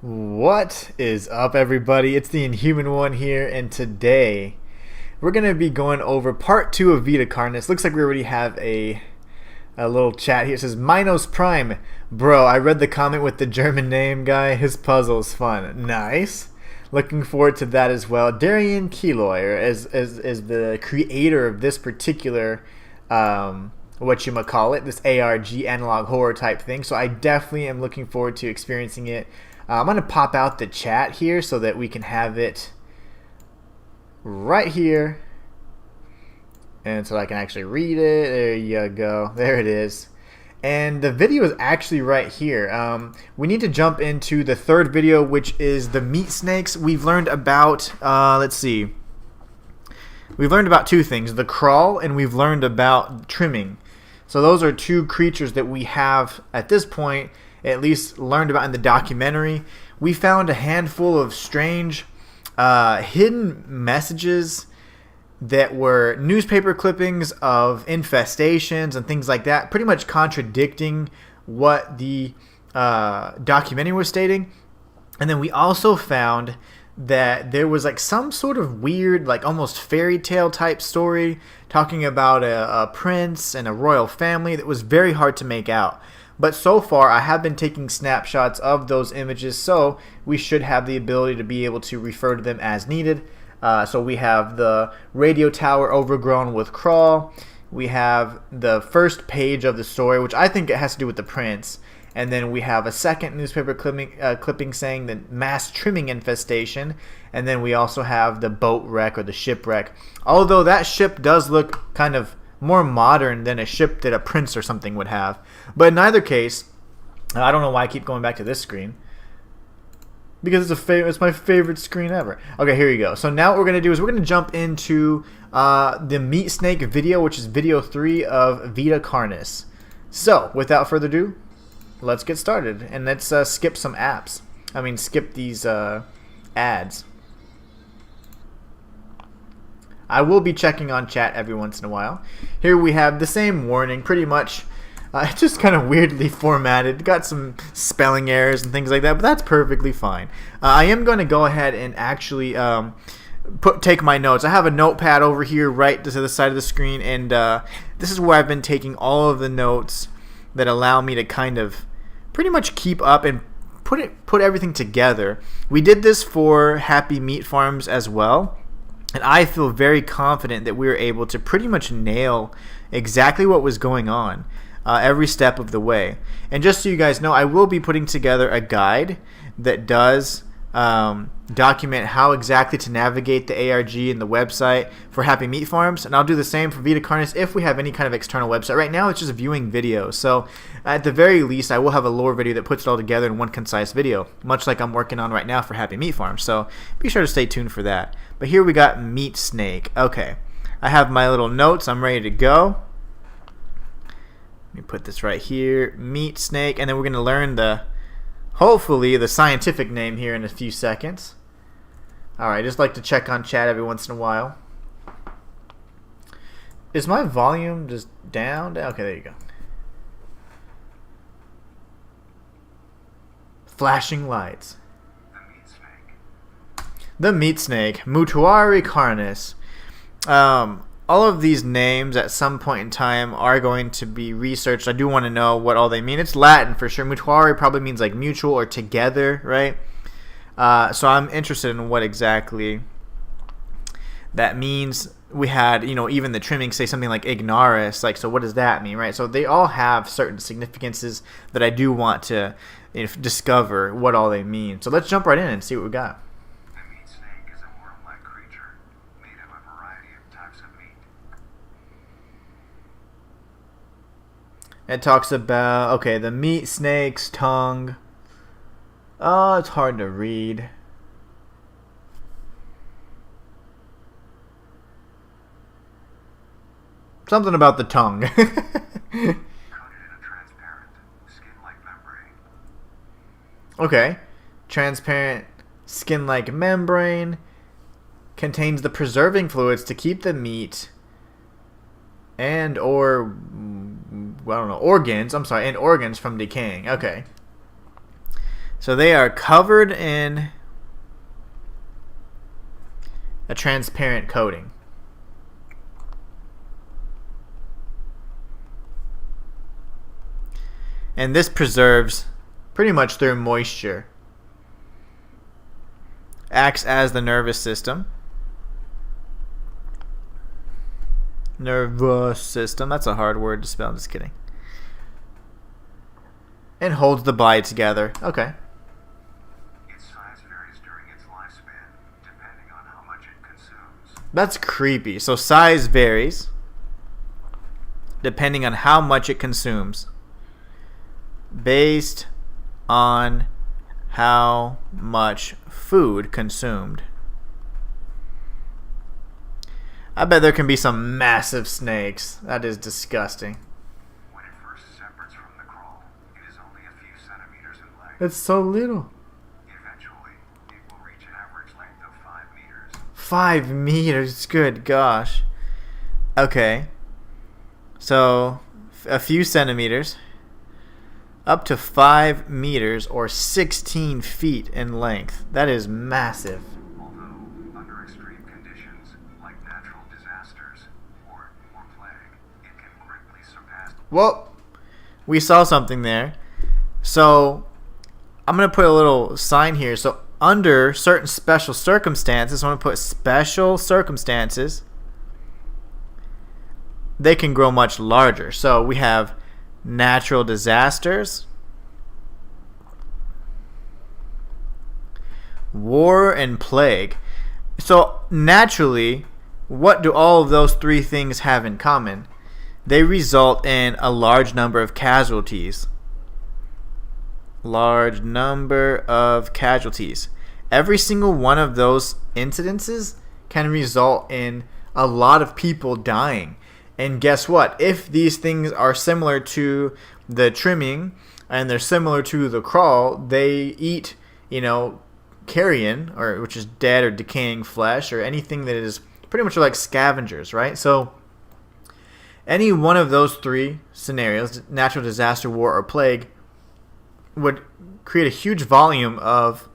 What is up, everybody? It's the Inhuman one here, and today we're going to be going over part 2 of Vita Carnis. Looks like we already have a little chat here. It says, Minos Prime. Bro, I read the comment with the German name guy. His puzzle is fun. Nice. Looking forward to that as well. Darian Keeloy is the creator of this particular whatchamacallit, this ARG analog horror type thing. So I definitely am looking forward to experiencing it. I'm going to pop out the chat here so that we can have it right here. And so I can actually read it. There you go. There it is. And the video is actually right here. We need to jump into the third video, which is the meat snakes. We've learned about, let's see. We've learned about two things, the crawl, and we've learned about trimming. So those are two creatures that we have at this point at least learned about in the documentary. We found a handful of strange hidden messages that were newspaper clippings of infestations and things like that, pretty much contradicting what the documentary was stating. And then we also found that there was like some sort of weird, like almost fairy tale type story talking about a prince and a royal family that was very hard to make out. But so far, I have been taking snapshots of those images, so we should have the ability to be able to refer to them as needed. So we have the radio tower overgrown with crawl. We have the first page of the story, which I think it has to do with the prince. And then we have a second newspaper clipping saying the mass trimming infestation. And then we also have the boat wreck or the shipwreck. Although that ship does look kind of more modern than a ship that a prince or something would have. But in either case, I don't know why I keep going back to this screen, because it's my favorite screen ever. Okay, here you go. So now what we're going to do is we're going to jump into the meat snake video, which is video 3 of Vita Carnis. So without further ado, let's get started, and let's skip some apps. I mean, skip these ads. I will be checking on chat every once in a while. Here we have the same warning, pretty much. Just kind of weirdly formatted. Got some spelling errors and things like that, but that's perfectly fine. I am going to go ahead and actually take my notes. I have a notepad over here right to the side of the screen, and this is where I've been taking all of the notes that allow me to kind of pretty much keep up and put everything together. We did this for Happy Meat Farms as well. And I feel very confident that we were able to pretty much nail exactly what was going on every step of the way. And just so you guys know, I will be putting together a guide that does document how exactly to navigate the ARG and the website for Happy Meat Farms. And I'll do the same for Vita Carnis if we have any kind of external website. Right now it's just viewing video. So at the very least, I will have a lore video that puts it all together in one concise video, much like I'm working on right now for Happy Meat Farms. So be sure to stay tuned for that. But here we got meat snake. Okay, I have my little notes. I'm ready to go. Let me put this right here. Meat snake. And then we're going to learn hopefully the scientific name here in a few seconds. Alright, just like to check on chat every once in a while. Is my volume just down? Okay, there you go. Flashing lights. The meat snake. Mutuari Carnis. All of these names at some point in time are going to be researched. I do want to know what all they mean. It's Latin for sure. Mutuari probably means like mutual or together, right? So I'm interested in what exactly that means. We had, even the trimming say something like ignaris. Like, so what does that mean, right? So they all have certain significances that I do want to discover what all they mean. So let's jump right in and see what we got. It talks about, okay, the meat snake's tongue. Oh, it's hard to read. Something about the tongue. Coated in a transparent, skin-like membrane. Okay. Transparent, skin-like membrane. Contains the preserving fluids to keep the meat and organs from decaying. Okay. So they are covered in a transparent coating. And this preserves pretty much through moisture. Acts as the nervous system. Nervous system. That's a hard word to spell. I'm just kidding. And holds the body together. Okay. Its size varies during its lifespan, depending on how much it consumes. That's creepy. So size varies depending on how much it consumes. Based on how much food consumed. I bet there can be some massive snakes. That is disgusting. When it first separates from the crawl, it is only a few centimeters in length. It's so little. Eventually, it will reach an average length of 5 meters. 5 meters? Good gosh. Okay. So, a few centimeters. Up to 5 meters or 16 feet in length. That is massive. Although, under extreme conditions, like natural disasters or plague, it can greatly surpass. Well, we saw something there. So, I'm going to put a little sign here. So, under certain special circumstances, I'm going to put special circumstances, they can grow much larger. So, we have natural disasters, war, and plague. So naturally, what do all of those three things have in common? They result in a large number of casualties. Large number of casualties. Every single one of those incidences can result in a lot of people dying. And guess what? If these things are similar to the trimming and they're similar to the crawl, they eat, carrion, or which is dead or decaying flesh, or anything that is pretty much like scavengers, right? So any one of those three scenarios, natural disaster, war, or plague, would create a huge volume of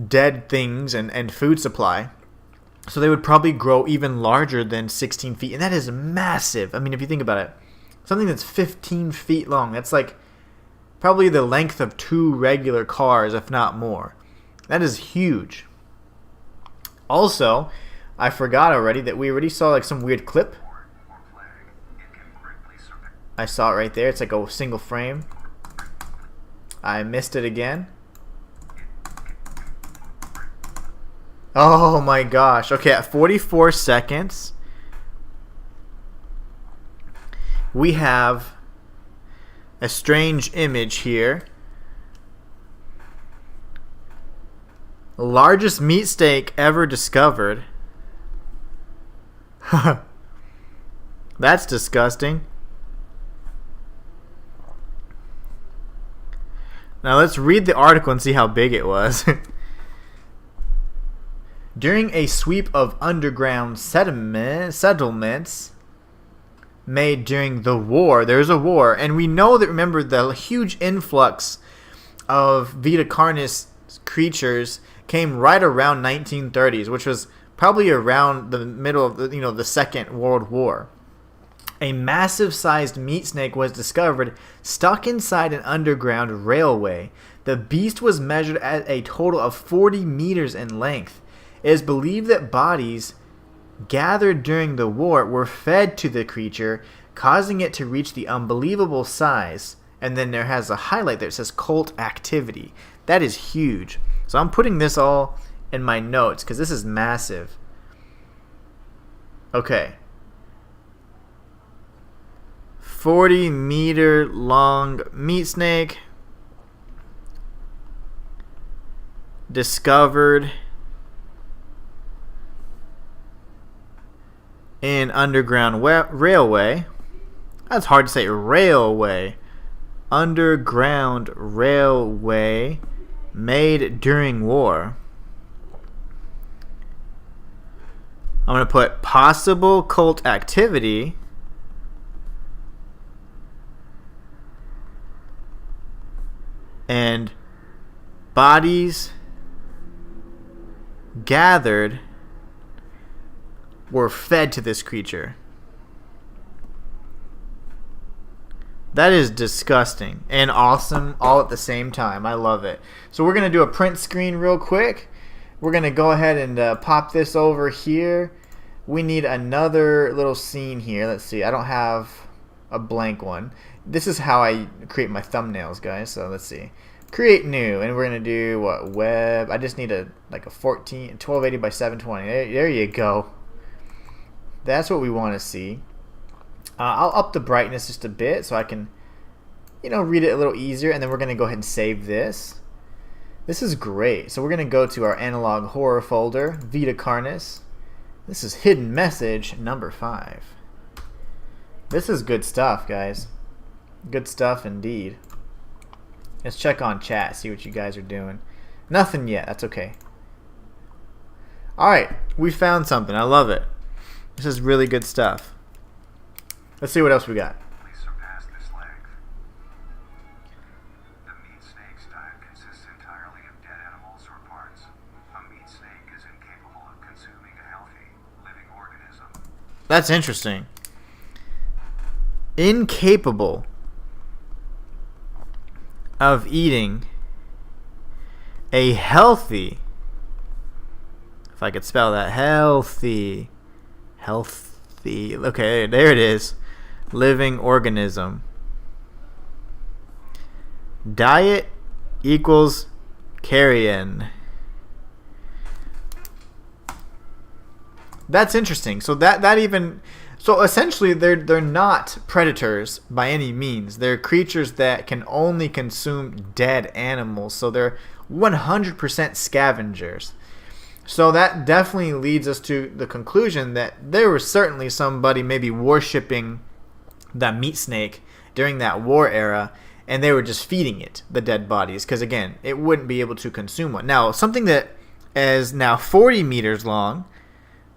dead things and food supply. So they would probably grow even larger than 16 feet. And that is massive. I mean, if you think about it, something that's 15 feet long, that's like probably the length of 2 regular cars, if not more. That is huge. Also, I forgot already that we already saw like some weird clip. I saw it right there. It's like a single frame. I missed it again. Oh my gosh. Okay, at 44 seconds, we have a strange image here. Largest meat steak ever discovered. That's disgusting. Now let's read the article and see how big it was. During a sweep of underground settlements made during the war, there's a war, and we know that, remember, the huge influx of Vita Carnis creatures came right around 1930s, which was probably around the middle of the Second World War. A massive-sized meat snake was discovered stuck inside an underground railway. The beast was measured at a total of 40 meters in length. It is believed that bodies gathered during the war were fed to the creature, causing it to reach the unbelievable size. And then there has a highlight that says cult activity. That is huge. So I'm putting this all in my notes because this is massive. Okay. 40-meter long meat snake discovered in underground railway. That's hard to say. Railway. Underground railway made during war. I'm going to put possible cult activity. And bodies gathered were fed to this creature. That is disgusting and awesome all at the same time. I love it. So we're going to do a print screen real quick. We're going to go ahead and pop this over here. We need another little scene here. Let's see. I don't have a blank one. This is how I create my thumbnails, guys. So let's see. Create new. And we're going to do what? Web. I just need a 1280 by 720. There you go. That's what we want to see. I'll up the brightness just a bit so I can, read it a little easier. And then we're going to go ahead and save this. This is great. So we're going to go to our analog horror folder, Vita Carnis. This is hidden message number 5. This is good stuff, guys. Good stuff indeed. Let's check on chat, see what you guys are doing. Nothing yet. That's okay. Alright, we found something. I love it. This is really good stuff. Let's see what else we got. Please surpass this length. The meat snake's diet consists entirely of dead animals or parts. A meat snake is incapable of consuming a healthy, living organism. That's interesting. Incapable of eating a healthy, if I could spell that, healthy, okay, there it is, living organism. Diet equals carrion. That's interesting. So so essentially they're not predators by any means. They're creatures that can only consume dead animals. So they're 100% scavengers. So that definitely leads us to the conclusion that there was certainly somebody maybe worshipping that meat snake during that war era, and they were just feeding it the dead bodies because, again, it wouldn't be able to consume one. Now, something that is now 40 meters long,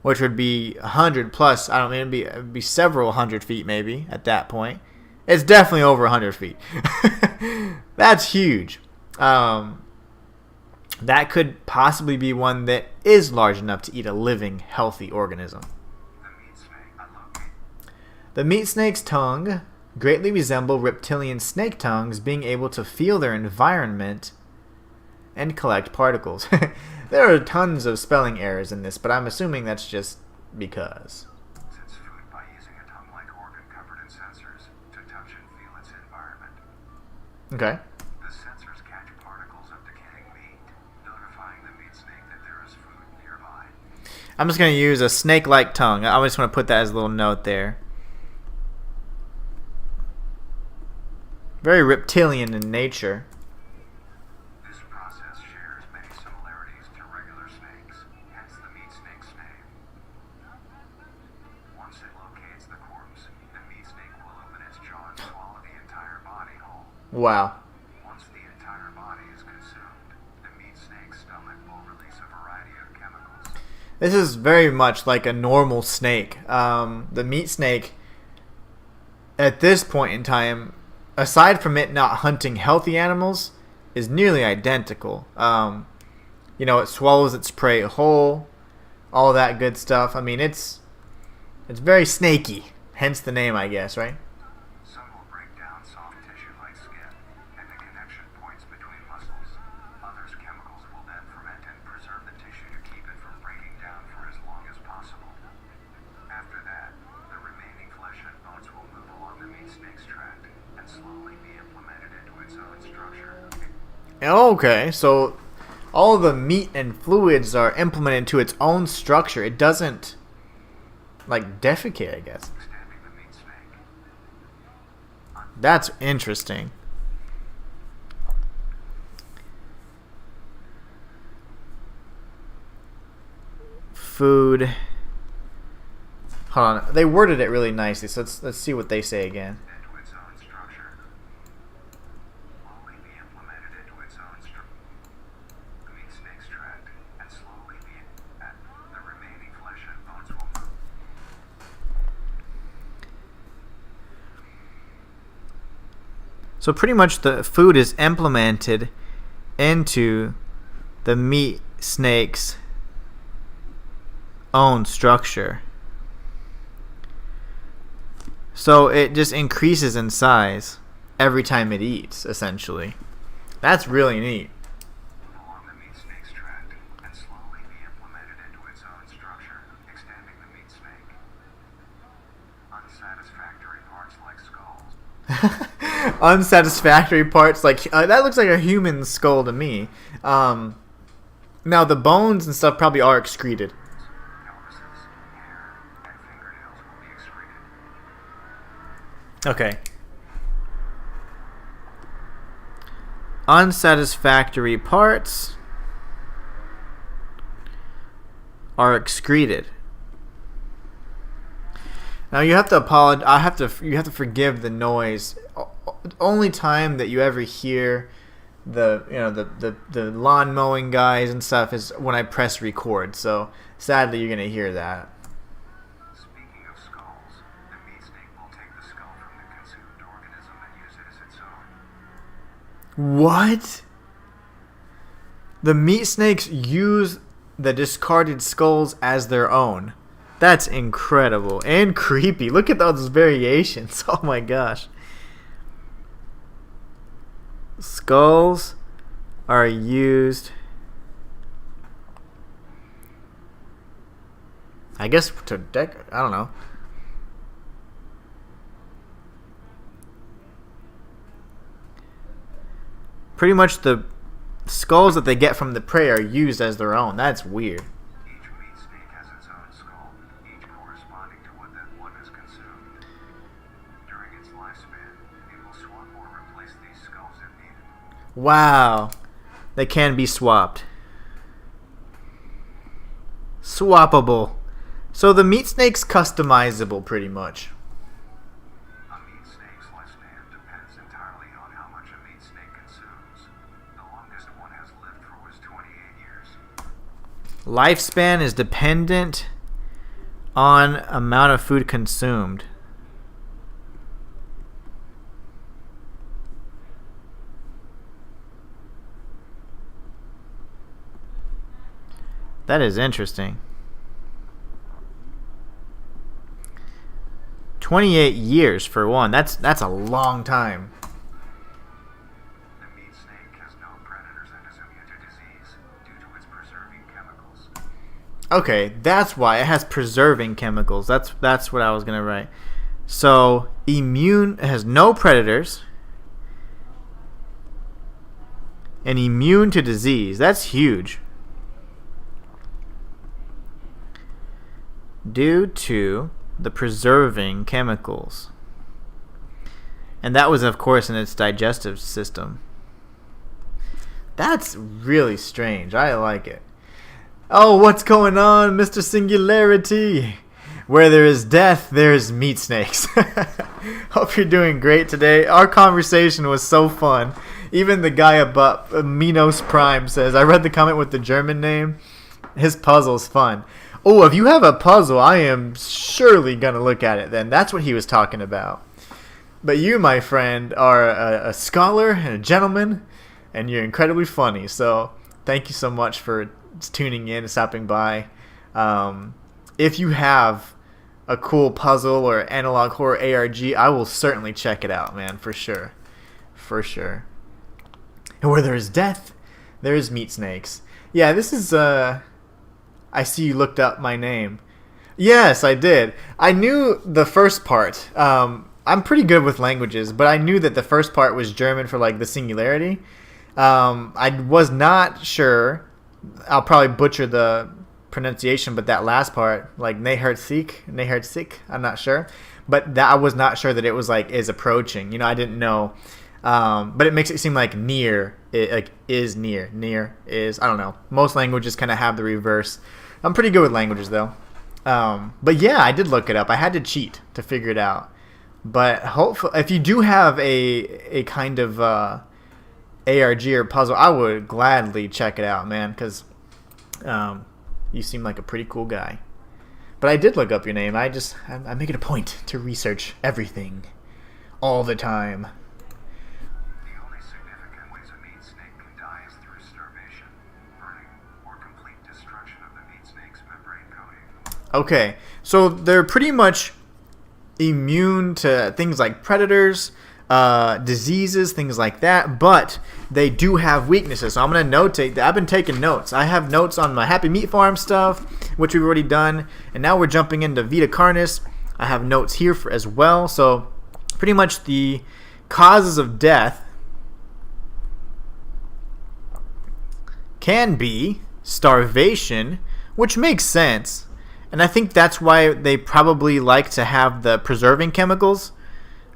which would be 100 plus, I don't mean, it'd be several hundred feet maybe at that point. It's definitely over 100 feet. That's huge. That could possibly be one that is large enough to eat a living, healthy organism. The meat snake's tongue greatly resemble reptilian snake tongues, being able to feel their environment and collect particles. There are tons of spelling errors in this, but I'm assuming that's just because. Sense food by using a tongue-like organ covered in sensors to touch and feel its environment. Okay. The sensors catch particles of decaying meat, notifying the meat snake that there is food nearby. I'm just going to use a snake-like tongue. I just want to put that as a little note there. Very reptilian in nature. This process shares many similarities to regular snakes, hence the meat snake's name. Once it locates the corpse, the meat snake will open its jaw and swallow the entire body whole. Wow. Once the entire body is consumed, the meat snake's stomach will release a variety of chemicals. This is very much like a normal snake. The meat snake, at this point in time, aside from it not hunting healthy animals, is nearly identical. It swallows its prey whole, all that good stuff. I mean, it's very snaky, hence the name, I guess, right? Some will break down soft tissue like skin and the connection points between muscles. Others' chemicals will then ferment and preserve the tissue to keep it from breaking down for as long as possible. After that, the remaining flesh and bones will move along the meat snake's tract and slowly be implemented into its own structure. Okay, so all the meat and fluids are implemented into its own structure. It doesn't, defecate, I guess. Extending the meat snake. That's interesting. Food. Hold on. They worded it really nicely, so let's see what they say again. Into its own structure. Slowly be implemented into its own structure. The meat snake's tract and slowly be the remaining flesh and bones will move. So pretty much the food is implemented into the meat snake's own structure. So it just increases in size every time it eats, essentially. That's really neat. Along the meat snake's tract and slowly be implemented into its own structure, extending the meat snake. Unsatisfactory parts like skulls. Unsatisfactory parts like that looks like a human skull to me. Now the bones and stuff probably are excreted. Pelvises, hair, and fingernails will be excreted. Okay. Unsatisfactory parts are excreted. Now you have to apologize. You have to forgive the noise. Only time that you ever hear the lawn mowing guys and stuff is when I press record. So sadly, you're gonna hear that. Speaking of skulls, the meat snake will take the skull from the consumed organism and use it as its own. What? The meat snakes use the discarded skulls as their own. That's incredible and creepy. Look at those variations. Oh my gosh. Skulls are used, I guess, to I don't know. Pretty much the skulls that they get from the prey are used as their own. That's weird. Each meat snake has its own skull, each corresponding to what that one has consumed. During its lifespan, it will swap or replace these skulls if needed. Wow. They can be swapped. Swappable. So the meat snake's customizable pretty much. A meat snake's lifespan depends entirely on how much a meat snake consumes. The longest one has lived for was 28 years. Lifespan is dependent on amount of food consumed. That is interesting. 28 years for one. That's a long time. The meat snake has no predators and is immune to disease due to its preserving chemicals. Okay, that's why it has preserving chemicals. That's what I was gonna write. So immune, it has no predators and immune to disease. That's huge. Due to the preserving chemicals. And that was, of course, in its digestive system. That's really strange. I like it. Oh, what's going on, Mr. Singularity? Where there is death, there is meat snakes. Hope you're doing great today. Our conversation was so fun. Even the guy above, Minos Prime, says, I read the comment with the German name. His puzzle's fun. Oh, if you have a puzzle, I am surely going to look at it then. That's what he was talking about. But you, my friend, are a scholar and a gentleman, and you're incredibly funny. So thank you so much for tuning in and stopping by. If you have a cool puzzle or analog horror ARG, I will certainly check it out, man, for sure. For sure. And where there is death, there is meat snakes. Yeah, this is... I see you looked up my name. Yes, I did. I knew the first part. I'm pretty good with languages, but I knew that the first part was German for like the singularity. I was not sure. I'll probably butcher the pronunciation, but that last part, like Neherzik, I'm not sure. But that I was not sure that it was like is approaching. You know, I didn't know. But it makes it seem like near, like is near is, I don't know. Most languages kind of have the reverse. I'm pretty good with languages though. But yeah, I did look it up. I had to cheat to figure it out. But hopefully, if you do have a kind of ARG or puzzle, I would gladly check it out, man, because you seem like a pretty cool guy. But I did look up your name. I make it a point to research everything all the time. The only significant ways a meat snake can die is through Okay, so they're pretty much immune to things like predators, diseases, things like that, but they do have weaknesses. So I'm going to notate that. I've been taking notes. I have notes on my Happy Meat Farm stuff, which we've already done, and now we're jumping into Vita Carnis. I have notes here as well. So pretty much the causes of death can be starvation, which makes sense. And I think that's why they probably like to have the preserving chemicals,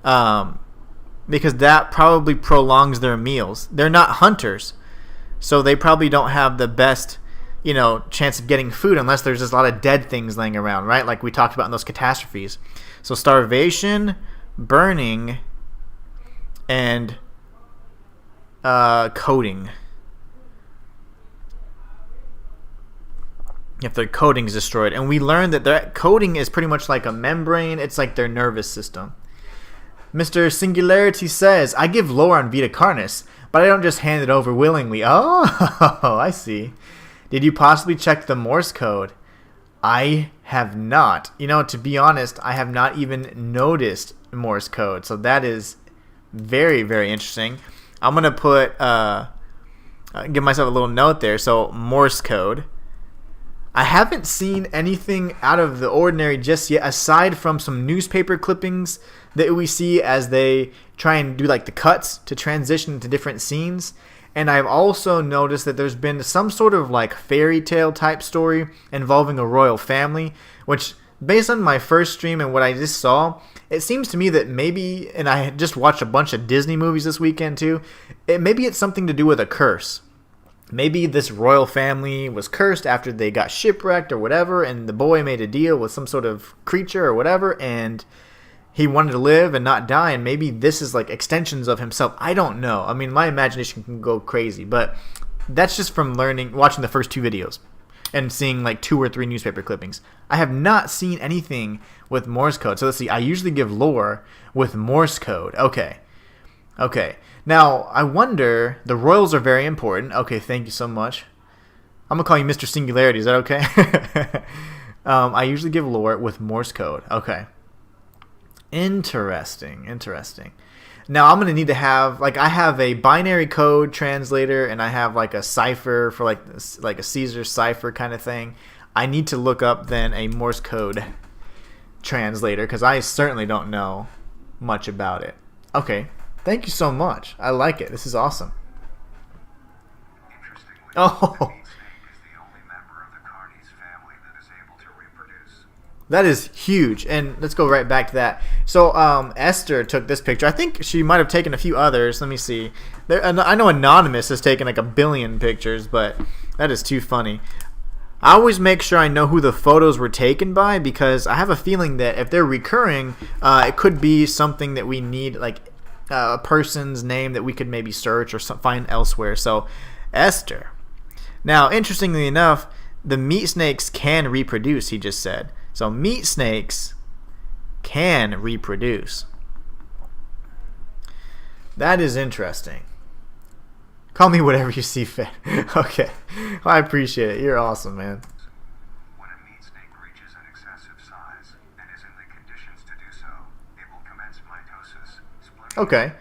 because that probably prolongs their meals. They're not hunters, so they probably don't have the best, chance of getting food unless there's just a lot of dead things laying around, right? Like we talked about in those catastrophes. So starvation, burning, and coating. If their coating is destroyed. And we learned that their coating is pretty much like a membrane. It's like their nervous system. Mr. Singularity says, I give lore on Vita Carnis, but I don't just hand it over willingly. Oh, I see. Did you possibly check the Morse code? I have not. To be honest, I have not even noticed Morse code. So that is very, very interesting. I'm going to put, give myself a little note there. So Morse code. I haven't seen anything out of the ordinary just yet, aside from some newspaper clippings that we see as they try and do like the cuts to transition into different scenes. And I've also noticed that there's been some sort of like fairy tale type story involving a royal family, which based on my first stream and what I just saw, it seems to me that maybe, and I just watched a bunch of Disney movies this weekend too, maybe it's something to do with a curse. Maybe this royal family was cursed after they got shipwrecked or whatever, and the boy made a deal with some sort of creature or whatever, and he wanted to live and not die, and maybe this is like extensions of himself. I don't know. I mean, my imagination can go crazy, but that's just from watching the first 2 videos and seeing like 2 or 3 newspaper clippings. I have not seen anything with Morse code. So let's see. I usually give lore with Morse code. Okay. Now, I wonder, the royals are very important. Okay, thank you so much. I'm going to call you Mr. Singularity. Is that okay? I usually give lore with Morse code. Okay. Interesting. Now, I'm going to need to have, I have a binary code translator, and I have like a cipher for like a Caesar cipher kind of thing. I need to look up then a Morse code translator, because I certainly don't know much about it. Okay. Thank you so much. I like it. This is awesome. Interestingly, Oh, the meat snake is the only member of the Carnis family that is able to reproduce. that is huge. And let's go right back to that. So Esther took this picture. I think she might have taken a few others. Let me see. I know Anonymous has taken like 1 billion pictures, but that is too funny. I always make sure I know who the photos were taken by, because I have a feeling that if they're recurring, it could be something that we need, like a person's name that we could maybe search or find elsewhere. So Esther. Now, interestingly enough, the meat snakes can reproduce, he just said. So meat snakes can reproduce. That is interesting. Call me whatever you see fit. Okay. I appreciate it. You're awesome, man. When a meat snake reaches an excessive size and is in the conditions to do so, it will commence mitosis, splitting. Okay.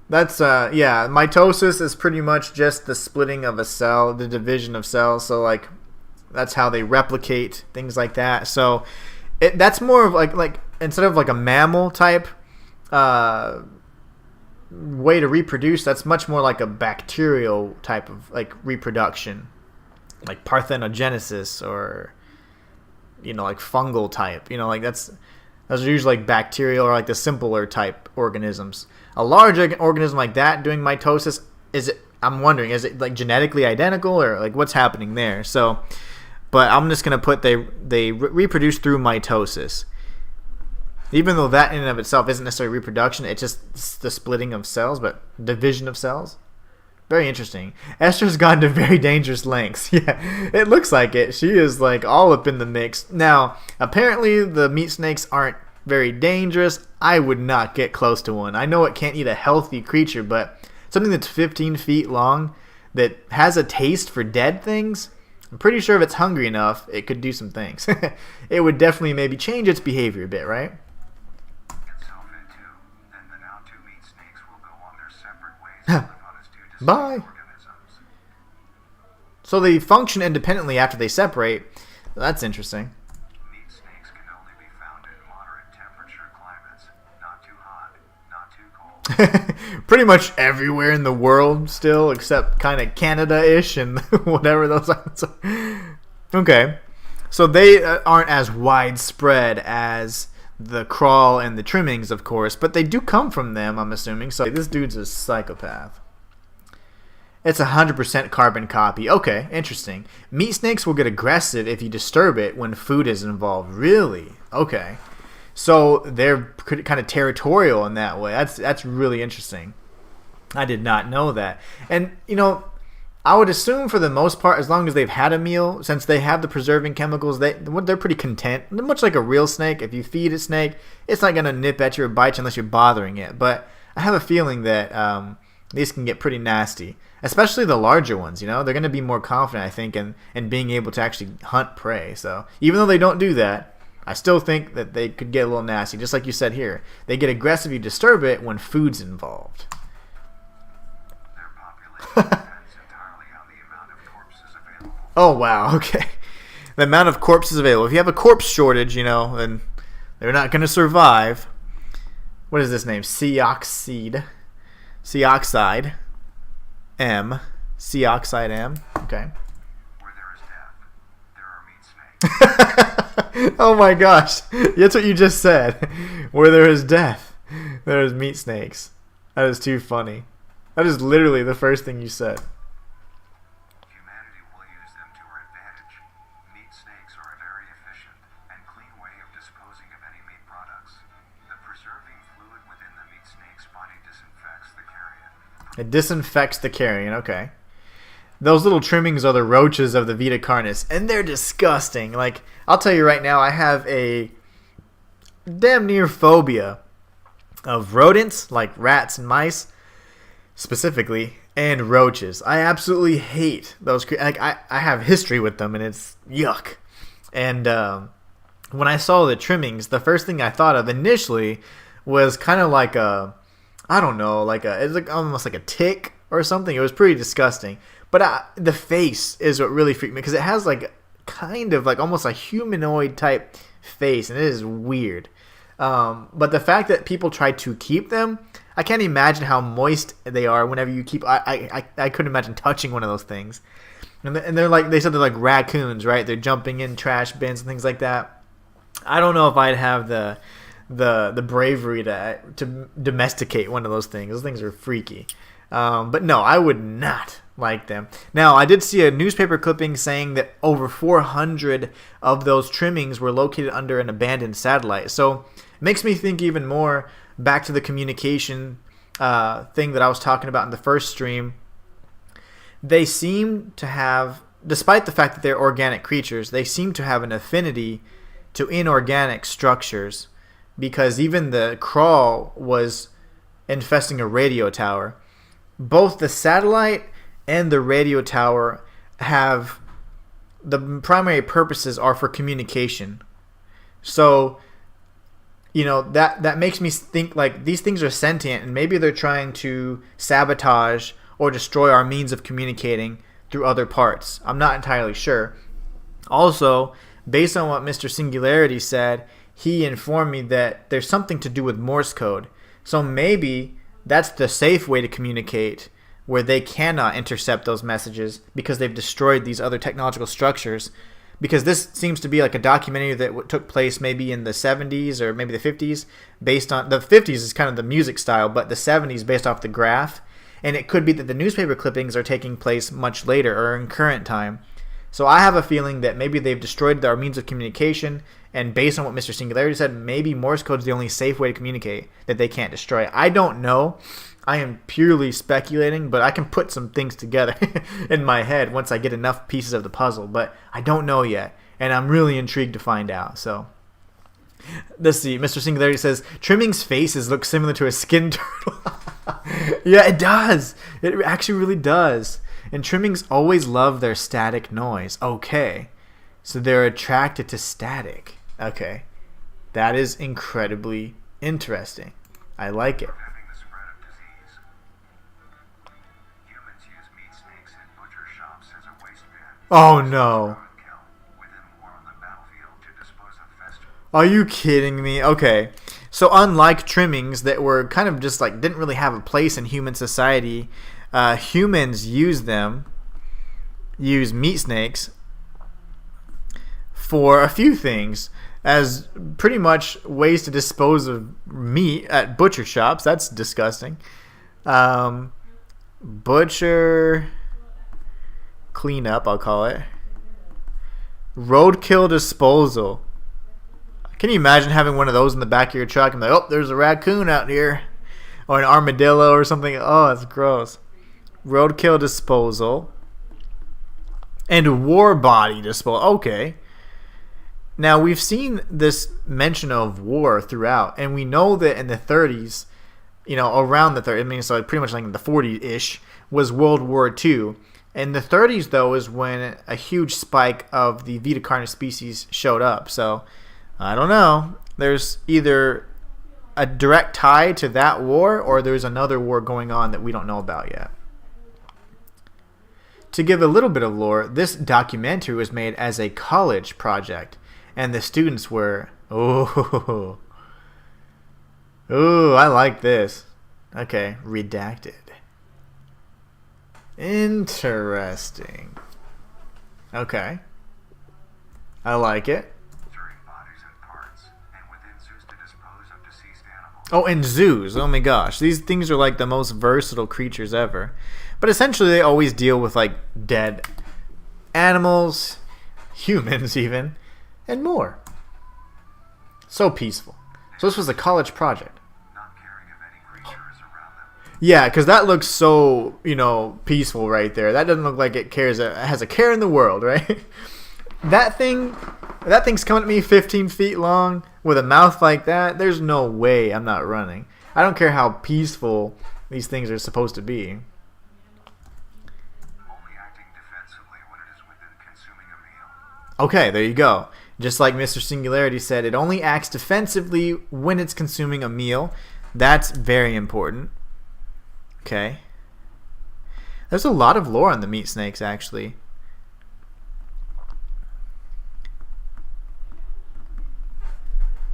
That's, mitosis is pretty much just the splitting of a cell, the division of cells. So, like, that's how they replicate, things like that. So, that's more of, like instead of, like, a mammal type way to reproduce, that's much more like a bacterial type of, like, reproduction. Like parthenogenesis or, like, fungal type. Like, those are usually, like, bacterial or, like, the simpler type organisms. A large organism like that doing mitosis, I'm wondering, is it like genetically identical, or like what's happening there? So, but I'm just gonna put they reproduce through mitosis, even though that in and of itself isn't necessarily reproduction. It's just the splitting of cells, but division of cells. Very interesting. Esther's gone to very dangerous lengths. Yeah, it looks like it. She is like all up in the mix. Now, apparently the meat snakes aren't very dangerous. I would not get close to one. I know it can't eat a healthy creature, but something that's 15 feet long that has a taste for dead things, I'm pretty sure if it's hungry enough, it could do some things. It would definitely maybe change its behavior a bit, right? Itself into, then the now two meat snakes will go on their separate ways to live on as two distinct Bye. organisms. So they function independently after they separate. That's interesting. Meat snakes can only be found in moderate temperature climates, not too hot, not too cold. Pretty much everywhere in the world still, except kind of Canada-ish and whatever those islands are. Okay. So they aren't as widespread as the crawl and the trimmings, of course, but they do come from them, I'm assuming. So this dude's a psychopath. It's 100% carbon copy. Okay, interesting. Meat snakes will get aggressive if you disturb it when food is involved. Really? Okay. So they're kind of territorial in that way. That's really interesting. I did not know that. And, you know, I would assume for the most part, as long as they've had a meal, since they have the preserving chemicals, they're pretty content. Much like a real snake, if you feed a snake, it's not going to nip at you or bite you unless you're bothering it. But I have a feeling that these can get pretty nasty, especially the larger ones. You know, they're going to be more confident, I think, in being able to actually hunt prey. So even though they don't do that, I still think that they could get a little nasty, just like you said here. They get aggressive if you disturb it when food's involved. Their population depends entirely on the amount of corpses available. Oh, wow, okay. The amount of corpses available. If you have a corpse shortage, you know, then they're not going to survive. What is this name? Seoxide M. Seoxide M. Okay. Where there is death, there are meat snakes. Oh my gosh. That's what you just said. Where there is death, there is meat snakes. That is too funny. That is literally the first thing you said. Humanity will use them to our advantage. Meat snakes are a very efficient and clean way of disposing of any meat products. The preserving fluid within the meat snake's body disinfects the carrion. It disinfects the carrion. Okay. Those little trimmings are the roaches of the Vita Carnis, and they're disgusting. Like, I'll tell you right now, I have a damn near phobia of rodents, like rats and mice, specifically, and roaches. I absolutely hate those. Like, I have history with them, and it's yuck. And when I saw the trimmings, the first thing I thought of initially was kind of like a, I don't know, it's like almost like a tick or something. It was pretty disgusting. But the face is what really freaked me, because it has like kind of like almost a humanoid type face, and it is weird. But the fact that people try to keep them, I can't imagine how moist they are whenever you keep. I couldn't imagine touching one of those things. And they're like, they said they're like raccoons, right? They're jumping in trash bins and things like that. I don't know if I'd have the bravery to domesticate one of those things. Those things are freaky. But no, I would not like them. Now, I did see a newspaper clipping saying that over 400 of those trimmings were located under an abandoned satellite. So it makes me think even more back to the communication thing that I was talking about in the first stream. They seem to have, despite the fact that they're organic creatures, they seem to have an affinity to inorganic structures, because even the crawl was infesting a radio tower. Both the satellite and the radio tower have, the primary purposes are for communication. So, you know, that makes me think like these things are sentient, and maybe they're trying to sabotage or destroy our means of communicating through other parts. I'm not entirely sure. Also, based on what Mr. Singularity said, he informed me that there's something to do with Morse code. So maybe that's the safe way to communicate, where they cannot intercept those messages because they've destroyed these other technological structures. Because this seems to be like a documentary that took place maybe in the 70s or maybe the 50s, based on, the 50s is kind of the music style, but the 70s based off the graph. And it could be that the newspaper clippings are taking place much later or in current time. So I have a feeling that maybe they've destroyed our means of communication, and based on what Mr. Singularity said, maybe Morse code is the only safe way to communicate that they can't destroy. I don't know. I am purely speculating, but I can put some things together in my head once I get enough pieces of the puzzle. But I don't know yet, and I'm really intrigued to find out. So let's see. Mr. Singularity says, Trimming's faces look similar to a skin turtle. Yeah, it does. It actually really does. And trimmings always love their static noise. Okay. So they're attracted to static. Okay. That is incredibly interesting. I like it. Preventing the spread of disease. Humans use meat snakes in butcher shops as a waste bin. Oh no. Kill within war on the battlefield to dispose of festering. Are you kidding me? Okay. So unlike trimmings that were kind of just like didn't really have a place in human society, humans use meat snakes for a few things, as pretty much ways to dispose of meat at butcher shops. That's disgusting. Butcher cleanup, I'll call it. Roadkill disposal. Can you imagine having one of those in the back of your truck and like, oh, there's a raccoon out here, or an armadillo or something? Oh, that's gross. Roadkill disposal and war body disposal. Okay. Now, we've seen this mention of war throughout, and we know that in the 30s, around the 30s, I mean, so pretty much like in the 40s-ish, was World War II. In the 30s, though, is when a huge spike of the Vita Carnis species showed up. So, I don't know. There's either a direct tie to that war, or there's another war going on that we don't know about yet. To give a little bit of lore, this documentary was made as a college project. And the students were, I like this. Okay, redacted. Interesting. Okay. I like it. Bodies and parts, and within zoos to dispose of deceased animals. Oh, and zoos. Oh my gosh. These things are like the most versatile creatures ever. But essentially they always deal with like dead animals, humans even, and more. So peaceful. So this was a college project. Not caring if any creature is around them. Yeah, because that looks so, peaceful right there. That doesn't look like it cares. It has a care in the world, right? That thing's coming at me 15 feet long with a mouth like that. There's no way I'm not running. I don't care how peaceful these things are supposed to be. Only acting defensively when it is within consuming a meal. Okay, there you go. Just like Mr. Singularity said, it only acts defensively when it's consuming a meal. That's very important. Okay. There's a lot of lore on the meat snakes, actually.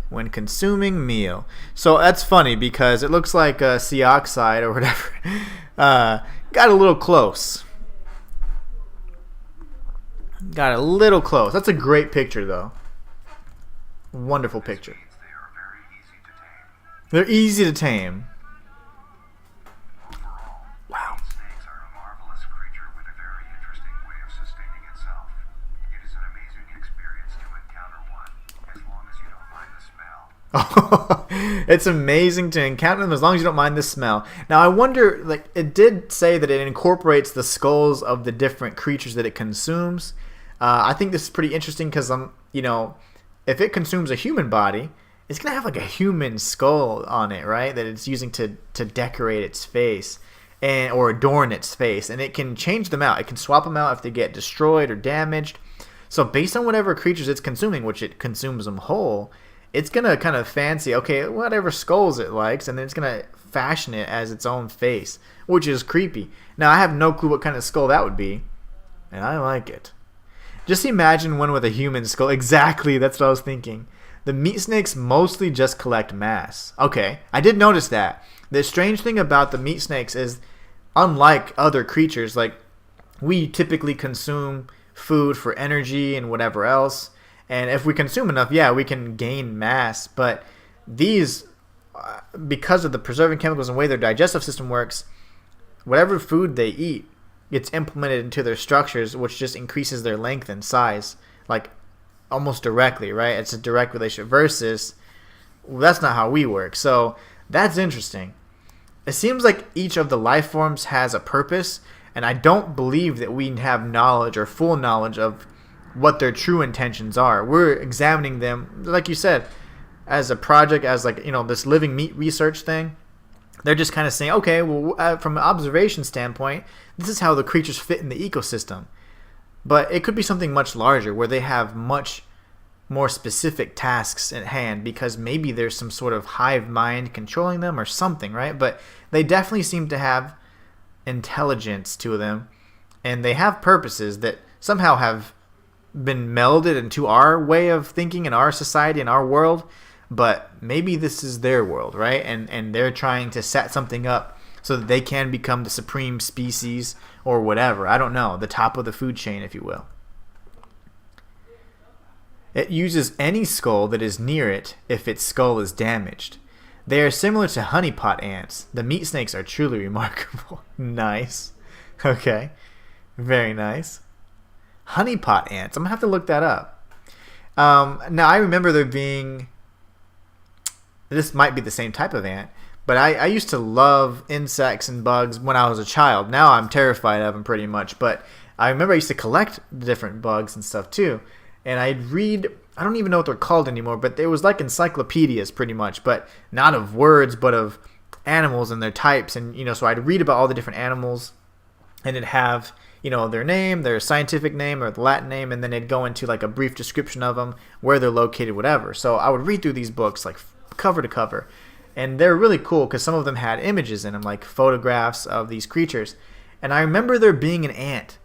When consuming meal. So that's funny because it looks like sea oxide or whatever got a little close. Got a little close. That's a great picture, though. Wonderful picture. Means they are very easy to tame. They're easy to tame. Overall, Wow. meat snakes are a marvelous creature with a very interesting way of sustaining itself. It is an amazing experience to encounter one, as long as you don't mind the smell. It's amazing to encounter them as long as you don't mind the smell. Now, I wonder, like, it did say that it incorporates the skulls of the different creatures that it consumes. I think this is pretty interesting because, if it consumes a human body, it's going to have like a human skull on it, right? That it's using to decorate its face or adorn its face. And it can change them out. It can swap them out if they get destroyed or damaged. So based on whatever creatures it's consuming, which it consumes them whole, it's going to kind of fancy, okay, whatever skulls it likes, and then it's going to fashion it as its own face, which is creepy. Now, I have no clue what kind of skull that would be, and I like it. Just imagine one with a human skull. Exactly, that's what I was thinking. The meat snakes mostly just collect mass. Okay, I did notice that. The strange thing about the meat snakes is, unlike other creatures, like we typically consume food for energy and whatever else. And if we consume enough, yeah, we can gain mass. But these, because of the preserving chemicals and the way their digestive system works, whatever food they eat gets implemented into their structures, which just increases their length and size, like almost directly, right? It's a direct relationship versus, well, that's not how we work. So that's interesting. It seems like each of the life forms has a purpose, and I don't believe that we have knowledge or full knowledge of what their true intentions are. We're examining them, like you said, as a project, as like, this living meat research thing. they're just kind of saying, okay, well, from an observation standpoint, this is how the creatures fit in the ecosystem. But it could be something much larger where they have much more specific tasks at hand because maybe there's some sort of hive mind controlling them or something, right? But they definitely seem to have intelligence to them, and they have purposes that somehow have been melded into our way of thinking in our society, in our world. But maybe this is their world, right? And they're trying to set something up so that they can become the supreme species or whatever. I don't know. The top of the food chain, if you will. It uses any skull that is near it if its skull is damaged. They are similar to honeypot ants. The meat snakes are truly remarkable. Nice. Okay. Very nice. Honeypot ants. I'm going to have to look that up. Now, I remember there being... This might be the same type of ant, but I used to love insects and bugs when I was a child. Now I'm terrified of them pretty much, but I remember I used to collect the different bugs and stuff too. And I'd read, I don't even know what they're called anymore, but it was like encyclopedias pretty much, but not of words, but of animals and their types. And, so I'd read about all the different animals, and it'd have, their name, their scientific name or the Latin name, and then it'd go into like a brief description of them, where they're located, whatever. So I would read through these books like cover to cover, and they're really cool because some of them had images in them, like photographs of these creatures. And I remember there being an ant,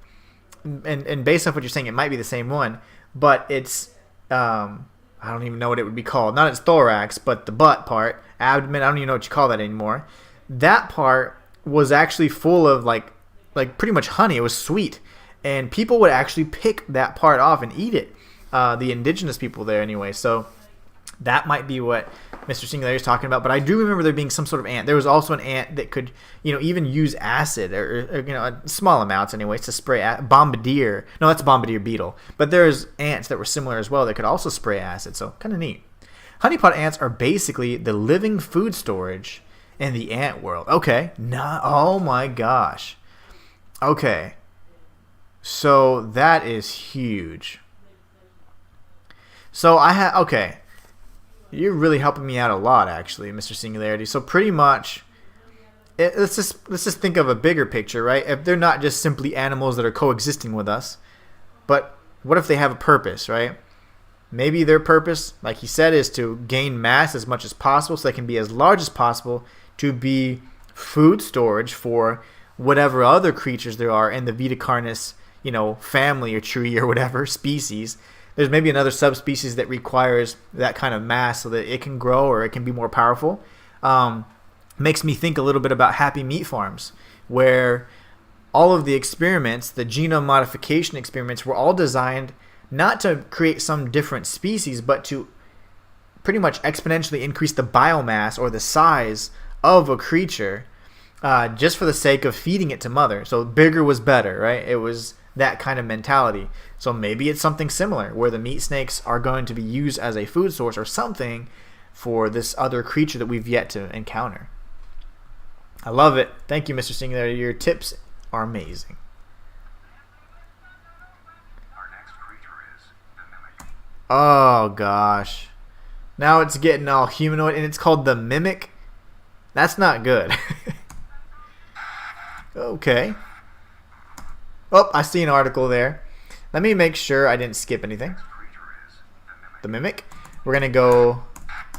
and based off what you're saying, it might be the same one, but it's I don't even know what it would be called. Not its thorax, but the butt part, abdomen. I don't even know what you call that anymore. That part was actually full of like pretty much honey. It was sweet, and people would actually pick that part off and eat it. The indigenous people there, anyway. So that might be what Mr. Singularity is talking about. But I do remember there being some sort of ant. There was also an ant that could, even use acid or small amounts, anyways, to spray. Bombardier. No, that's a bombardier beetle. But there's ants that were similar as well that could also spray acid. So kind of neat. Honeypot ants are basically the living food storage in the ant world. Okay. Oh my gosh. Okay. So that is huge. So okay. You're really helping me out a lot, actually, Mr. Singularity. So pretty much, let's just think of a bigger picture, right? If they're not just simply animals that are coexisting with us, but what if they have a purpose, right? Maybe their purpose, like he said, is to gain mass as much as possible so they can be as large as possible to be food storage for whatever other creatures there are in the Vita Carnis, family or tree or whatever species. There's maybe another subspecies that requires that kind of mass so that it can grow or it can be more powerful. Makes me think a little bit about Happy Meat Farms, where all of the experiments, the genome modification experiments, were all designed not to create some different species, but to pretty much exponentially increase the biomass or the size of a creature just for the sake of feeding it to mother. So bigger was better, right? It was that kind of mentality. So maybe it's something similar where the meat snakes are going to be used as a food source or something for this other creature that we've yet to encounter. I love it. Thank you, Mr. Singularity. Your tips are amazing. Our next creature is the mimic. Oh gosh. Now it's getting all humanoid and it's called the mimic. That's not good. Okay. Oh, I see an article there. Let me make sure I didn't skip anything. Next creature is The mimic. We're going to go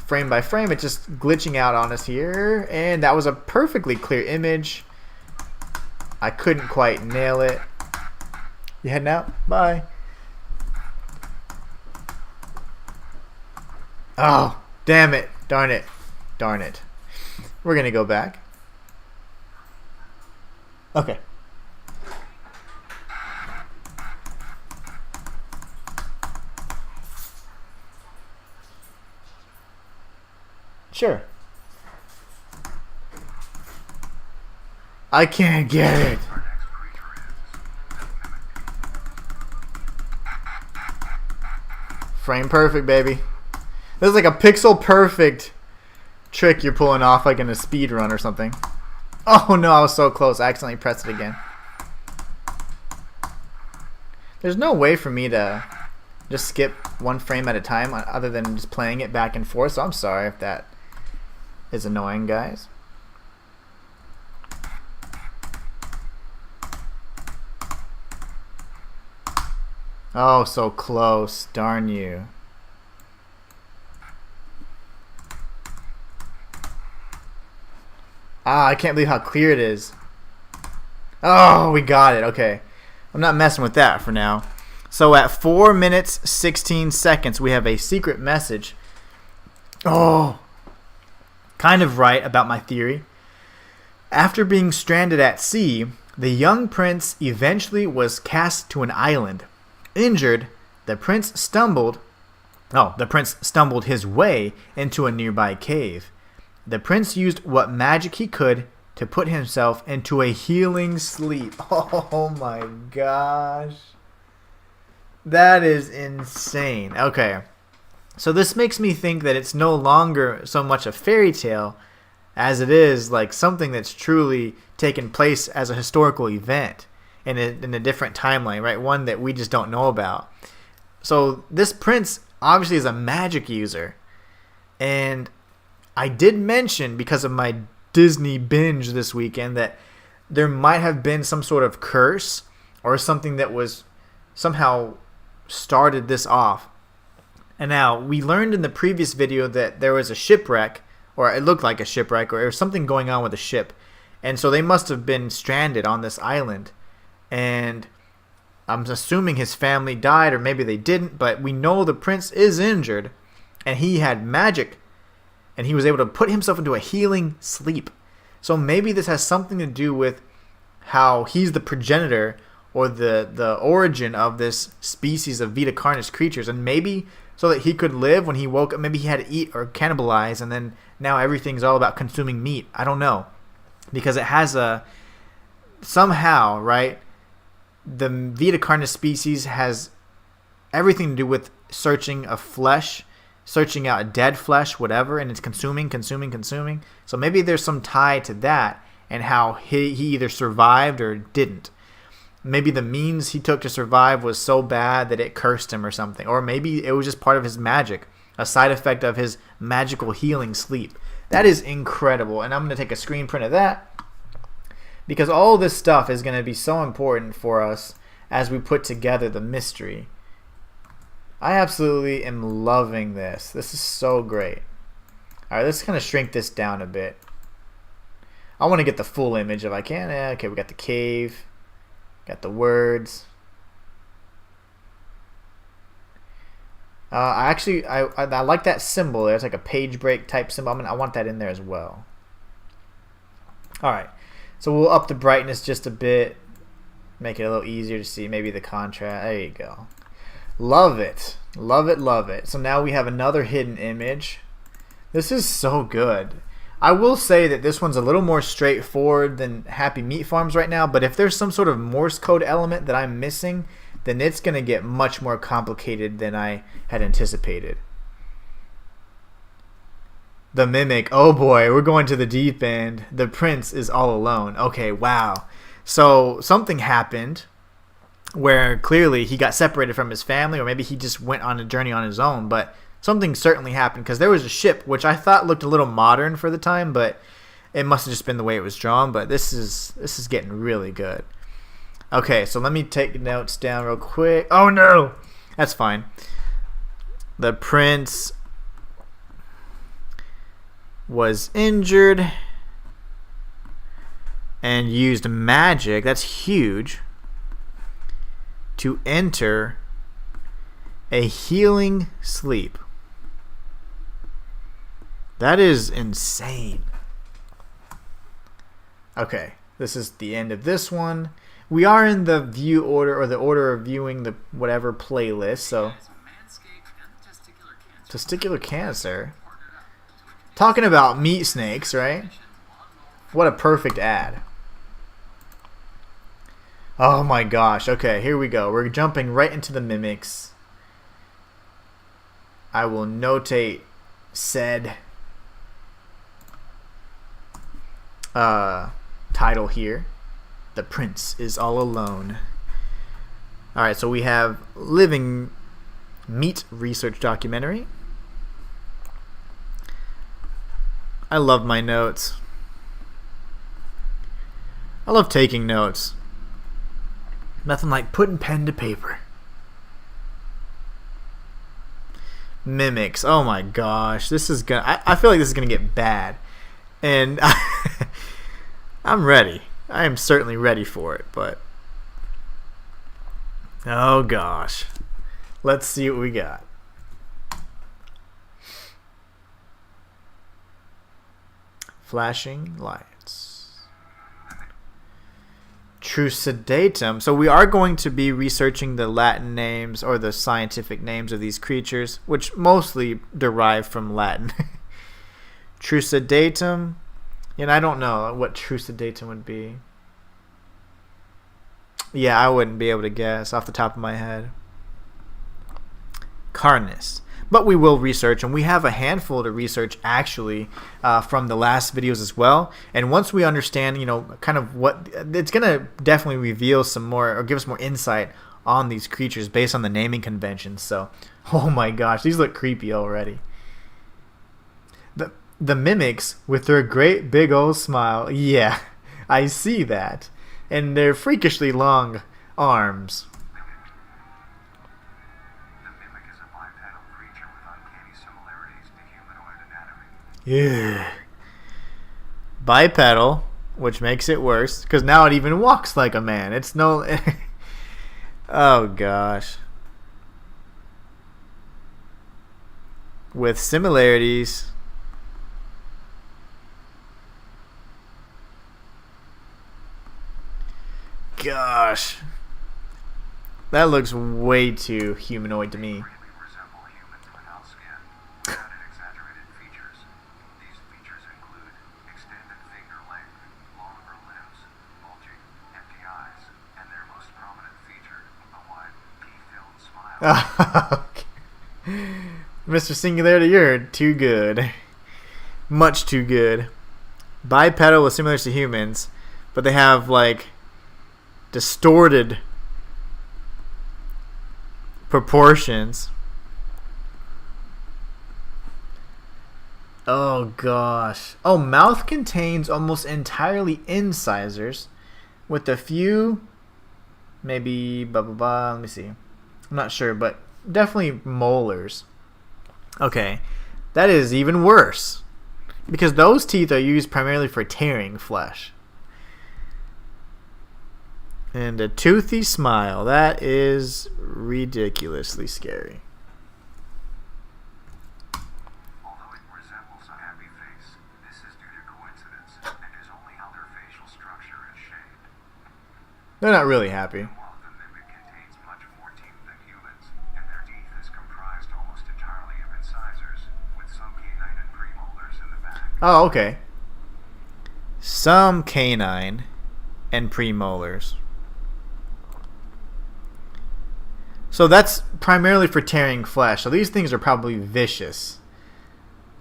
frame by frame. It's just glitching out on us here. And that was a perfectly clear image. I couldn't quite nail it. You heading out? Bye. Oh, damn it. Darn it. Darn it. We're going to go back. Okay. Sure. I can't get it. Our next creature is the mimic. Frame perfect, baby. This is like a pixel perfect trick you're pulling off like in a speed run or something. Oh no, I was so close. I accidentally pressed it again. There's no way for me to just skip one frame at a time other than just playing it back and forth, so I'm sorry if that is annoying, guys. Oh, so close. Darn you. Ah, I can't believe how clear it is. Oh, we got it. Okay. I'm not messing with that for now. So at 4 minutes 16 seconds, we have a secret message. Oh, kind of right about my theory. After being stranded at sea, the young prince eventually was cast to an island. Injured, the prince stumbled his way into a nearby cave. The prince used what magic he could to put himself into a healing sleep. Oh my gosh. That is insane. Okay. So this makes me think that it's no longer so much a fairy tale as it is like something that's truly taken place as a historical event in a different timeline, right? One that we just don't know about. So this prince obviously is a magic user. And I did mention, because of my Disney binge this weekend, that there might have been some sort of curse or something that was somehow started this off. And now, we learned in the previous video that there was a shipwreck, or it looked like a shipwreck, or there was something going on with the ship. And so they must have been stranded on this island. And I'm assuming his family died, or maybe they didn't, but we know the prince is injured, and he had magic, and he was able to put himself into a healing sleep. So maybe this has something to do with how he's the progenitor, or the origin of this species of Vita Carnis creatures, and maybe so that he could live when he woke up. Maybe he had to eat or cannibalize, and then now everything's all about consuming meat. I don't know, because it has a somehow, right, the Vita Carnis species has everything to do with searching of flesh, searching out dead flesh, whatever, and it's consuming. So maybe there's some tie to that and how he either survived or didn't. Maybe the means he took to survive was so bad that it cursed him or something. Or maybe it was just part of his magic, a side effect of his magical healing sleep. That is incredible, and I'm going to take a screen print of that, because all this stuff is going to be so important for us as we put together the mystery. I absolutely am loving this. This is so great. Alright, let's kind of shrink this down a bit. I want to get the full image if I can. Okay, we got the cave. Got the words. I like that symbol there. It's like a page break type symbol. I want that in there as well. Alright, so we'll up the brightness just a bit. Make it a little easier to see. Maybe the contrast. There you go. Love it. Love it, love it. So now we have another hidden image. This is so good. I will say that this one's a little more straightforward than Happy Meat Farms right now, but if there's some sort of Morse code element that I'm missing, then it's going to get much more complicated than I had anticipated. The mimic. Oh boy, we're going to the deep end. The prince is all alone. Okay, wow. So something happened where clearly he got separated from his family, or maybe he just went on a journey on his own, but something certainly happened, because there was a ship which I thought looked a little modern for the time, but it must have just been the way it was drawn. But this is getting really good. Okay, so let me take notes down real quick. Oh no, that's fine. The prince was injured and used magic, that's huge, to enter a healing sleep. That is insane. Okay, this is the end of this one. We are in the view order, or the order of viewing the whatever playlist. So, testicular cancer. Talking about meat snakes, right? What a perfect ad. Oh my gosh. Okay, here we go. We're jumping right into the mimics. I will notate said title here. The prince is all alone. Alright, so we have living meat research documentary. I love my notes. I love taking notes. Nothing like putting pen to paper. Mimics. Oh my gosh, this is gonna. I feel like this is gonna get bad, and I'm ready. I am certainly ready for it. But oh gosh, let's see what we got. Flashing lights. Trucidatum. So we are going to be researching the Latin names or the scientific names of these creatures, which mostly derive from Latin. Trucidatum. And I don't know what Trucidatum would be. Yeah, I wouldn't be able to guess off the top of my head. Carnis. But we will research, and we have a handful to research actually from the last videos as well. And once we understand, kind of what it's going to definitely reveal some more or give us more insight on these creatures based on the naming conventions. So, oh my gosh, these look creepy already. The mimics with their great big old smile. Yeah, I see that. And their freakishly long arms. Yeah. Bipedal, which makes it worse, because now it even walks like a man. It's no... Oh, gosh. With similarities... Gosh. That looks way too humanoid to me. Mr. Singularity, you're too good. Much too good. Bipedal with similar to humans, but they have like distorted proportions. Oh gosh. Oh, mouth contains almost entirely incisors, with a few, maybe blah blah blah. Let me see. I'm not sure, but definitely molars. Okay, that is even worse, because those teeth are used primarily for tearing flesh. And a toothy smile. That is ridiculously scary. Although it resembles a happy face, this is due to coincidence and is only how their facial structure is shaped. They're not really happy. While the mimic contains much more teeth than humans, and their teeth is comprised almost entirely of incisors, with some canine and premolars in the back. Oh, okay. Some canine and premolars. So that's primarily for tearing flesh. So these things are probably vicious.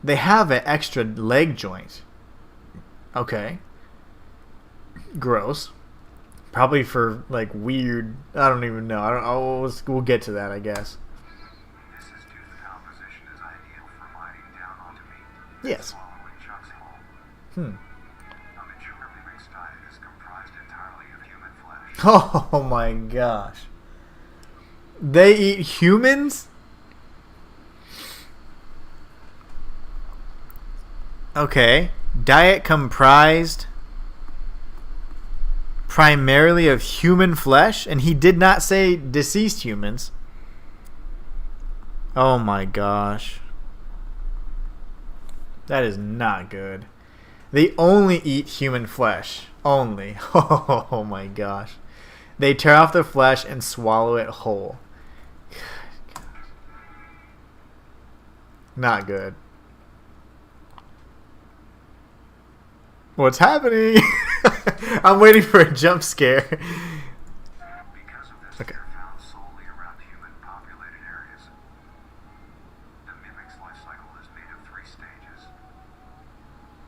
They have an extra leg joint. Okay. Gross. Probably for like weird. I don't even know. We'll get to that, I guess. This is due to the composition is ideal for biting down onto meat. Yes. Swallowing chunks whole. A mature mimic's diet is comprised entirely of human flesh. Oh my gosh. They eat humans? Okay. Diet comprised primarily of human flesh, and he did not say deceased humans. Oh my gosh. That is not good. They only eat human flesh. Only. Oh my gosh. They tear off the flesh and swallow it whole. Not good. What's happening? I'm waiting for a jump scare. Because of this, Okay. they're found solely around human-populated areas. The mimic's life cycle is made of 3 stages.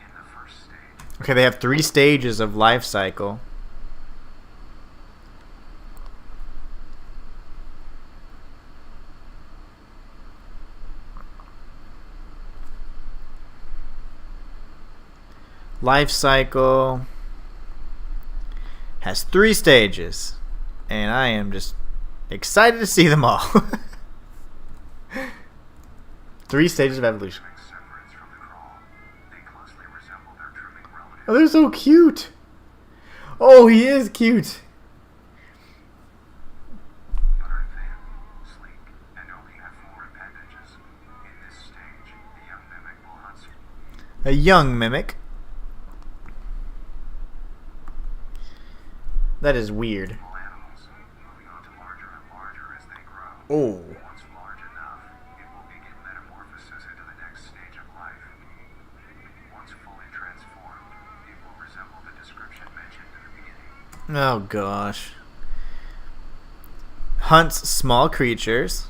In the first stage, Okay, they have 3 stages of life cycle. Life cycle has 3 stages, and I am just excited to see them all. 3 stages of evolution. Mimics separate from the crawl. They closely resemble their trimming relatives. Oh, they're so cute. Oh, he is cute. But are thin, sleek, and only have 4 appendages. In this stage, the young mimic will hunt A young mimic. That is weird. small animals, moving on to larger and larger as they grow. Oh. Once large enough, it will begin metamorphosis into the next stage of life. Once fully transformed, it will resemble the description mentioned in the beginning. Oh gosh. Hunts small creatures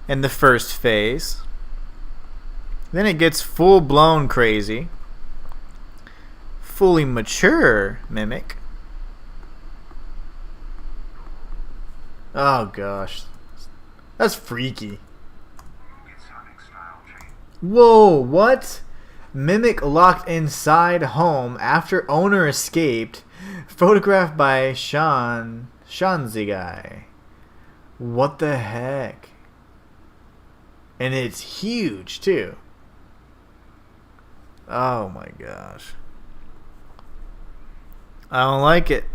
in the first phase. Then it gets full blown crazy. Fully mature mimic. Oh gosh. That's freaky. Its hunting style change. Whoa, what? Mimic locked inside home after owner escaped. Photographed by Shanzi guy. What the heck? And it's huge too. Oh my gosh. I don't like it.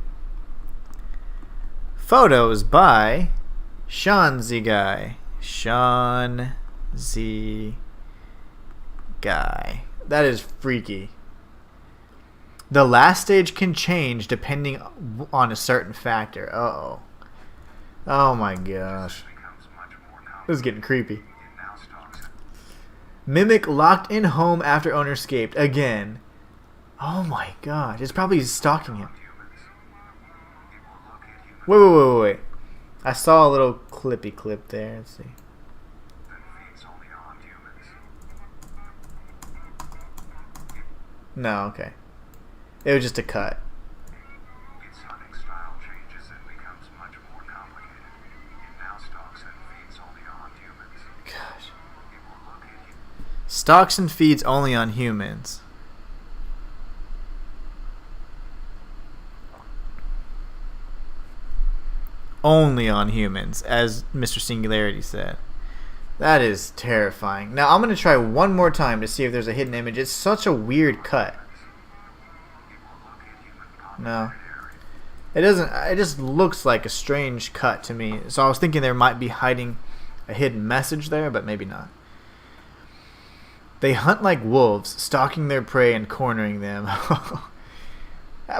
Photos by Shanzi guy. Shanzi guy. That is freaky. The last stage can change depending on a certain factor. Uh-oh. Oh my gosh. Becomes much more This is common. getting creepy. It now stalks Mimic locked in home after owner escaped. Again. Oh my gosh. It's probably stalking him. humans. It will locate humans Wait. I saw a little clippy clip there. Let's see. and feeds only on humans. No, okay. It was just a cut. Its hunting style changes and becomes much more complicated. It now stalks and feeds only on humans. Gosh. It will locate humans. Stalks and feeds only on humans. Only on humans, as Mr. Singularity said. That is terrifying. Now I'm going to try one more time to see if there's a hidden image. It's such a weird cut. It will locate human No. populated areas. It doesn't. It just looks like a strange cut to me. So I was thinking there might be hiding a hidden message there, but maybe not. They hunt like wolves, stalking their prey and cornering them.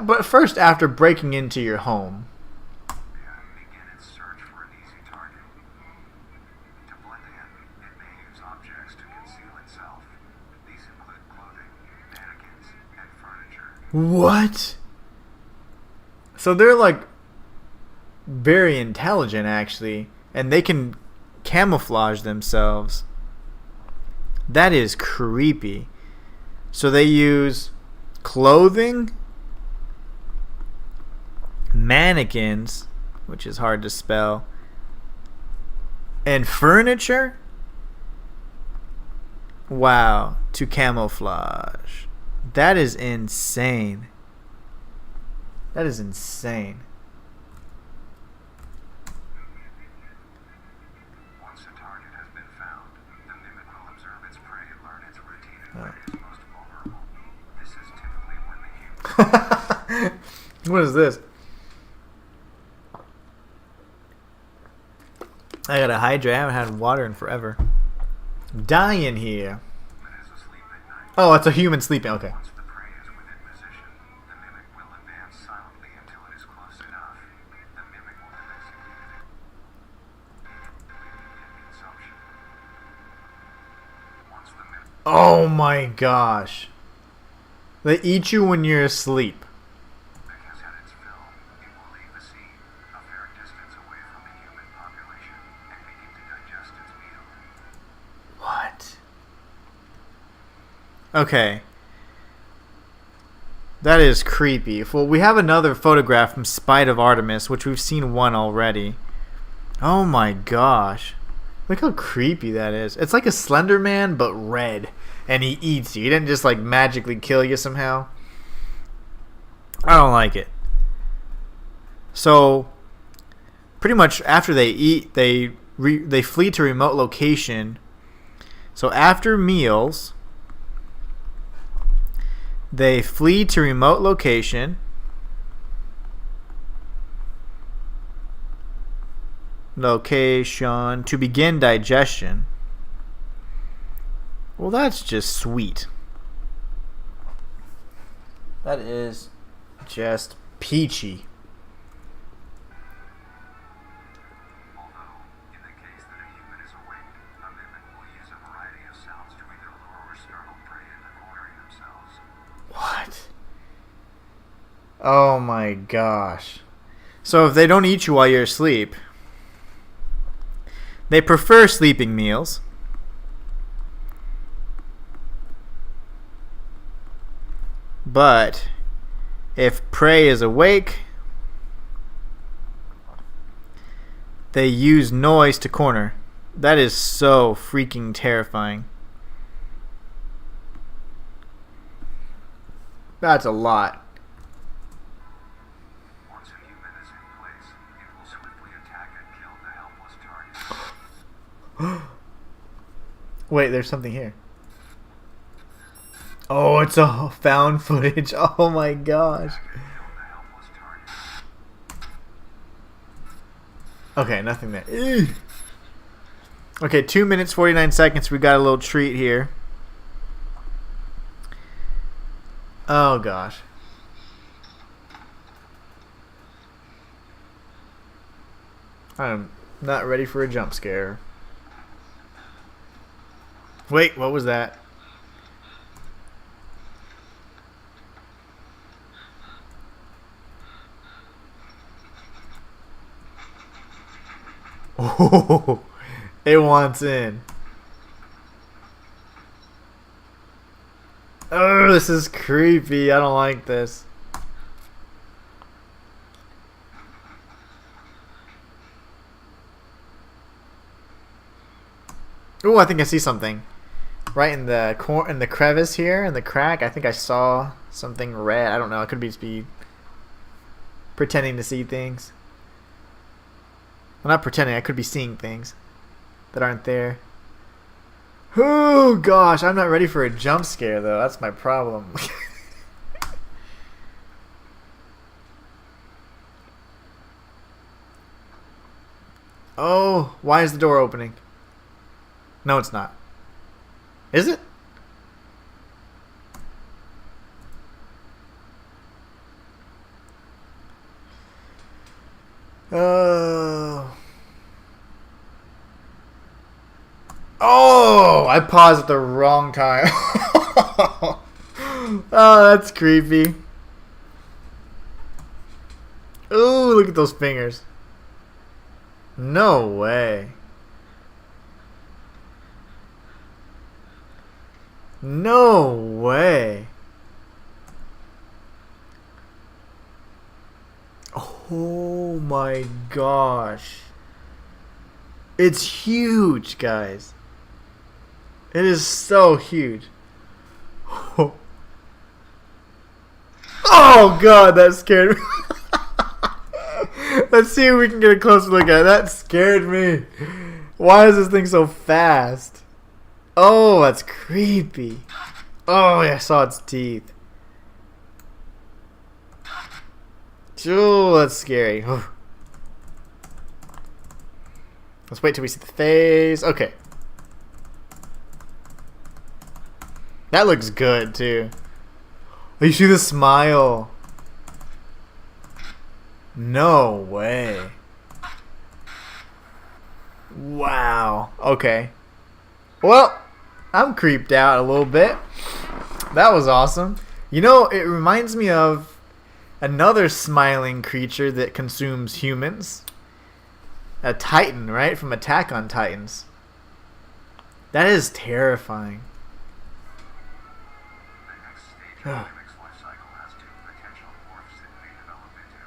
But first, after breaking into your home. Begin its search for an easy target. To blend in, it may use objects to conceal itself. These include clothing, mannequins, and furniture. What? So they're like very intelligent, actually, and they can camouflage themselves. That is creepy. So they use clothing, mannequins, which is hard to spell, and furniture? Wow, to camouflage. That is insane. That is insane. Once a target has been found, the mimic will observe its prey and learn its routine and when it is most vulnerable. This is typically when the human What is this? I gotta hydrate. I haven't had water in forever. Dying here. is asleep at night. Oh, it's a human sleeping. Okay. Once the prey is within position, the mimic will advance silently until it is close enough. The mimic will then execute it in consumption. Once the mimic Oh my gosh. They eat you when you're asleep. has had its fill, it will leave the scene a fair distance away from the human population and begin to digest its meal. What? Okay. That is creepy. Well, we have another photograph from Spite of Artemis, which we've seen one already. Oh my gosh. Look how creepy that is. It's like a Slender Man, but red. And he eats you. He didn't just like magically kill you somehow. I don't like it. So, pretty much after they eat, they flee to a remote location So after meals, they flee to remote location. To begin digestion. Well, that's just sweet. That is just peachy. Although, in the case that a human is awake, a mimic will use a variety of sounds to either lure or startle prey into cornering themselves. What? Oh my gosh. So if they don't eat you while you're asleep, they prefer sleeping meals. But if prey is awake, they use noise to corner. That is so freaking terrifying. That's a lot. Once a human is in place, it will swiftly attack and kill the helpless target. Wait, there's something here. Oh, it's a found footage. Oh my gosh. Okay, nothing there. Ew. Okay, 2 minutes 49 seconds. We got a little treat here. Oh gosh. I'm not ready for a jump scare. Wait, what was that? Oh, it wants in. Oh, this is creepy. I don't like this. Oh, I think I see something. Right in the crevice here, in the crack. I think I saw something red. I don't know. I could be pretending to see things. Well, not pretending. I could be seeing things that aren't there. Oh gosh, I'm not ready for a jump scare though. That's my problem. Oh, why is the door opening? No, it's not. Is it? Oh, I paused at the wrong time. Oh, that's creepy. Ooh, look at those fingers. No way. No way. Oh my gosh. It's huge, guys. It is so huge. Oh god, that scared me. Let's see if we can get a closer look at it. That scared me. Why is this thing so fast? Oh, that's creepy. Oh, yeah, I saw its teeth. Oh, that's scary. Let's wait till we see the face. Okay. That looks good, too. Oh, you see the smile. No way. Wow. Okay. Well, I'm creeped out a little bit. That was awesome. You know, it reminds me of another smiling creature that consumes humans. A Titan, right? From Attack on Titans. That is terrifying. The next stage of the mimic's life cycle has two potential morphs it may develop into.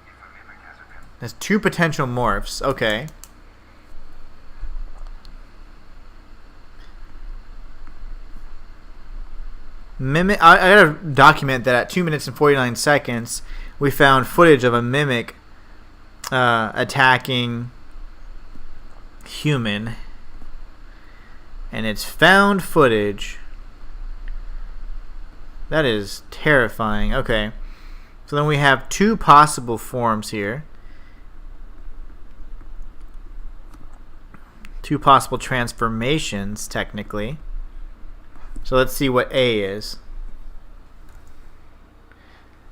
If a mimic has a There's two potential morphs. Okay. Mimic. I gotta document that at 2 minutes and 49 seconds, we found footage of a mimic attacking human. And it's found footage. That is terrifying. Okay. So then we have two possible forms here. Two possible transformations, technically. So let's see what A is.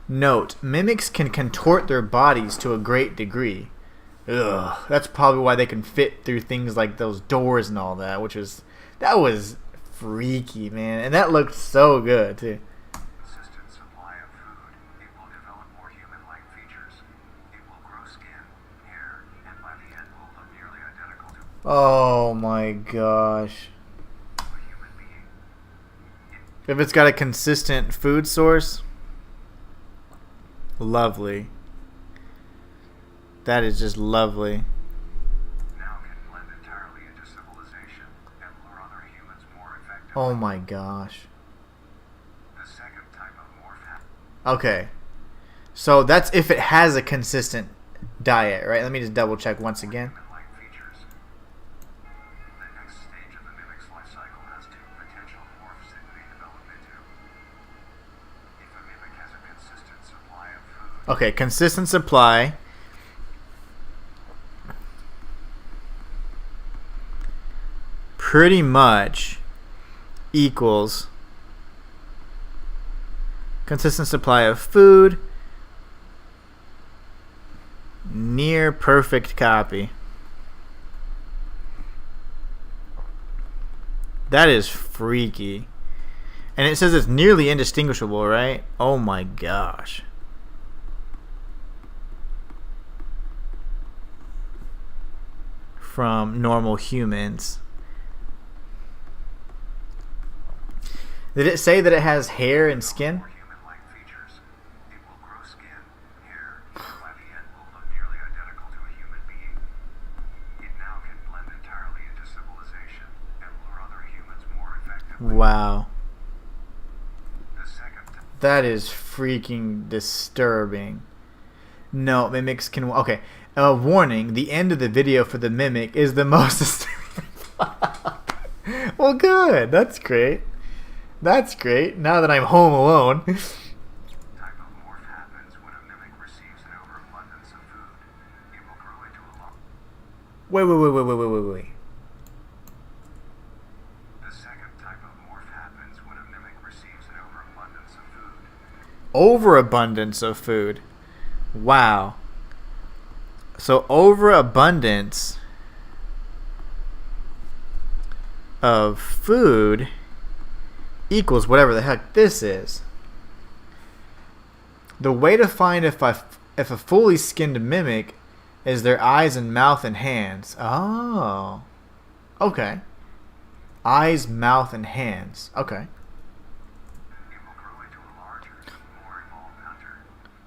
Note, mimics can contort their bodies to a great degree. Ugh, that's probably why they can fit through things like those doors and all that, that was freaky, man. And that looked so good, too. Consistent supply of food. It will develop more human-like features. It will grow skin, hair, and by the end will look nearly identical to Oh my gosh. a human being. If it's got a consistent food source, lovely. That is just lovely. Now can blend entirely into civilization and lure other humans more effectively. Oh my gosh. The second type of morph Okay. So that's if it has a consistent diet, right? Let me just double check once again. human-like features. The next stage of the mimic's life cycle has two potential morphs it may develop into. If a mimic has a consistent supply of food, Okay, consistent supply. Pretty much equals consistent supply of food, near perfect copy. That is freaky. And it says it's nearly indistinguishable, right? Oh my gosh. From normal humans. Did it say that it has hair and skin? more human-like features. It will grow skin, hair, and by the end will look nearly identical to a human being. It now can blend entirely into civilization and lure other humans more effectively. Wow. The second That is freaking disturbing. No, mimics can... Okay. Warning, the end of the video for the mimic is the most disturbing. Well, good. That's great. That's great. Now that I'm home alone. type of morph happens when a mimic receives an overabundance of food. It will grow into a long... Wait. The second type of morph happens when a mimic receives an overabundance of food. Overabundance of food. Wow. So overabundance of food equals whatever the heck this is. The way to find if a fully skinned mimic is their eyes and mouth and hands. Oh. Okay. Eyes, mouth, and hands. Okay. It will grow into a larger, more evolved hunter.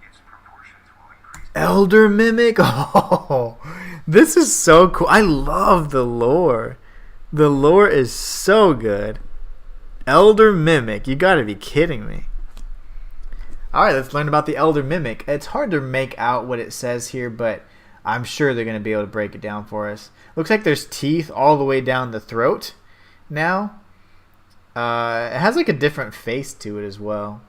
Its proportions will increase. Elder mimic? Oh. This is so cool. I love the lore. The lore is so good. Elder mimic. You gotta be kidding me. Alright, let's learn about the elder mimic. It's hard to make out what it says here, but I'm sure they're going to be able to break it down for us. Looks like there's teeth all the way down the throat now. It has like a different face to it as well.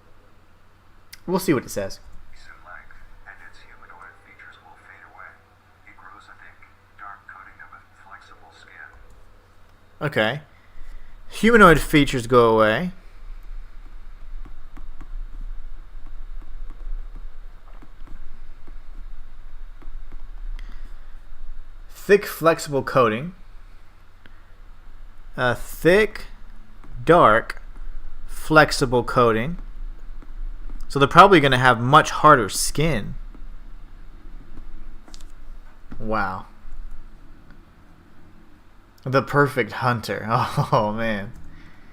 We'll see what it says. In length, and its humanoid features will fade away. It grows a thick, dark coating of a flexible skin. Okay. Humanoid features go away. Thick, flexible coating. A thick, dark, flexible coating. So they're probably going to have much harder skin. Wow. The perfect hunter. Oh, man.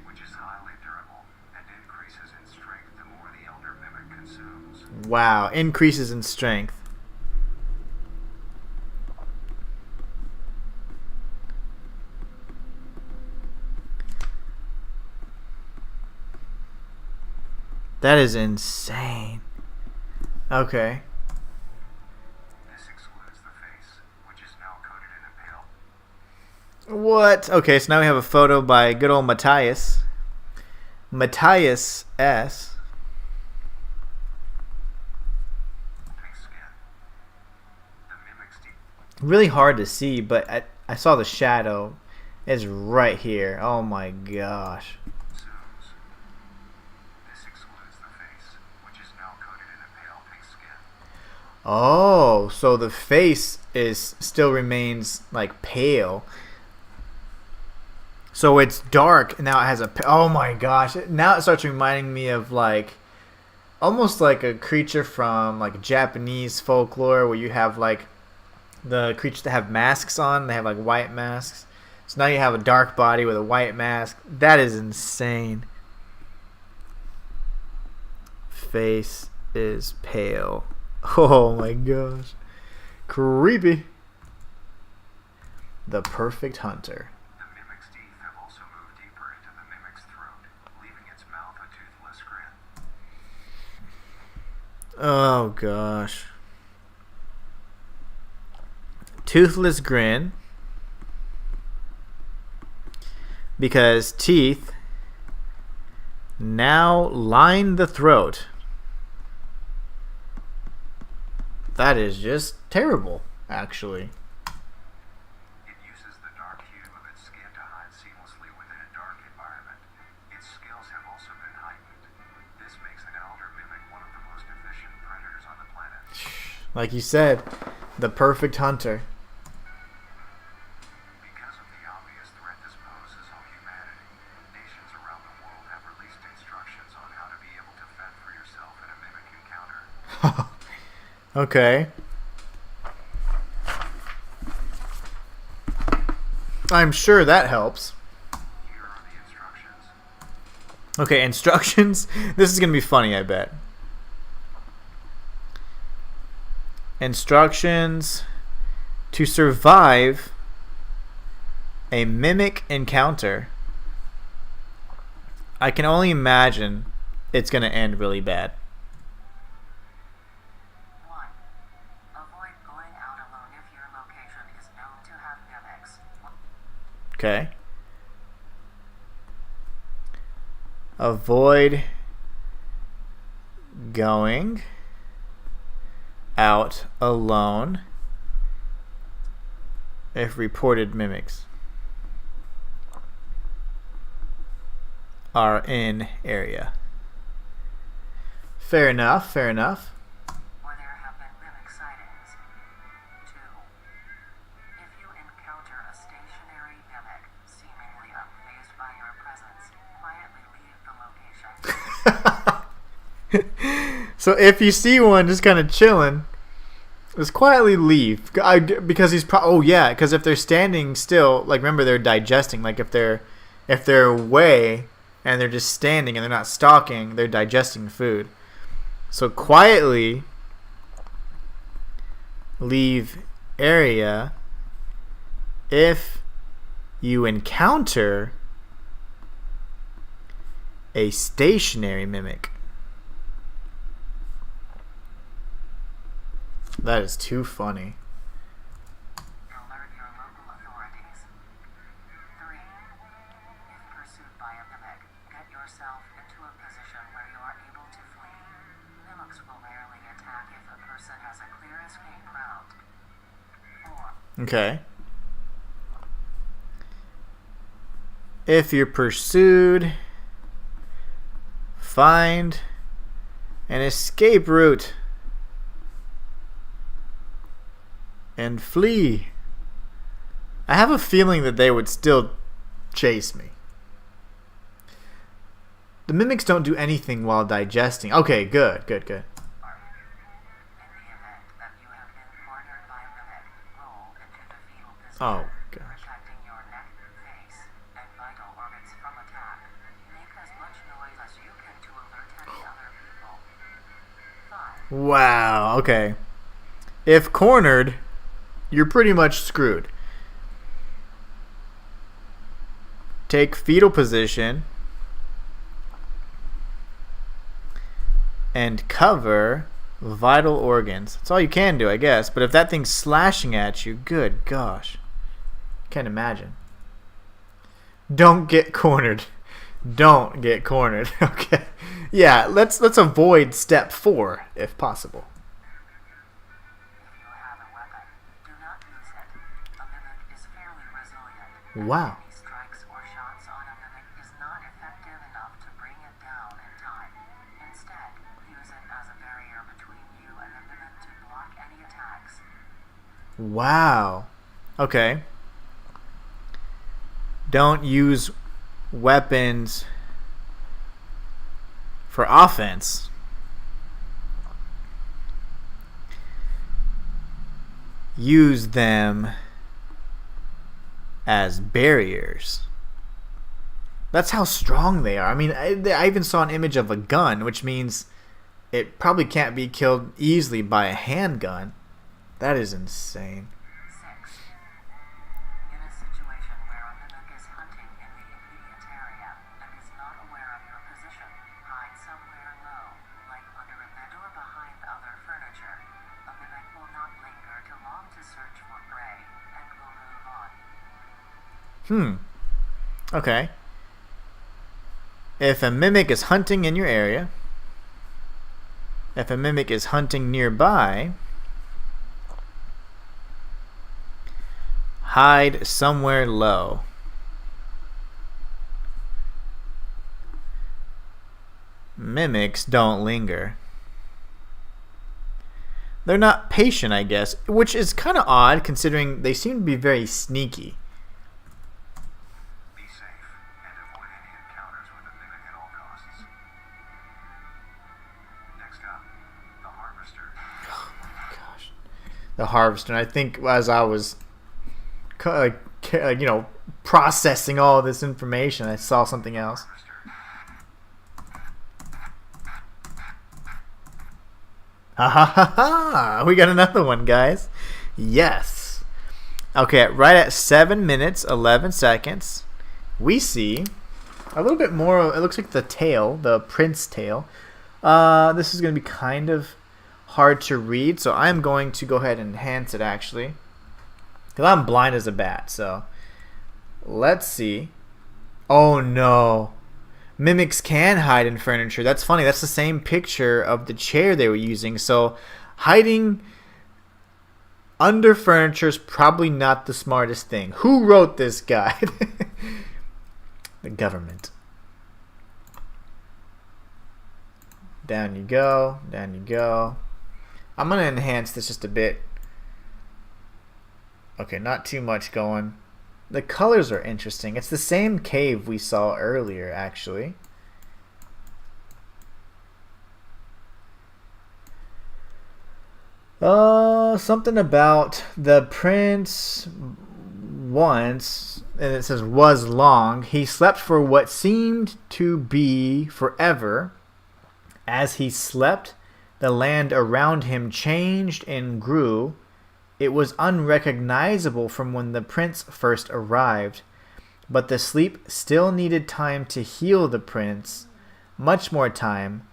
Which is highly durable and increases in strength the more the elder mimic consumes. Wow. Increases in strength. That is insane. Okay. This excludes the face, which is now coated in a pale. What? Okay, so now we have a photo by good old Matthias. Matthias S. Pink skin. The mimic's deep Really hard to see, but I saw the shadow. It's right here. Oh my gosh. zooms. This excludes the face, which is now coated in a pale pink skin. Oh, so the face is still remains like pale. So it's dark and now it has a. Oh my gosh! Now it starts reminding me of like, almost like a creature from like Japanese folklore where you have like the creatures that have masks on. They have like white masks. So now you have a dark body with a white mask. That is insane. Face is pale. Oh my gosh. Creepy. The perfect hunter. The mimic's teeth have also moved deeper into the mimic's throat, leaving its mouth a toothless grin. Oh gosh. Toothless grin. Because teeth now line the throat. That is just terrible, actually. It uses the dark hue of its skin to hide seamlessly within a dark environment. Its skills have also been heightened. This makes an elder mimic one of the most efficient predators on the planet. Like you said, the perfect hunter. Because of the obvious threat this poses on humanity, nations around the world have released instructions on how to be able to fend for yourself in a mimic encounter. Okay. I'm sure that helps. Here are the instructions. Okay, instructions. This is going to be funny, I bet. Instructions to survive a mimic encounter. I can only imagine it's going to end really bad. 1. Avoid going out alone if your location is known to have mimics. Okay. Avoid going out alone if reported mimics are in area. Fair enough, fair enough. Or there have been mimic sightings. 2. If you encounter a stationary mimic seemingly unfazed by your presence, quietly leave the location. So if you see one just kind of chilling, just quietly leave. Because he's oh yeah, because if they're standing still, like remember they're digesting. Like if they're away and they're just standing and they're not stalking, they're digesting food. So quietly leave area if you encounter a stationary mimic. That is too funny. Alert your local authorities. 3. If pursued by a mimic, get yourself into a position where you are able to flee. Mimics will rarely attack if a person has a clear escape route. 4. Okay. If you're pursued, find an escape route and flee. I have a feeling that they would still chase me. The mimics don't do anything while digesting. Okay, good. In the event that you have been cornered by a mimic, roll into the fetal position, Oh, gosh. protecting your neck, face, and vital organs from attack. Make as much noise as you can to alert any other people. 5. Wow, okay. If cornered, you're pretty much screwed. Take fetal position and cover vital organs. That's all you can do, I guess. But if that thing's slashing at you, good gosh. Can't imagine. Don't get cornered. Don't get cornered. Okay. Yeah, let's avoid step 4 if possible. If you have a weapon, do not use it. A mimic is fairly resilient. Wow. Any strikes or shots on a mimic is not effective enough to bring it down in time. Instead, use it as a barrier between you and the mimic to block any attacks. Wow. Okay. Don't use weapons for offense. Use them as barriers. That's how strong they are. I mean, I even saw an image of a gun, which means it probably can't be killed easily by a handgun. That is insane. 6. In a situation where a mimic is hunting in the immediate area and is not aware of your position, hide somewhere low, like under a bed or behind other furniture. A mimic will not linger too long to search for prey and will move on. Okay. If a mimic is hunting in your area, if a mimic is hunting nearby, hide somewhere low. Mimics don't linger. They're not patient, I guess, which is kind of odd considering they seem to be very sneaky. Be safe and avoid any encounters with a mimic at all costs. Next up, the harvester. Gosh. The harvester. I think as I was processing all of this information, I saw something else. Ha ha ha ha! We got another one, guys. Yes. Okay, right at 7 minutes, 11 seconds, we see a little bit more. It looks like the tail, the prince tail. This is going to be kind of hard to read, so I'm going to go ahead and enhance it, actually. Because I'm blind as a bat, so let's see. Oh no. Mimics can hide in furniture. That's funny. That's the same picture of the chair they were using. So hiding under furniture is probably not the smartest thing. Who wrote this guide? The government. Down you go. Down you go. I'm going to enhance this just a bit. Okay, not too much going. The colors are interesting. It's the same cave we saw earlier, actually. Something about the prince once, and it says was long. He slept for what seemed to be forever. As he slept, the land around him changed and grew. It was unrecognizable from when the prince first arrived, but the sleep still needed time to heal the prince, much more time,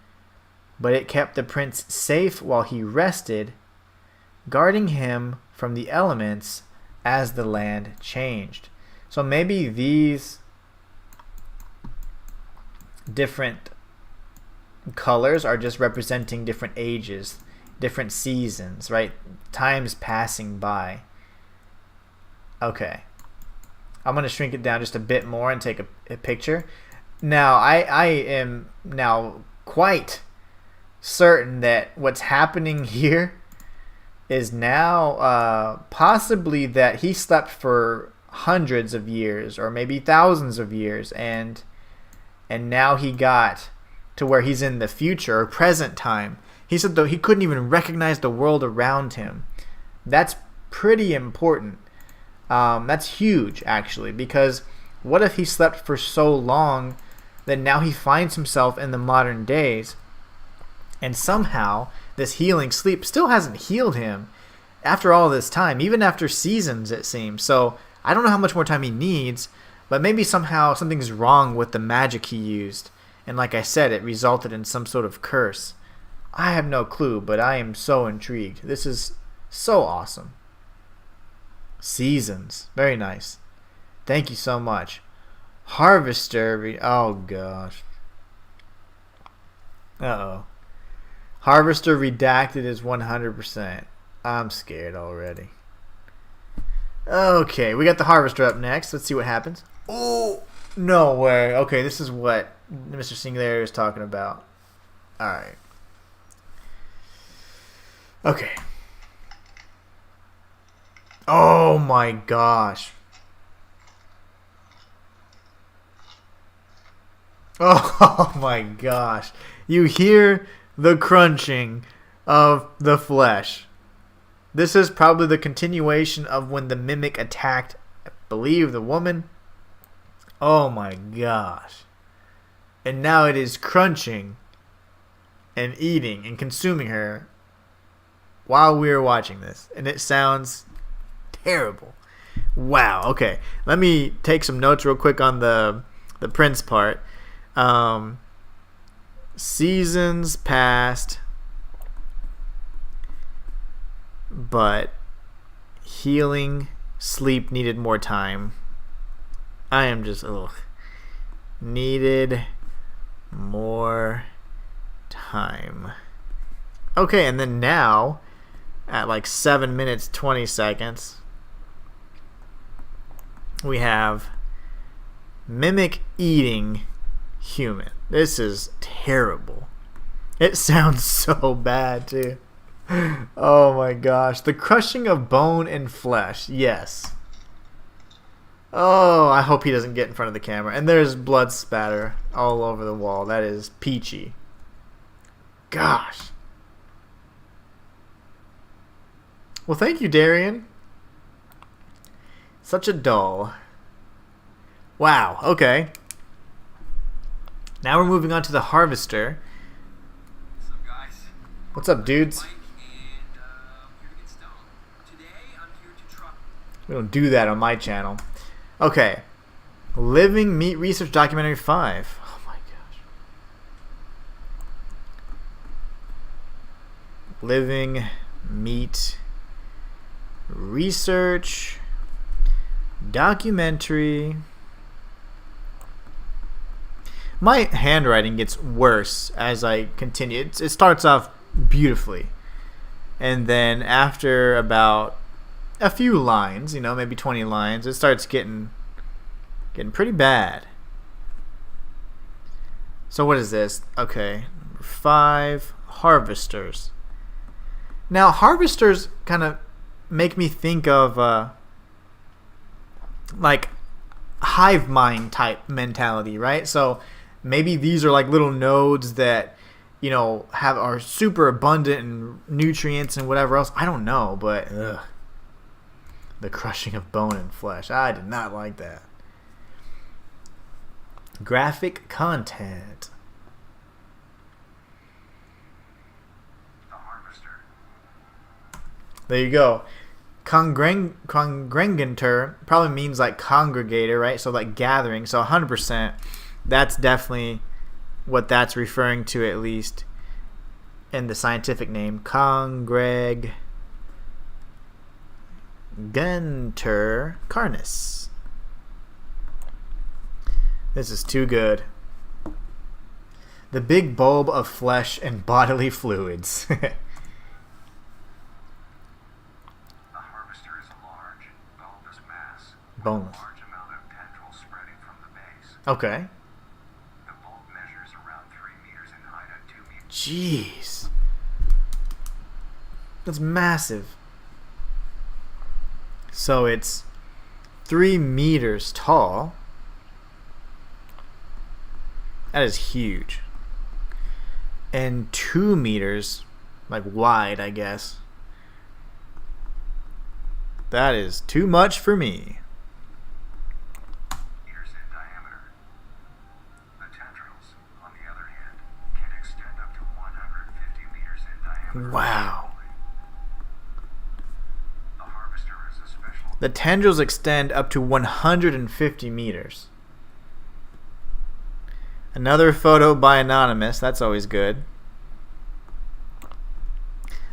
but it kept the prince safe while he rested, guarding him from the elements as the land changed. So maybe these different colors are just representing different ages, different seasons, right? Times passing by. Okay. I'm going to shrink it down just a bit more and take a picture. Now, I am now quite certain that what's happening here is now possibly that he slept for hundreds of years or maybe thousands of years, and now he got to where he's in the future or present time. He said though he couldn't even recognize the world around him. That's pretty important. That's huge, actually, because what if he slept for so long that now he finds himself in the modern days, and somehow this healing sleep still hasn't healed him after all this time, even after seasons, it seems. So I don't know how much more time he needs, but maybe somehow something's wrong with the magic he used, and like I said, it resulted in some sort of curse. I have no clue, but I am so intrigued. This is so awesome. Seasons. Very nice. Thank you so much. Harvester. Oh gosh. Uh-oh. Harvester redacted is 100%. I'm scared already. Okay, we got the Harvester up next. Let's see what happens. Oh, no way. Okay, this is what Mr. Singularity is talking about. Alright. Okay. Oh my gosh. Oh my gosh. You hear the crunching of the flesh. This is probably the continuation of when the mimic attacked, I believe, the woman. Oh my gosh. And now it is crunching and eating and consuming her while we are watching this. And it sounds terrible. Wow. Okay. Let me take some notes real quick on the prince part. Seasons passed, but healing sleep needed more time. I am just needed more time. Okay, and then now at like 7 minutes 20 seconds we have mimic eating human. This is terrible. It sounds so bad too. Oh my gosh. The crushing of bone and flesh. Yes. Oh, I hope he doesn't get in front of the camera. And there's blood spatter all over the wall. That is peachy. Gosh. Well, thank you, Darian. Such a doll. Wow. Okay. Now we're moving on to the Harvester. What's up, guys? What's up, dudes? Mike, and we're here to get stoned. Today, I'm here to try. We don't do that on my channel. Okay. Living Meat Research Documentary 5. Oh my gosh. Living Meat Research Documentary. My handwriting gets worse as I continue. It starts off beautifully. And then after about a few lines, maybe 20 lines, it starts getting pretty bad. So what is this? Okay. Number 5, harvesters. Now, harvesters kind of make me think of like hive mind type mentality, right? So maybe these are like little nodes that are super abundant in nutrients and whatever else. I don't know, but the crushing of bone and flesh. I did not like that. Graphic content. The Harvester. There you go. Congregator probably means like congregator, right? So like gathering. So 100%. That's definitely what that's referring to, at least in the scientific name. Vita Carnis. This is too good. The big bulb of flesh and bodily fluids. The Harvester is a large, bulbous mass with Boneless. a large amount of tendrils spreading from the base. Okay. The bulb measures around 3 meters in height at 2 meters. Jeez. That's massive. So it's 3 meters tall. That is huge. And 2 meters, like wide, I guess. That is too much for me. Meters in diameter. The tendrils, on the other hand, can extend up to 150 meters in diameter. Wow. The Harvester is a special. The tendrils extend up to 150 meters. Another photo by Anonymous. That's always good.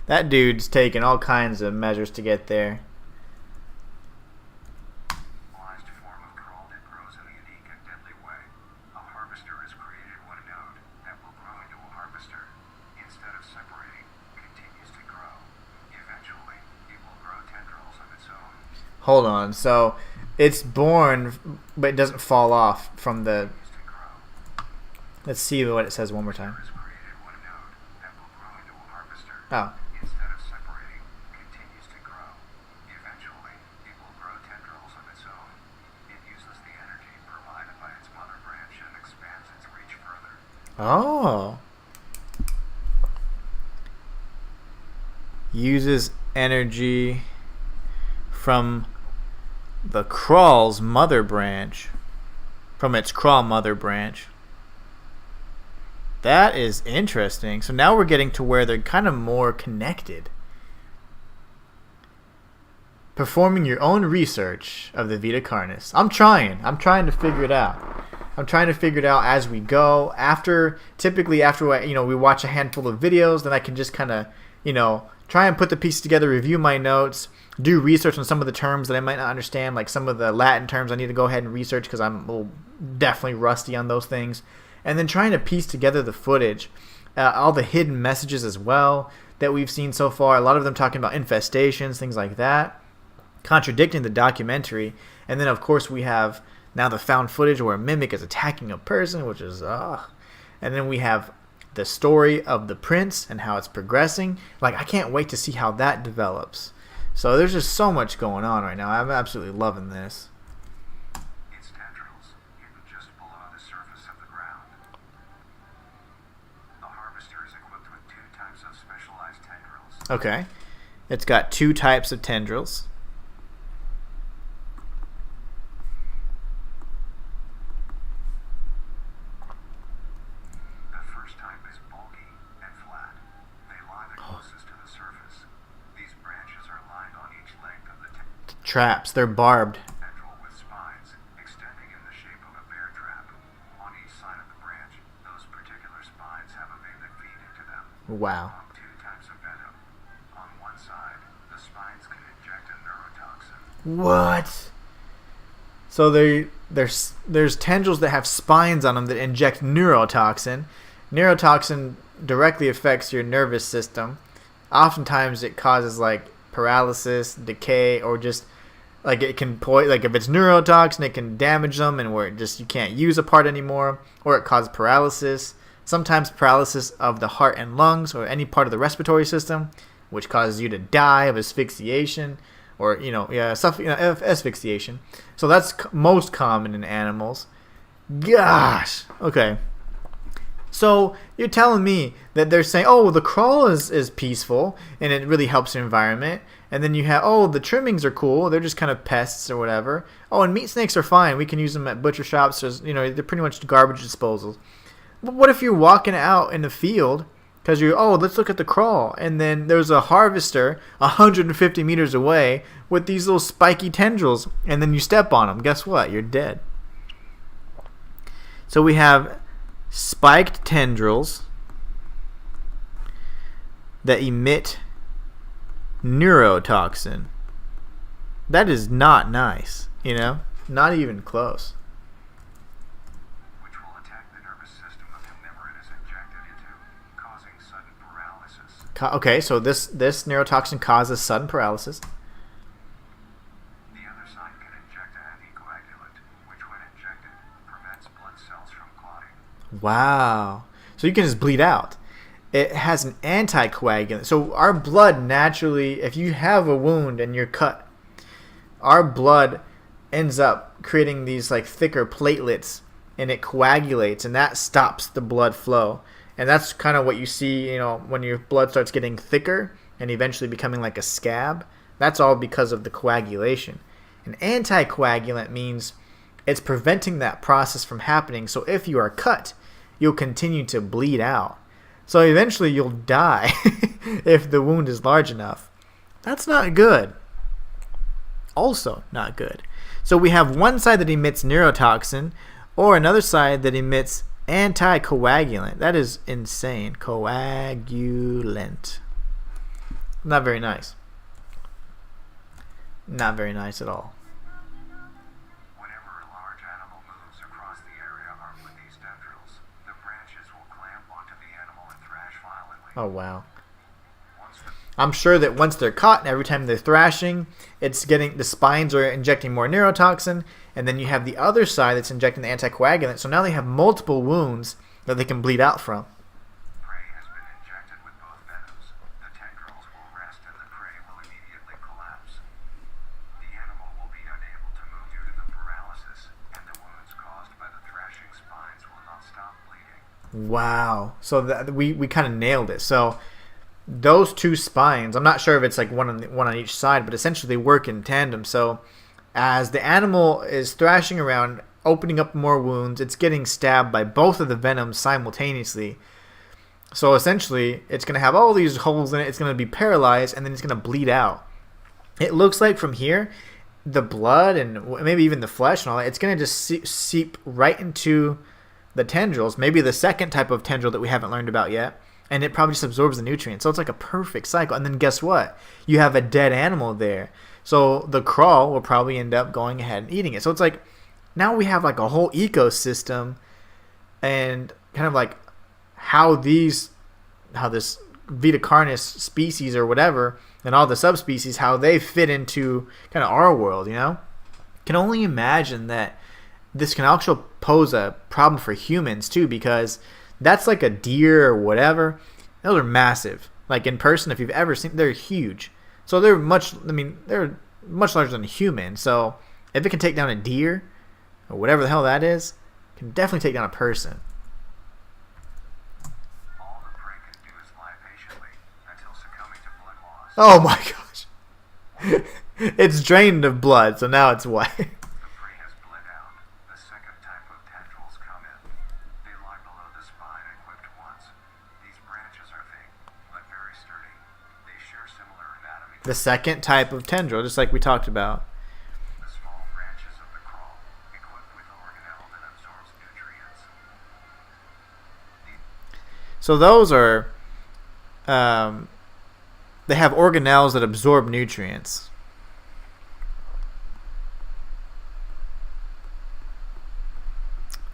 That dude's taking all kinds of measures to get there. Form of crawled, it grows in the unique and deadly Hold on. So it's born, but it doesn't fall off from the. Continues to grow. Let's see what it says one more time. Has created one node that will grow into a harvester. Oh. Instead of separating, continues to grow. Eventually, it will grow tendrils of its own. It uses the energy provided by its mother branch and expands its reach further. Oh. Uses energy from the crawl's mother branch. From its crawl mother branch. That is interesting. So now we're getting to where they're kind of more connected. Performing your own research of the Vita Carnis. I'm trying to figure it out. I'm trying to figure it out as we go. Typically after we watch a handful of videos, then I can just kind of, try and put the pieces together, review my notes, do research on some of the terms that I might not understand, like some of the Latin terms I need to go ahead and research because I'm definitely rusty on those things. And then trying to piece together the footage, all the hidden messages as well that we've seen so far. A lot of them talking about infestations, things like that, contradicting the documentary. And then, of course, we have now the found footage where a mimic is attacking a person, which is, And then we have the story of the prince and how it's progressing. Like, I can't wait to see how that develops. So there's just so much going on right now. I'm absolutely loving this. Its tendrils hidden just below the surface of the ground. The harvester is equipped with 2 types of specialized tendrils. Okay. It's got 2 types of tendrils. The first type is bulky and flat. They lie the closest to the surface. These branches are lined on each length of the Traps. They're barbed. tendril with spines extending in the shape of a bear trap. On each side of the branch, those particular spines have a vein that feed into them. Wow. 2 types of venom. On one side, the spines can inject a neurotoxin. What? So there's tendrils that have spines on them that inject neurotoxin. Neurotoxin directly affects your nervous system. Oftentimes it causes like paralysis, decay, or just like it can like if it's neurotoxin, it can damage them and where you can't use a part anymore, or it causes paralysis. Sometimes paralysis of the heart and lungs or any part of the respiratory system, which causes you to die of asphyxiation or asphyxiation. So that's most common in animals. Gosh. Okay. So you're telling me that they're saying, oh, the crawl is peaceful and it really helps the environment. And then you have, oh, the trimmings are cool. They're just kind of pests or whatever. Oh, and meat snakes are fine. We can use them at butcher shops. They're pretty much garbage disposals. But what if you're walking out in the field because let's look at the crawl. And then there's a harvester 150 meters away with these little spiky tendrils. And then you step on them. Guess what? You're dead. So we have spiked tendrils that emit neurotoxin. That is not nice, not even close. Which will attack the nervous system of whomever it is injected into, causing sudden paralysis. Okay, so this neurotoxin causes sudden paralysis. The other side can inject an anticoagulant, which when injected, prevents blood cells from clotting. Wow. So you can just bleed out. It has an anticoagulant. So our blood naturally, if you have a wound and you're cut, our blood ends up creating these like thicker platelets and it coagulates and that stops the blood flow. And that's kind of what you see, when your blood starts getting thicker and eventually becoming like a scab. That's all because of the coagulation. An anticoagulant means it's preventing that process from happening. So if you are cut, you'll continue to bleed out. So eventually you'll die if the wound is large enough. That's not good. Also not good. So we have one side that emits neurotoxin or another side that emits anticoagulant. That is insane. Coagulant. Not very nice. Not very nice at all. Whenever a large animal moves across the area armed with these tendrils, the branches will clamp onto the animal and thrash violently. Oh, wow. I'm sure that once they're caught and every time they're thrashing, it's getting the spines are injecting more neurotoxin, and then you have the other side that's injecting the anticoagulant. So now they have multiple wounds that they can bleed out from. Prey has been injected with both venoms. The tendrils will rest and the prey will immediately collapse. The animal will be unable to move due to the paralysis, and the wounds caused by the thrashing spines will not stop bleeding. Wow. So we kind of nailed it. So those two spines, I'm not sure if it's like one on each side, but essentially they work in tandem. So as the animal is thrashing around, opening up more wounds, it's getting stabbed by both of the venoms simultaneously. So essentially, it's going to have all these holes in it. It's going to be paralyzed, and then it's going to bleed out. It looks like from here, the blood and maybe even the flesh and all that, it's going to just seep right into the tendrils, maybe the second type of tendril that we haven't learned about yet. And it probably just absorbs the nutrients. So it's like a perfect cycle. And then guess what? You have a dead animal there. So the crawl will probably end up going ahead and eating it. So it's like now we have like a whole ecosystem and kind of like how this Vita Carnis species or whatever and all the subspecies, how they fit into kind of our world, you know? Can only imagine that this can also pose a problem for humans too, because that's like a deer or whatever. Those are massive. Like in person, if you've ever seen, they're huge. So they're much larger than a human. So if it can take down a deer or whatever the hell that is, it can definitely take down a person. All the prey can do is lie patiently until succumbing to blood loss. Oh my gosh. It's drained of blood, so now it's white. The prey has bled out. The second type of tendrils come in. They lie below the spine, equipped once. These branches are thick, but very sturdy. They share similar anatomy. The second type of tendril, just like we talked about. The small branches of the crawl, equipped with organelle that absorbs nutrients. So those are, they have organelles that absorb nutrients.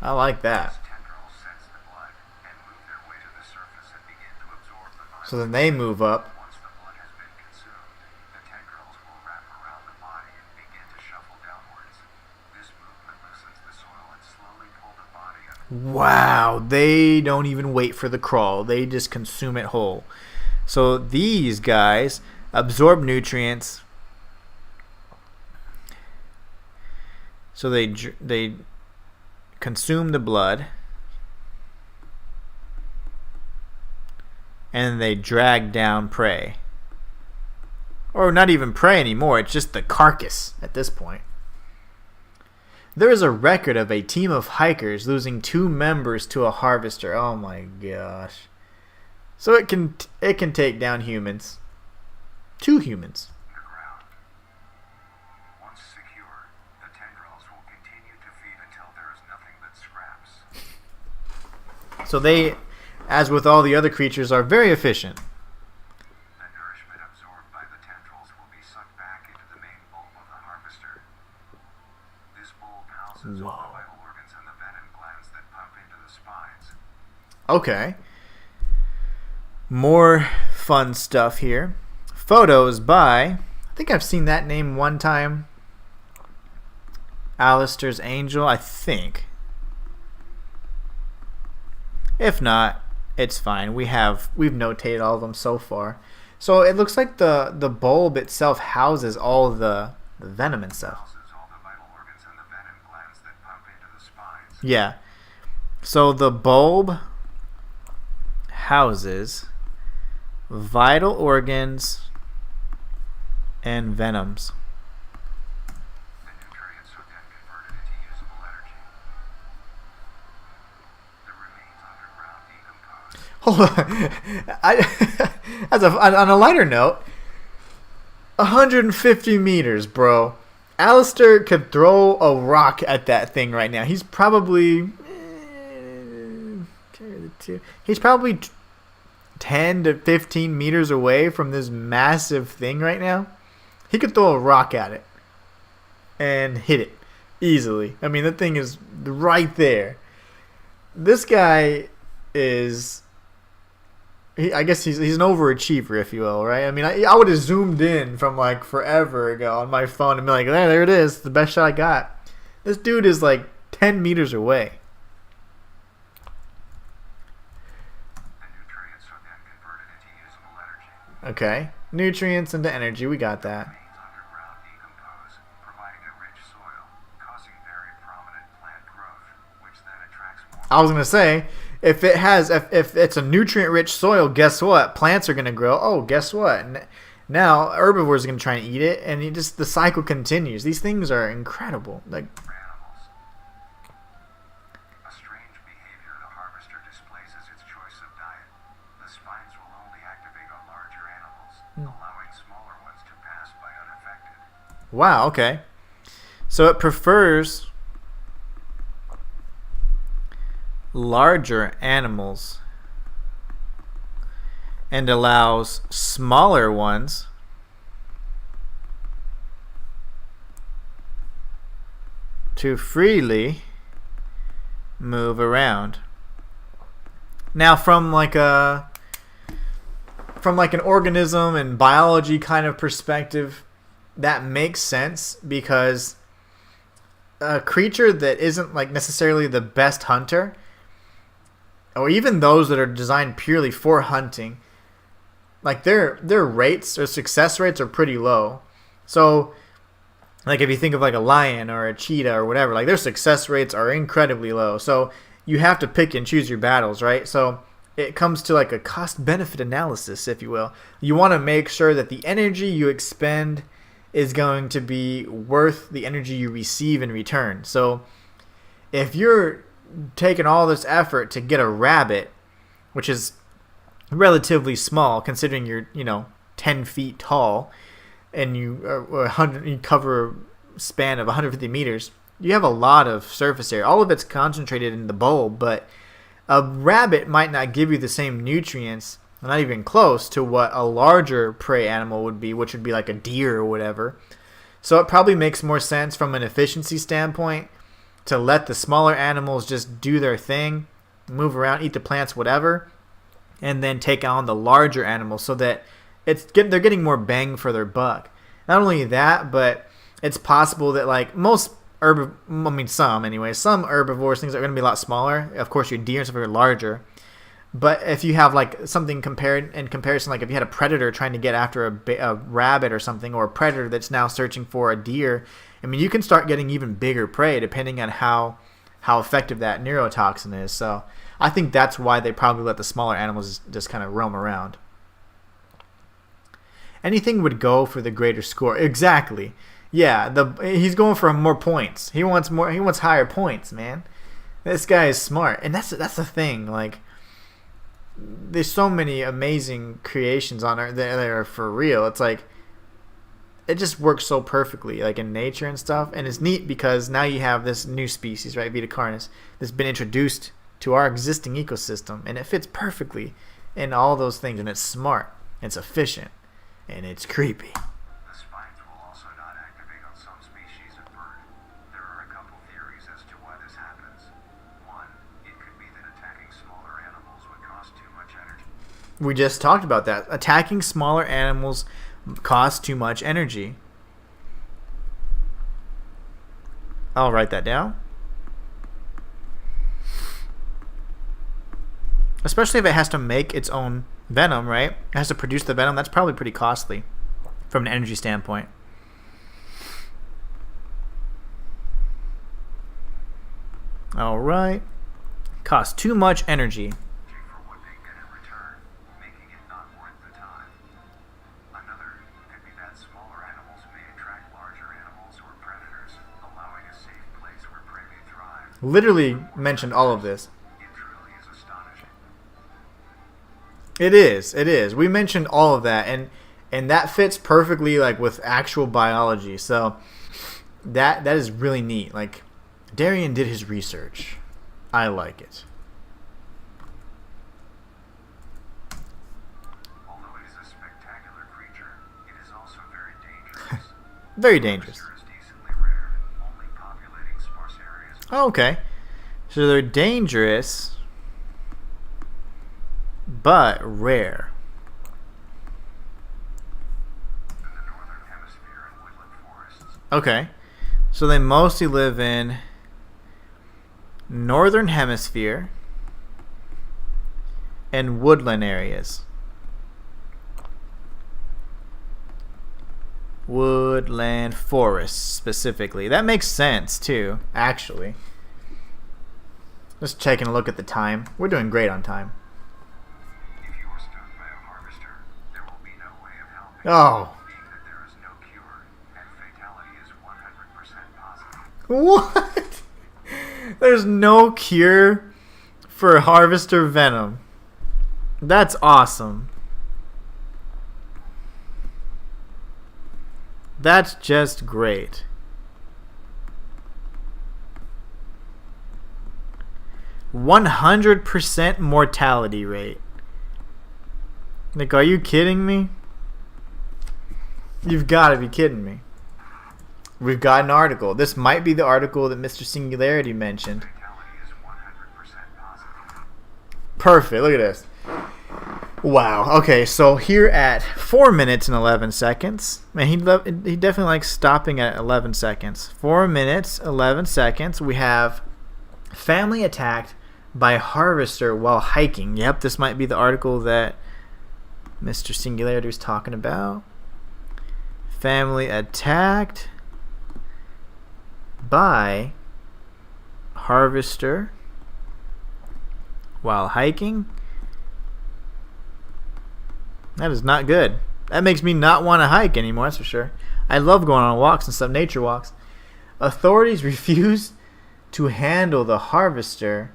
I like that. These tendrils sense the blood and move their way to the surface and begin to absorb the vital. So then they move up. Once the blood has been consumed, the tendrils will wrap around the body and begin to shuffle downwards. This movement loosens the soil and slowly pull the body under. Wow, they don't even wait for the crawl. They just consume it whole. So these guys absorb nutrients. So they consume the blood. And they drag down prey. Or not even prey anymore, it's just the carcass at this point. There is a record of a team of hikers losing 2 members to a harvester. Oh my gosh. So it can take down humans. 2 humans. The ground. Once secure, the tendrils will continue to feed until there is nothing but scraps. So they, as with all the other creatures, are very efficient. The nourishment absorbed by the tendrils will be sucked back into the main bulb of the harvester. This bulb houses all the vital organs and the venom glands that pump into the spines. Okay. More fun stuff here. Photos by, I think I've seen that name one time. Alistair's Angel, I think. If not, it's fine. We've notated all of them so far. So it looks like the bulb itself houses all the venom and stuff. Houses all the vital organs and the venom glands that pump into the spines. Yeah. So the bulb houses vital organs and venoms. The nutrients are then converted into usable energy. The remains underground decompose. On a lighter note, 150 meters, bro. Alistair could throw a rock at that thing right now. He's probably he's probably 10 to 15 meters away from this massive thing right now. He could throw a rock at it and hit it easily. I mean, the thing is right there. This guy is I guess he's an overachiever, if you will, right? I mean, I would have zoomed in from like forever ago on my phone and be like, there it is, the best shot I got. This dude is like 10 meters away. The nutrients are then converted into usable energy. Okay, nutrients into energy, we got that. Remains underground decompose, providing a rich soil, causing very prominent plant growth, which then attracts more. I was gonna say, if it's a nutrient-rich soil, guess what? Plants are gonna grow. Oh, guess what? Now herbivores are gonna try and eat it, and the cycle continues. These things are incredible. Like, For animals. A strange behavior the harvester displays as its choice of diet. The spines will only activate on larger animals, allowing smaller ones to pass by unaffected. wow, okay. So it prefers larger animals and allows smaller ones to freely move around. Now, from like an organism and biology kind of perspective, that makes sense, because a creature that isn't like necessarily the best hunter, or even those that are designed purely for hunting, like their rates or success rates are pretty low. So like if you think of like a lion or a cheetah or whatever, like their success rates are incredibly low. So you have to pick and choose your battles, right? So it comes to like a cost benefit analysis, if you will. You want to make sure that the energy you expend is going to be worth the energy you receive in return. So if you're taking all this effort to get a rabbit, which is relatively small considering you're 10 feet tall, and you cover a span of 150 meters, you have a lot of surface area. All of it's concentrated in the bulb, but a rabbit might not give you the same nutrients, not even close to what a larger prey animal would be, which would be like a deer or whatever. So it probably makes more sense from an efficiency standpoint to let the smaller animals just do their thing, move around, eat the plants, whatever, and then take on the larger animals, so that they're getting more bang for their buck. Not only that, but it's possible that like some herbivores, things are going to be a lot smaller. Of course, your deer and stuff are larger. But if you have like something in comparison, like if you had a predator trying to get after a rabbit or something, or a predator that's now searching for a deer, I mean, you can start getting even bigger prey depending on how effective that neurotoxin is. So I think that's why they probably let the smaller animals just kind of roam around. Anything would go for the greater score. Exactly. Yeah, he's going for more points. He wants more. He wants higher points, man. This guy is smart, and that's the thing. Like, there's so many amazing creations on Earth that are for real. It's like it just works so perfectly, like in nature and stuff. And it's neat because now you have this new species, right, Vita Carnis, that's been introduced to our existing ecosystem, and it fits perfectly in all those things. And it's smart, it's efficient, and it's creepy. The spines will also not activate on some species of bird. There are a couple theories as to why this happens. One, it could be that attacking smaller animals would cost too much energy. We just talked about that. Attacking smaller animals costs too much energy. I'll write that down. Especially if it has to make its own venom, right? It has to produce the venom. That's probably pretty costly from an energy standpoint. All right. Costs too much energy. For what they get in return, making it not worth the time. Another could be that smaller animals may attract larger animals or predators, allowing a safe place where prey may thrive. Literally mentioned all of this. It truly is astonishing. It is. It is. We mentioned all of that, and that fits perfectly like with actual biology. So that is really neat. Like, Darian did his research. I like it. Although it is a spectacular creature, it is also very dangerous. Very dangerous. Harvester is decently rare, only populating sparse areas. Oh, okay. So they're dangerous, but rare. In the northern hemisphere and woodland forests. Okay, so they mostly live in northern hemisphere and woodland areas. Woodland forests specifically. That makes sense too, actually. Just taking a look at the time. We're doing great on time. If you are stung by a harvester, there will be no way of helping. Oh. Being that there is no cure, and fatality is 100% possible. What? There's no cure for harvester venom. That's awesome. That's just great. %100 mortality rate. Like, are you kidding me? You've got to be kidding me. We've got an article. This might be the article that Mr. Singularity mentioned. Fatality is 100% possible. Perfect. Look at this. Wow. Okay, so here at 4 minutes and 11 seconds, man, he definitely likes stopping at 11 seconds. 4 minutes, 11 seconds. We have family attacked by harvester while hiking. Yep, this might be the article that Mr. Singularity is talking about. Family attacked by harvester while hiking. That is not good. That makes me not want to hike anymore, that's for sure. I love going on walks and stuff, nature walks. Authorities refuse to handle the harvester,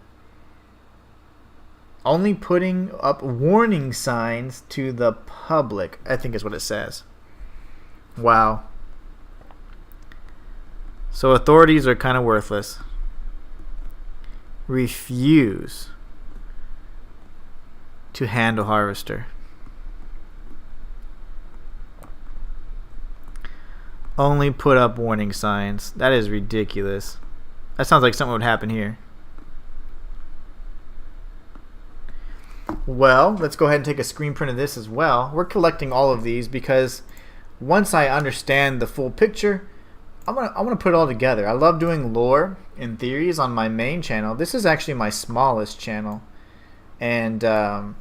only putting up warning signs to the public, I think is what it says. Wow. So authorities are kind of worthless. Refuse to handle harvester. Only put up warning signs. That is ridiculous. That sounds like something would happen here. Well, let's go ahead and take a screen print of this as well. We're collecting all of these because once I understand the full picture, I want to put it all together. I love doing lore and theories on my main channel. This is actually my smallest channel, and I'll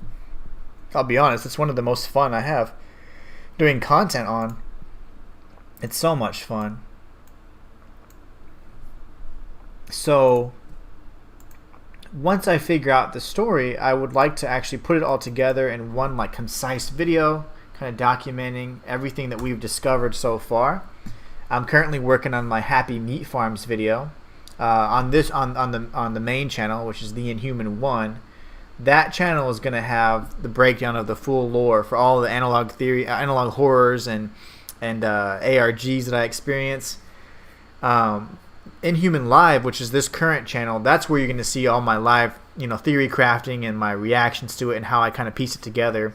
be honest, it's one of the most fun I have doing content on. It's so much fun. So once I figure out the story, I would like to actually put it all together in one like concise video, kind of documenting everything that we've discovered so far. I'm currently working on my Happy Meat Farms video on the main channel, which is the Inhuman 1. That channel is going to have the breakdown of the full lore for all the analog horrors and ARGs that I experience. Inhuman Live, which is this current channel, that's where you're going to see all my live, theory crafting and my reactions to it and how I kind of piece it together,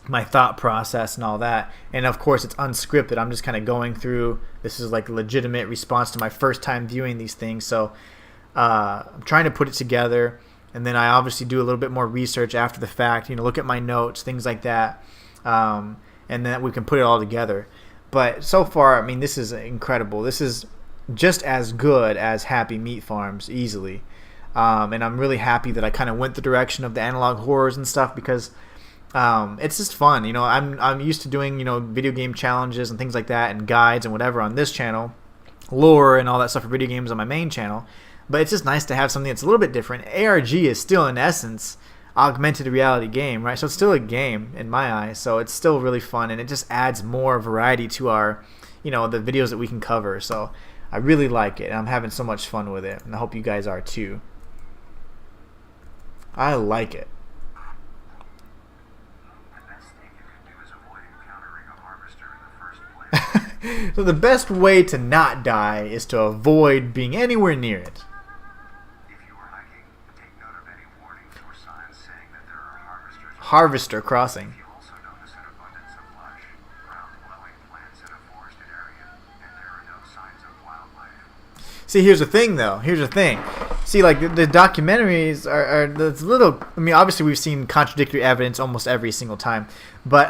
my thought process and all that. And of course, it's unscripted. I'm just kind of going through. This is like a legitimate response to my first time viewing these things. So I'm trying to put it together, and then I obviously do a little bit more research after the fact. Look at my notes, things like that, and then we can put it all together. But so far, I mean, this is incredible. This is just as good as Happy Meat Farms, easily. And I'm really happy that I kind of went the direction of the analog horrors and stuff because it's just fun. I'm used to doing video game challenges and things like that and guides and whatever on this channel, lore and all that stuff for video games on my main channel. But it's just nice to have something that's a little bit different. ARG is still, in essence, augmented reality game, right? So it's still a game in my eyes. So it's still really fun, and it just adds more variety to our, the videos that we can cover. So I really like it, and I'm having so much fun with it, and I hope you guys are too. I like it. The best thing you can do is avoid encountering a harvester in the first place. So the best way to not die is to avoid being anywhere near it. If you are hiking, take note of any warnings or signs saying that there are harvesters. Harvester crossing. You also notice an abundance of lush, ground-dwelling plants in a forested area, and there are no signs of wildlife. See, here's the thing, though. Here's the thing. See, like the documentaries are there's little. I mean, obviously we've seen contradictory evidence almost every single time, but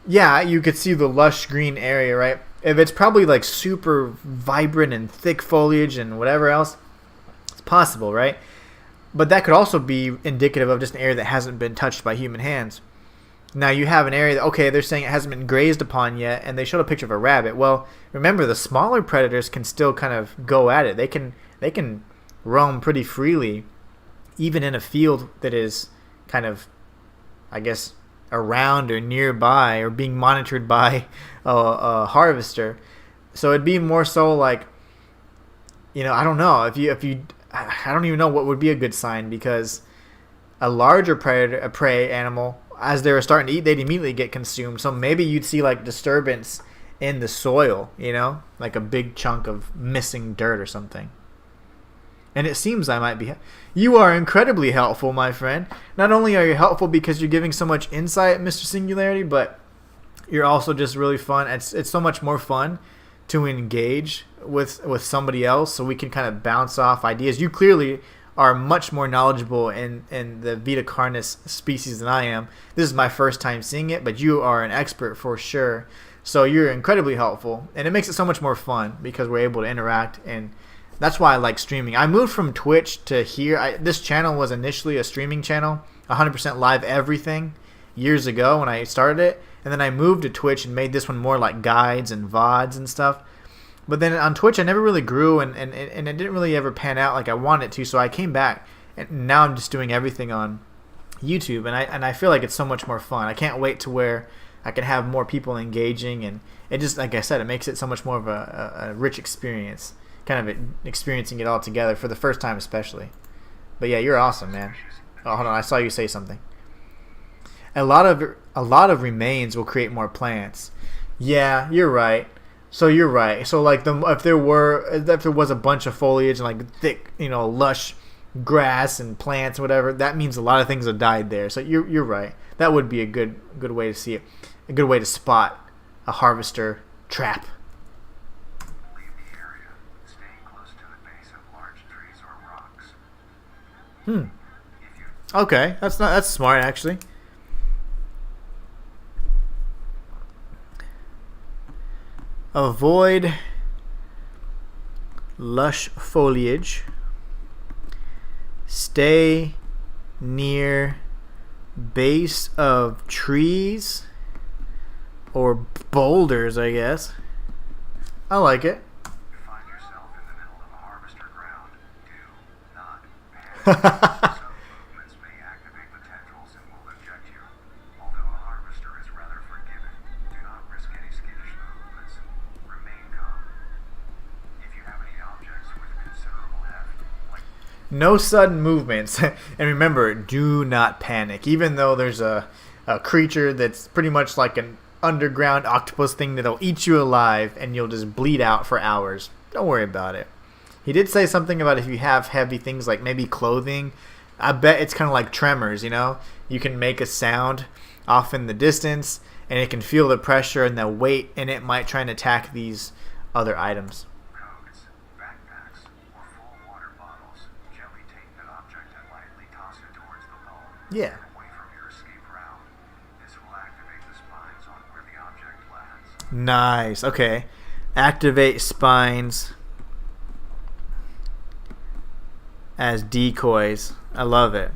yeah, you could see the lush green area, right? If it's probably like super vibrant and thick foliage and whatever else, it's possible, right? But that could also be indicative of just an area that hasn't been touched by human hands. Now you have an area that, okay, they're saying it hasn't been grazed upon yet, and they showed a picture of a rabbit. Well, remember the smaller predators can still kind of go at it. They can roam pretty freely, even in a field that is kind of, I guess, around or nearby or being monitored by a harvester. So it'd be more so like, I don't know if you I don't even know what would be a good sign, because a larger predator, a prey animal, as they were starting to eat, they'd immediately get consumed. So maybe you'd see like disturbance in the soil, like a big chunk of missing dirt or something. And it seems I might be. You are incredibly helpful, my friend. Not only are you helpful because you're giving so much insight, Mr. Singularity, but you're also just really fun. It's so much more fun to engage with somebody else, so we can kind of bounce off ideas. You clearly are much more knowledgeable in the Vita Carnis species than I am. This is my first time seeing it, but you are an expert for sure. So you're incredibly helpful, and it makes it so much more fun because we're able to interact, and that's why I like streaming. I moved from Twitch to here. This channel was initially a streaming channel, 100% live everything, years ago when I started it, and then I moved to Twitch and made this one more like guides and VODs and stuff. But then on Twitch, I never really grew, and it didn't really ever pan out like I wanted it to. So I came back, and now I'm just doing everything on YouTube, and I feel like it's so much more fun. I can't wait to where I can have more people engaging, and it just, like I said, it makes it so much more of a rich experience, kind of experiencing it all together for the first time especially. But yeah, you're awesome, man. Oh, hold on, I saw you say something. A lot of remains will create more plants. Yeah, you're right. So you're right. So like if there was a bunch of foliage and like thick, lush grass and plants, whatever, that means a lot of things have died there. So you're right. That would be a good way to see it. A good way to spot a harvester trap. Leave the area, staying close to the base of large trees or rocks. If you Okay, that's smart actually. Avoid lush foliage. Stay near base of trees or boulders, I guess. I like it. find yourself in the middle of a harvester ground, do not panic. Some movements may activate the tendrils and will inject you. Although a harvester is rather forgiving, do not risk any skittish movements. Remain calm. If you have any objects with considerable heft, like No sudden movements. And remember, do not panic. Even though there's a creature that's pretty much like an underground octopus thing that'll eat you alive and you'll just bleed out for hours. Don't worry about it. He did say something about if you have heavy things like maybe clothing, I bet it's kind of like tremors, You can make a sound off in the distance and it can feel the pressure and the weight, and it might try and attack these other items. coats, backpacks, or full water bottles, gently take that object and lightly toss it towards the hull. Yeah. Away from your escape route. This will activate the spines on where the object lands. Nice. Okay. Activate spines as decoys. I love it.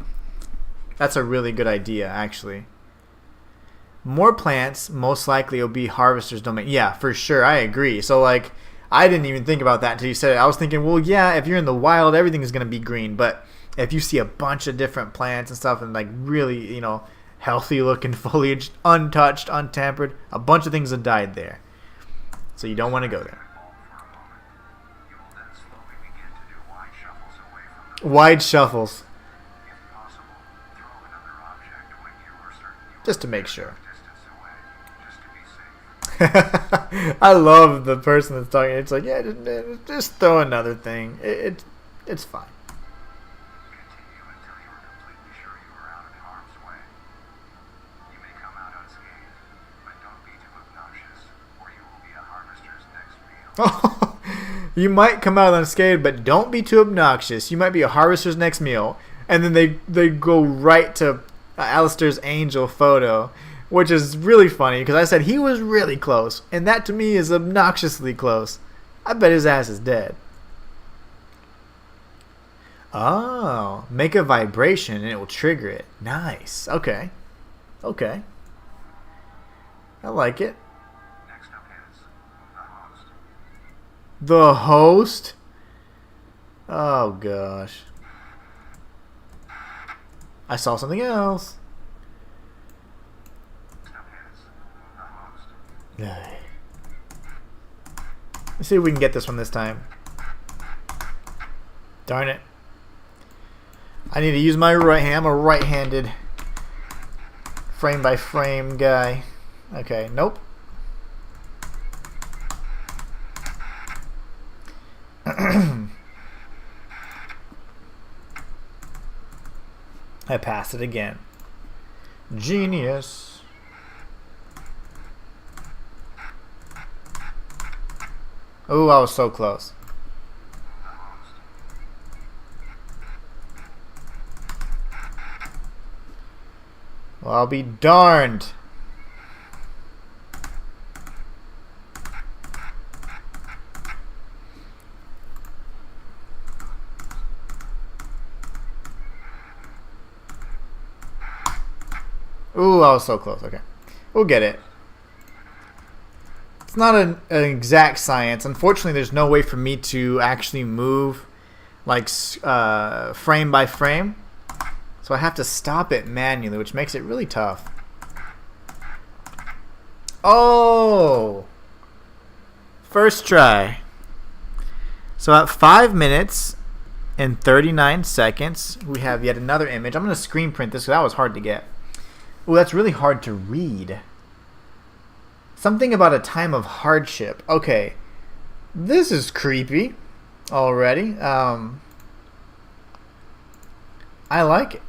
That's a really good idea, actually. More plants, most likely will be harvester's domain. Yeah, for sure. I agree. So, like, I didn't even think about that until you said it. I was thinking, well, yeah, if you're in the wild, everything is going to be green. But if you see a bunch of different plants and stuff and, like, really, healthy looking foliage, untouched, untampered, a bunch of things have died there. So you don't want to go there. For a moment. You will then slowly begin to do wide shuffles away from the Wide shuffles, If possible, throw another object when you are certain you just to are make sure. distance away, just to be safe. I love the person that's talking. It's like, yeah, just throw another thing. It's fine. Continue until you are completely sure you are out of harm's way. You may come out unscathed, but don't be too obnoxious, or you will be a harvester's next meal. You might come out unscathed, but don't be too obnoxious. You might be a harvester's next meal. And then they go right to Alistair's angel photo, which is really funny because I said he was really close. And that to me is obnoxiously close. I bet his ass is dead. Oh, make a vibration and it will trigger it. Nice. Okay. Okay. I like it. Next up is the host. The host? Oh, gosh. I saw something else. Next up is the host. Let's see if we can get this one this time. Darn it. I need to use my right hand. I'm a right-handed frame by frame guy. Okay, nope. I passed it again. Genius. Ooh, I was so close. The host. Well, I'll be darned. Ooh, I was so close. Okay. We'll get it. It's not an exact science. Unfortunately, there's no way for me to actually move like frame by frame. So I have to stop it manually, which makes it really tough. Oh! First try. So at 5 minutes and 39 seconds, we have yet another image. I'm going to screen print this because that was hard to get. Oh, that's really hard to read. Something about a time of hardship. Okay. This is creepy already. I like it.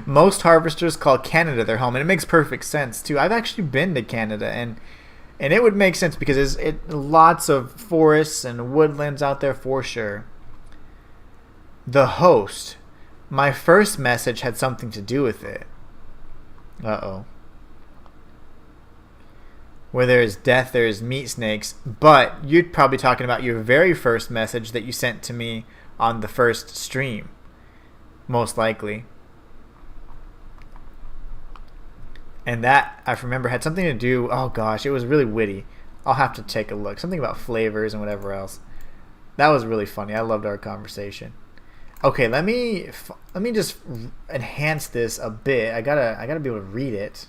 Most harvesters call Canada their home, and it makes perfect sense too. I've actually been to Canada, and it would make sense because there's lots of forests and woodlands out there for sure. The host. My first message had something to do with it. Uh-oh. Where there is death, there is meat snakes. But you're probably talking about your very first message that you sent to me on the first stream. Most likely. And that, I remember, had something to do... Oh, gosh, it was really witty. I'll have to take a look. Something about flavors and whatever else. That was really funny. I loved our conversation. Okay, let me just enhance this a bit. I gotta be able to read it.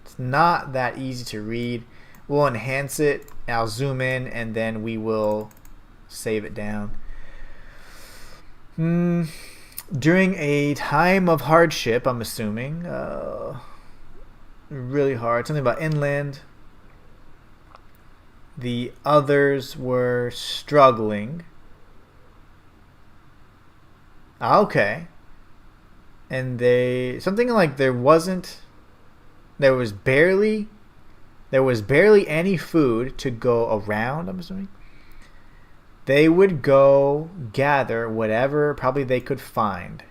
It's not that easy to read. We'll enhance it. I'll zoom in, and then we will save it down. During a time of hardship, I'm assuming. Really hard. Something about inland. The others were struggling. Okay. And something like there was barely any food to go around, I'm assuming. They would go gather whatever probably they could find.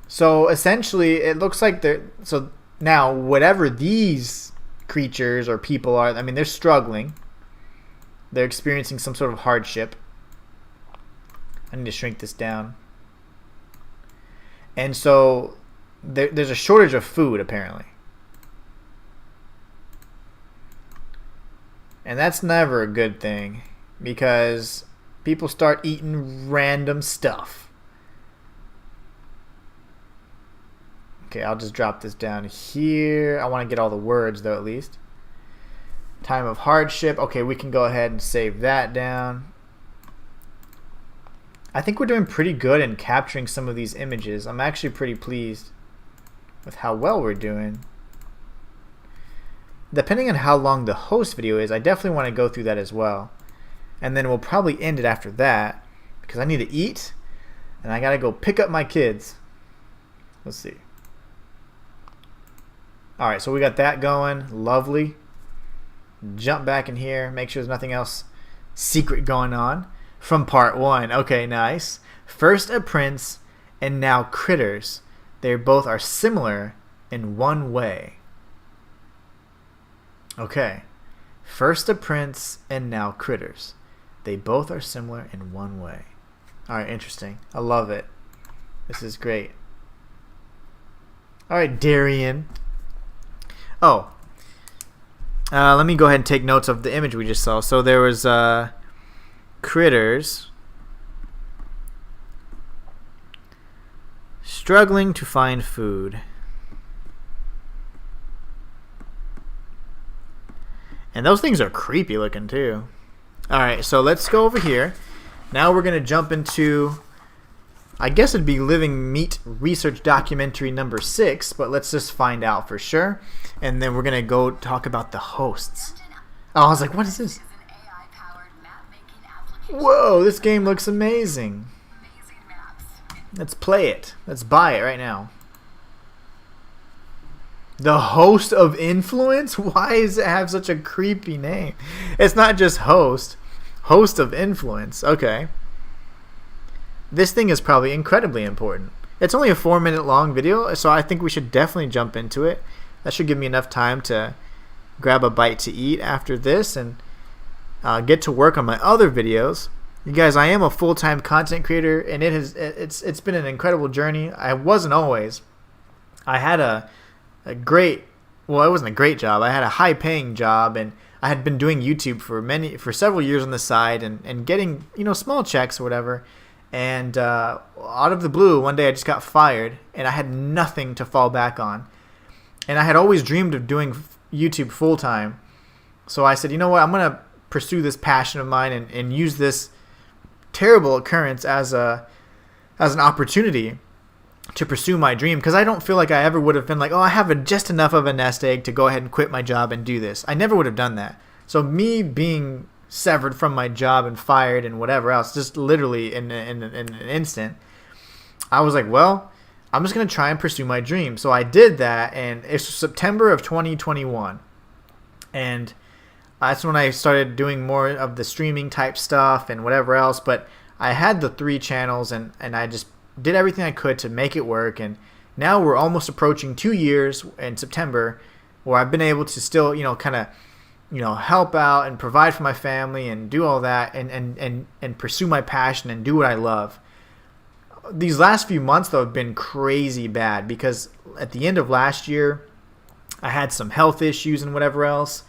So essentially it looks like so now whatever these creatures or people are, I mean, they're struggling. They're experiencing some sort of hardship. I need to shrink this down. And so there's a shortage of food apparently. And that's never a good thing because people start eating random stuff. Okay, I'll just drop this down here. I want to get all the words though, at least. Time of hardship. Okay, we can go ahead and save that down. I think we're doing pretty good in capturing some of these images. I'm actually pretty pleased with how well we're doing. Depending on how long the host video is, I definitely want to go through that as well. And then we'll probably end it after that because I need to eat and I gotta go pick up my kids. Let's see. Alright, so we got that going. Lovely. Jump back in here. Make sure there's nothing else secret going on from part 1. Okay, nice. First a prince and now critters. They both are similar in one way. Okay. First a prince and now critters. They both are similar in one way. Alright, interesting. I love it. This is great. Alright, Darian. Oh. Let me go ahead and take notes of the image we just saw. So there was critters struggling to find food. And those things are creepy looking too. Alright, so let's go over here. Now we're going to jump into, I guess it'd be Living Meat Research Documentary number 6, but let's just find out for sure. And then we're going to go talk about the hosts. Oh, I was like, what is this? Whoa, this game looks amazing. Let's play it. Let's buy it right now. The Host of Influence? Why does it have such a creepy name? It's not just host. Host of Influence. Okay. This thing is probably incredibly important. It's only a 4-minute long video, so I think we should definitely jump into it. That should give me enough time to grab a bite to eat after this and get to work on my other videos. You guys, I am a full-time content creator, and it's been an incredible journey. I wasn't always. I had a great, well, it wasn't a great job. I had a high-paying job, and I had been doing YouTube for several years on the side and getting, small checks or whatever. And out of the blue, one day I just got fired, and I had nothing to fall back on. And I had always dreamed of doing YouTube full-time. So I said, you know what, I'm going to pursue this passion of mine and use this terrible occurrence as an opportunity to pursue my dream, because I don't feel like I ever would have been like, oh, I have just enough of a nest egg to go ahead and quit my job and do this. I never would have done that. So me being severed from my job and fired and whatever else, just literally in an instant, I was like, well, I'm just going to try and pursue my dream. So I did that, and it's September of 2021. And that's when I started doing more of the streaming type stuff and whatever else. But I had the 3 channels, and I just did everything I could to make it work. And now we're almost approaching 2 years in September, where I've been able to still, kind of, help out and provide for my family and do all that and pursue my passion and do what I love. These last few months, though, have been crazy bad, because at the end of last year, I had some health issues and whatever else.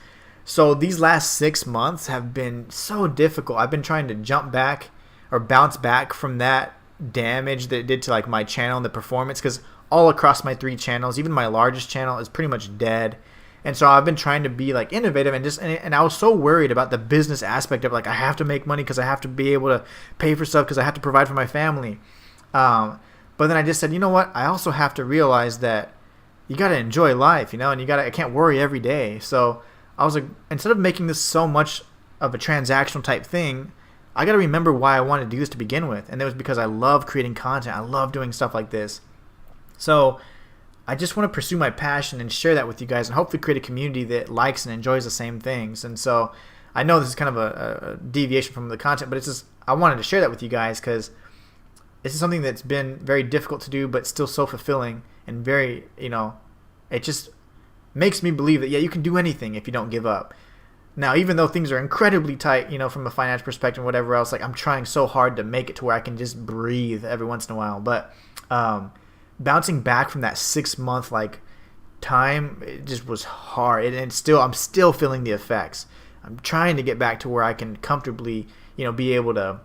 So these last 6 months have been so difficult. I've been trying to jump back or bounce back from that damage that it did to my channel and the performance, because all across my 3 channels, even my largest channel, is pretty much dead. And so I've been trying to be innovative and I was so worried about the business aspect of I have to make money because I have to be able to pay for stuff because I have to provide for my family. But then I just said, you know what? I also have to realize that you got to enjoy life, and I can't worry every day. So I was like, instead of making this so much of a transactional type thing, I got to remember why I wanted to do this to begin with. And it was because I love creating content. I love doing stuff like this. So I just want to pursue my passion and share that with you guys and hopefully create a community that likes and enjoys the same things. And so I know this is kind of a deviation from the content, but it's just, I wanted to share that with you guys because this is something that's been very difficult to do, but still so fulfilling and very, it just makes me believe that, yeah, you can do anything if you don't give up. Now, even though things are incredibly tight, from a financial perspective and whatever else, I'm trying so hard to make it to where I can just breathe every once in a while. But bouncing back from that 6-month time, it just was hard, and I'm still feeling the effects. I'm trying to get back to where I can comfortably, be able to,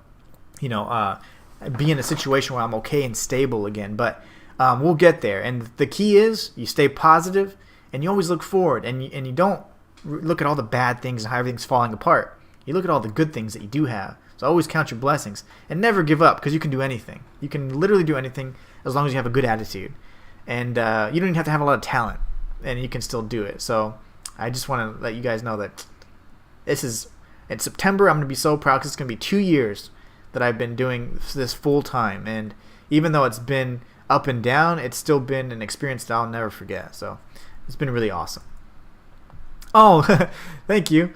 be in a situation where I'm okay and stable again. But we'll get there. And the key is you stay positive and you always look forward, and you don't look at all the bad things and how everything's falling apart. You look at all the good things that you do have. So always count your blessings and never give up, because you can do anything. You can literally do anything as long as you have a good attitude. And you don't even have to have a lot of talent, and you can still do it. So I just want to let you guys know that in September, I'm going to be so proud, because it's going to be 2 years that I've been doing this full time. And even though it's been up and down, it's still been an experience that I'll never forget. So it's been really awesome. Oh, thank you.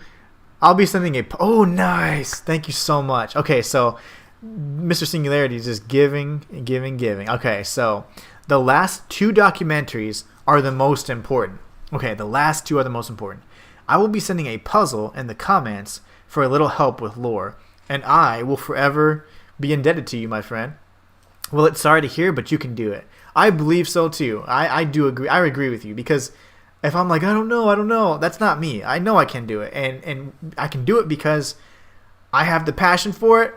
I'll be sending a... Oh, nice. Thank you so much. Okay, so Mr. Singularity is just giving, giving, giving. Okay, so the last 2 documentaries are the most important. Okay, the last 2 are the most important. I will be sending a puzzle in the comments for a little help with lore, and I will forever be indebted to you, my friend. Well, it's sorry to hear, but you can do it. I believe so too. I do agree. I agree with you, because if I'm like, I don't know, that's not me. I know I can do it, and I can do it because I have the passion for it,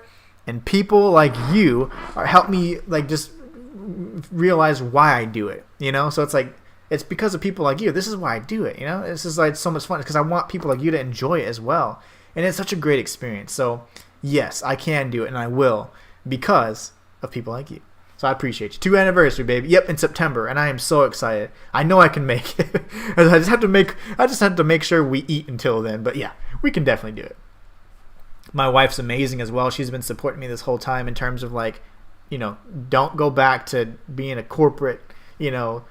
and people like you help me like just realize why I do it. You know, so it's like it's because of people like you. This is why I do it. You know, this is like so much fun because I want people like you to enjoy it as well, and it's such a great experience. So yes, I can do it, and I will because of people like you. So I appreciate you. 2 anniversary, baby. Yep, in September, and I am so excited. I know I can make it. I just have to make sure we eat until then. But yeah, we can definitely do it. My wife's amazing as well. She's been supporting me this whole time in terms of like, you know, don't go back to being a corporate, you know,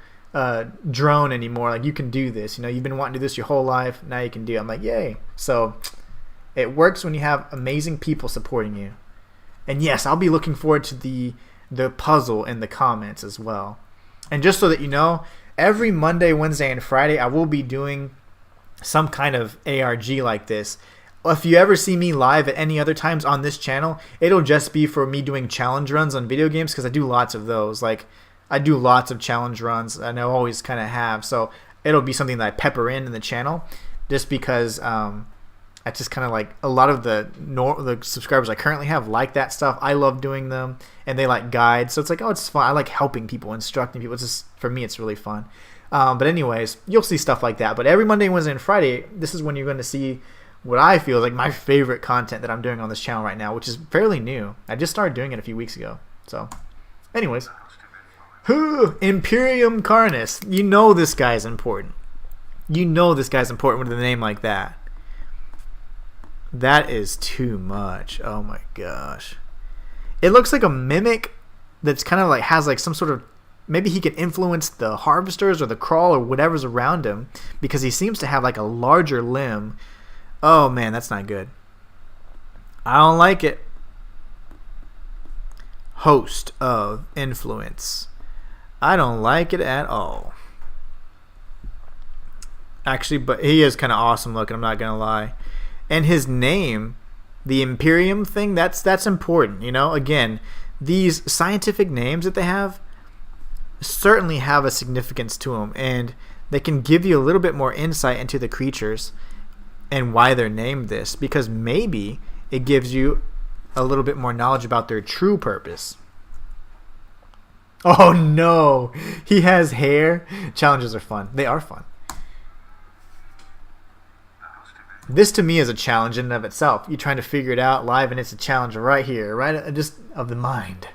drone anymore. Like, you can do this. You know, you've been wanting to do this your whole life. Now you can do it. I'm like, yay. So it works when you have amazing people supporting you. And yes, I'll be looking forward to the puzzle in the comments as well. And just so that you know, every Monday, Wednesday, and Friday, I will be doing some kind of ARG like this. If you ever see me live at any other times on this channel, it'll just be for me doing challenge runs on video games, because I do lots of those. Like, I do lots of challenge runs, and I always kind of have. So it'll be something that I pepper in the channel, just because I just kind of like a lot of the subscribers I currently have like that stuff. I love doing them, and they like guides. So it's like, oh, it's fun. I like helping people, instructing people. It's just, for me, it's really fun. But anyways, you'll see stuff like that. But every Monday, Wednesday, and Friday, this is when you're going to see what I feel is like my favorite content that I'm doing on this channel right now, which is fairly new. I just started doing it a few weeks ago. So anyways, Imperium Carnis. You know this guy's important. You know this guy's important with a name like that. That is too much. Oh my gosh. It looks like a mimic that's kind of like has like some sort of, maybe he can influence the harvesters or the crawl or whatever's around him, because he seems to have like a larger limb. Oh man, that's not good. I don't like it. Host of influence. I don't like it at all. Actually, but he is kind of awesome looking, I'm not gonna lie. And his name, the Imperium thing, that's important. You know, again, these scientific names that they have certainly have a significance to them, and they can give you a little bit more insight into the creatures and why they're named this, because maybe it gives you a little bit more knowledge about their true purpose. Oh no, he has hair. Challenges are fun. They are fun. This to me is a challenge in and of itself. You're trying to figure it out live, and it's a challenge right here, right just of the mind.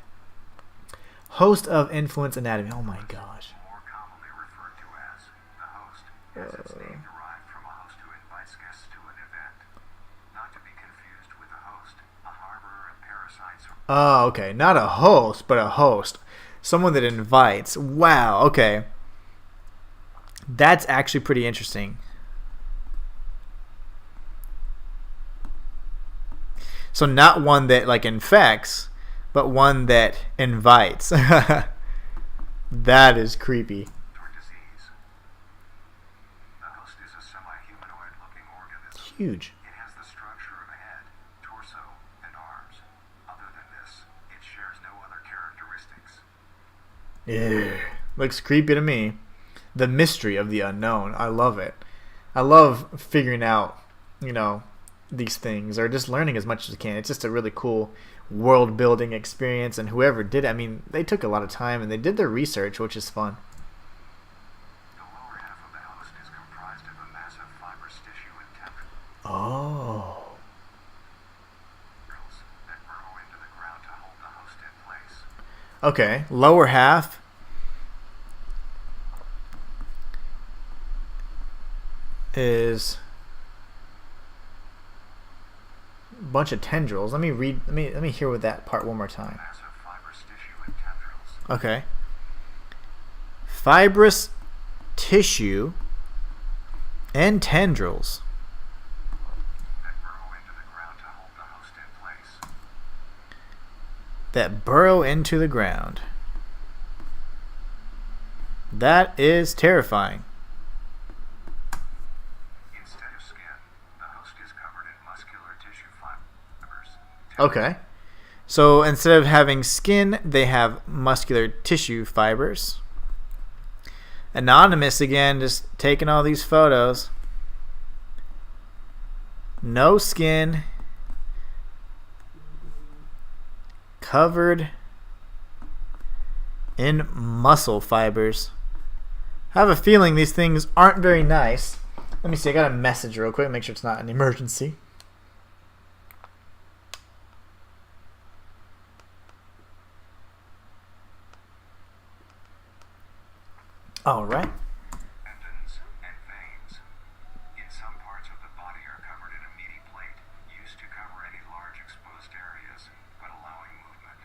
Host of influence anatomy. Oh my gosh. More commonly referred to as the host, has its name derived from a host who invites guests to an event. Not to be confused with a host, a harborer of parasites. Oh, okay. Not a host, but a host. Someone that invites. Wow, okay. That's actually pretty interesting. So not one that like infects, but one that invites. That is creepy. Or disease. The host is a semi-humanoid looking organism. Huge. It has the structure of a head, torso, and arms. Other than this, it shares no other characteristics. Ew. Looks creepy to me. The mystery of the unknown. I love it. I love figuring out, you know, these things, or just learning as much as you can. It's just a really cool world building experience, and whoever did it, I mean, they took a lot of time and they did their research, which is fun. The lower half of the host is comprised of a massive fibrous tissue and tendrils Oh. that burrow into the ground to hold the host in place. Okay, lower half is bunch of tendrils. Let me hear with that part one more time. Massive fibrous tissue and tendrils Okay. fibrous tissue and tendrils that burrow into the ground to hold the host in place. that burrow into the ground. That is terrifying. Instead of skin, the host is covered in muscular tissue fibers. Okay. So instead of having skin, they have muscular tissue fibers. Anonymous again, just taking all these photos. No skin. Covered in muscle fibers. I have a feeling these things aren't very nice. Let me see, I got a message real quick, make sure it's not an emergency. Alright. Tendons and veins in some parts of the body are covered in a meaty plate used to cover any large exposed areas, but allowing movement.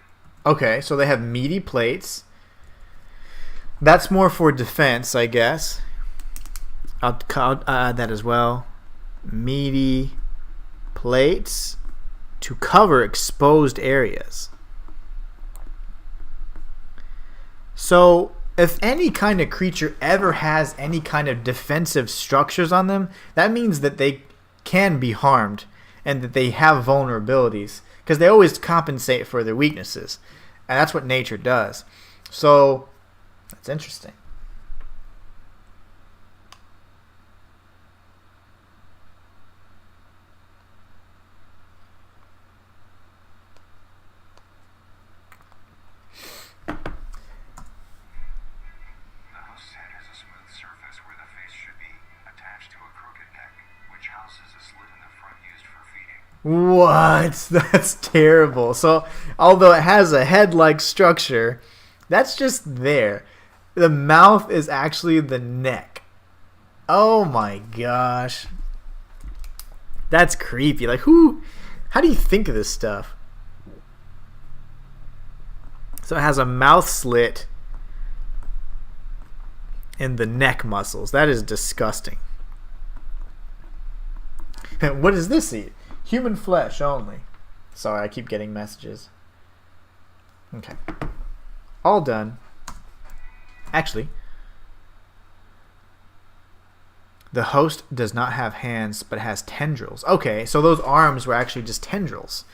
Okay, so they have meaty plates. That's more for defense, I guess. I'll add that as well. Meaty plates to cover exposed areas. So, if any kind of creature ever has any kind of defensive structures on them, that means that they can be harmed and that they have vulnerabilities, because they always compensate for their weaknesses. And that's what nature does. So, that's interesting. The host's head has a smooth surface where the face should be, attached to a crooked neck, which houses a slit in the front used for feeding. What? That's terrible. So, although it has a head-like structure, that's just there. The mouth is actually the neck. Oh my gosh. That's creepy. Like, how do you think of this stuff? So it has a mouth slit in the neck muscles. That is disgusting. What does this eat? Human flesh only. Sorry, I keep getting messages. Okay. All done. Actually, the host does not have hands, but has tendrils. Okay, so those arms were actually just tendrils.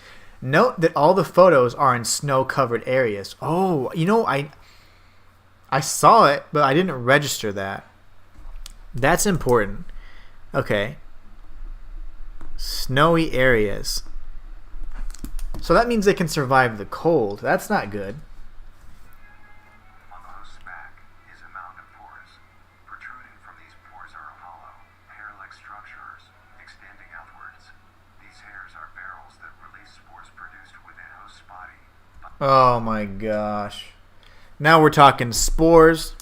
Note that all the photos are in snow-covered areas. Oh, you know, I saw it, but I didn't register that. That's important. Okay. Snowy areas. So that means they can survive the cold. That's not good. On the host's back is a mound of pores. Protruding from these pores are hollow, hair-like structures extending outwards. These hairs are barrels that release spores produced within host's body. Oh my gosh. Now we're talking spores.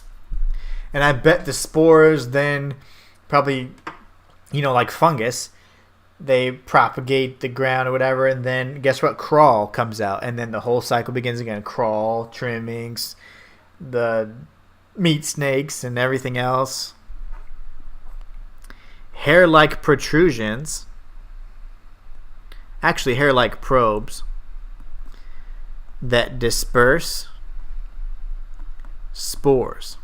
And I bet the spores then probably, like fungus, they propagate the ground or whatever, and then guess what? Crawl comes out, and then the whole cycle begins again. Crawl, trimmings, the meat snakes, and everything else. Hair-like protrusions. Actually, hair-like probes that disperse spores.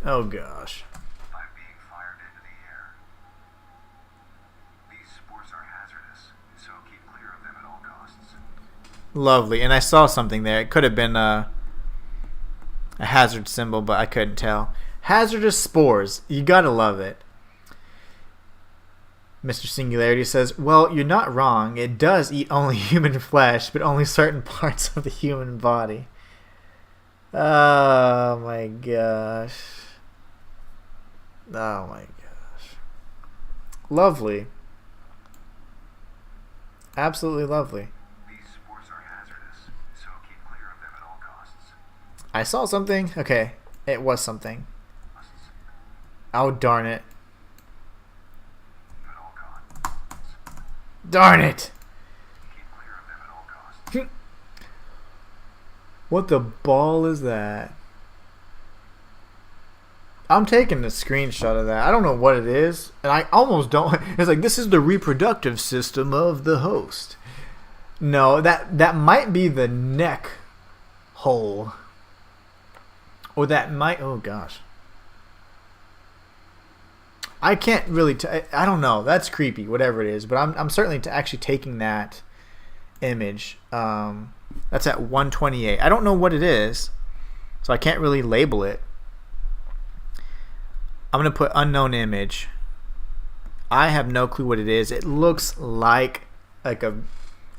Oh gosh. By being fired into the air. These spores are hazardous, so keep clear of them at all costs. Lovely. And I saw something there. It could have been a hazard symbol, but I couldn't tell. Hazardous spores. You gotta love it. Mr. Singularity says, well, you're not wrong. It does eat only human flesh, but only certain parts of the human body. Oh my gosh. Oh my gosh. Lovely. Absolutely lovely. These spores are hazardous, so keep clear of them at all costs. I saw something. Okay. It was something. Oh, darn it. At all costs. Darn it! Keep clear of them at all costs. What the ball is that? I'm taking a screenshot of that. I don't know what it is, and I almost don't. It's like, this is the reproductive system of the host. No, that might be the neck hole, or that might. Oh gosh, I can't really. I don't know. That's creepy. Whatever it is, but I'm certainly actually taking that image. That's at 128. I don't know what it is, so I can't really label it. I'm going to put unknown image. I have no clue what it is. It looks like a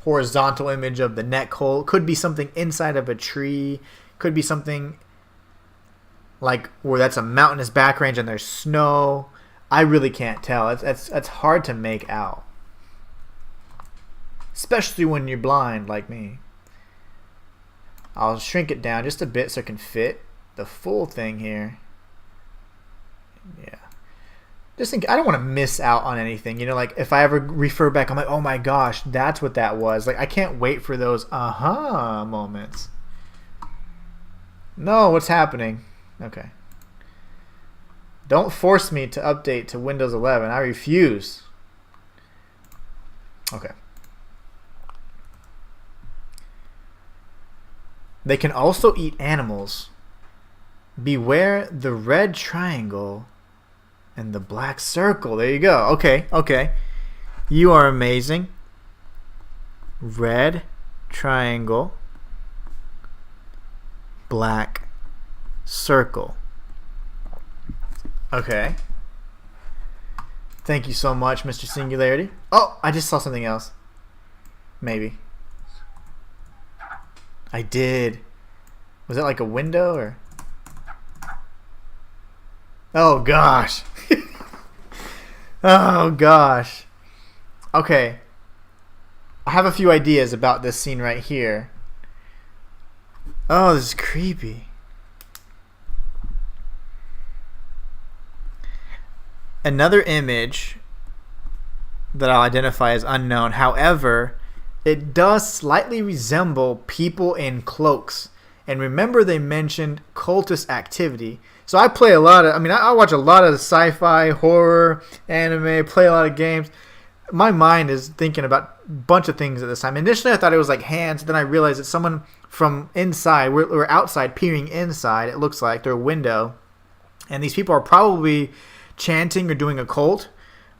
horizontal image of the neck hole. It could be something inside of a tree. Could be something like where that's a mountainous back range and there's snow. I really can't tell. That's hard to make out. Especially when you're blind like me. I'll shrink it down just a bit so it can fit the full thing here. Yeah. Just think, I don't want to miss out on anything. You know, like if I ever refer back, I'm like, oh my gosh, that's what that was. Like I can't wait for those aha moments. No, what's happening? Okay. Don't force me to update to Windows 11. I refuse. Okay. They can also eat animals. Beware the red triangle and the black circle. There you go. Okay, okay. You are amazing. Red triangle, black circle. Okay. Thank you so much, Mr. Singularity. Oh, I just saw something else. Maybe. I did. Was that like a window or? Oh gosh. Oh gosh. Okay. I have a few ideas about this scene right here. Oh, this is creepy. Another image that I'll identify as unknown. However, it does slightly resemble people in cloaks. And remember they mentioned cultist activity. So I play a lot of, I watch a lot of sci-fi, horror, anime, play a lot of games. My mind is thinking about a bunch of things at this time. Initially I thought it was like hands, then I realized it's someone from inside, we're outside peering inside, it looks like, through a window. And these people are probably chanting or doing a cult,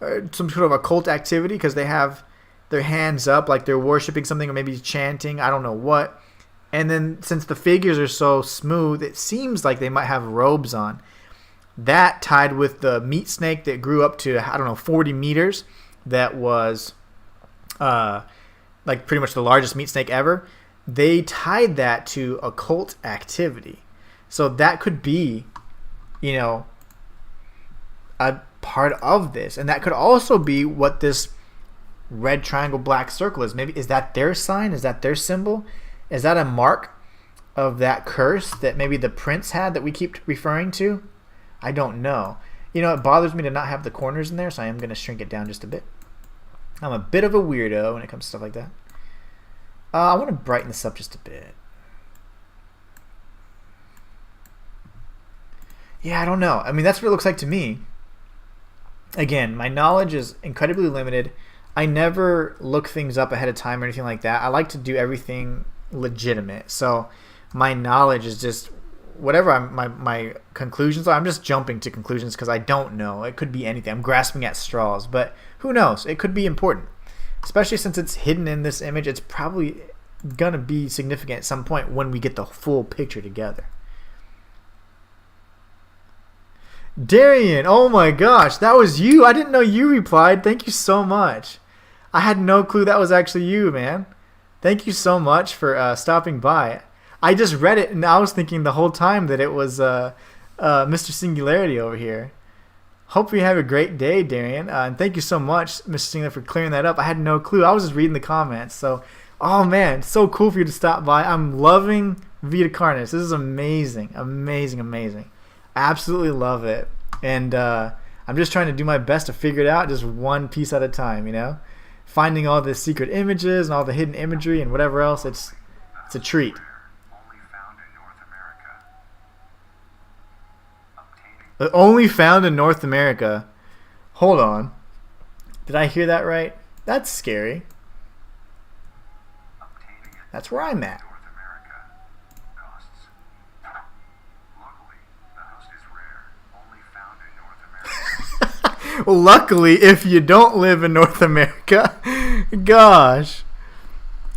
or some sort of occult activity, because they have their hands up like they're worshiping something or maybe chanting, I don't know what. And then since the figures are so smooth, it seems like they might have robes on. That tied with the meat snake that grew up to, 40 meters, that was like pretty much the largest meat snake ever. They tied that to occult activity. So that could be, a part of this. And that could also be what this red triangle black circle is. Maybe is that their sign? Is that their symbol? Is that a mark of that curse that maybe the prince had that we keep referring to? I don't know. It bothers me to not have the corners in there, so I am going to shrink it down just a bit. I'm a bit of a weirdo when it comes to stuff like that. I want to brighten this up just a bit. Yeah, I don't know. That's what it looks like to me. Again, my knowledge is incredibly limited. I never look things up ahead of time or anything like that. I like to do everything legitimate. So my knowledge is just whatever my conclusions are. I'm just jumping to conclusions because I don't know. It could be anything. I'm grasping at straws, but who knows? It could be important, especially since it's hidden in this image. It's probably gonna be significant at some point when we get the full picture together. Darian, oh my gosh, that was you. I didn't know you replied. Thank you so much. I had no clue that was actually you, man. Thank you so much for stopping by. I just read it and I was thinking the whole time that it was Mr. Singularity over here. Hope you have a great day, Darian. And thank you so much, Mr. Singular, for clearing that up. I had no clue. I was just reading the comments. So, oh man, so cool for you to stop by. I'm loving Vita Carnis. This is amazing. Amazing, amazing. Absolutely love it. And I'm just trying to do my best to figure it out just one piece at a time, Finding all the secret images and all the hidden imagery and whatever else, it's a treat. Only found in North America. Obtaining Only found in North America. Hold on. Did I hear that right? That's scary. Obtaining it That's where I'm at. in North America costs. Luckily, the host is rare, only found in North America. Well, luckily, if you don't live in North America, gosh,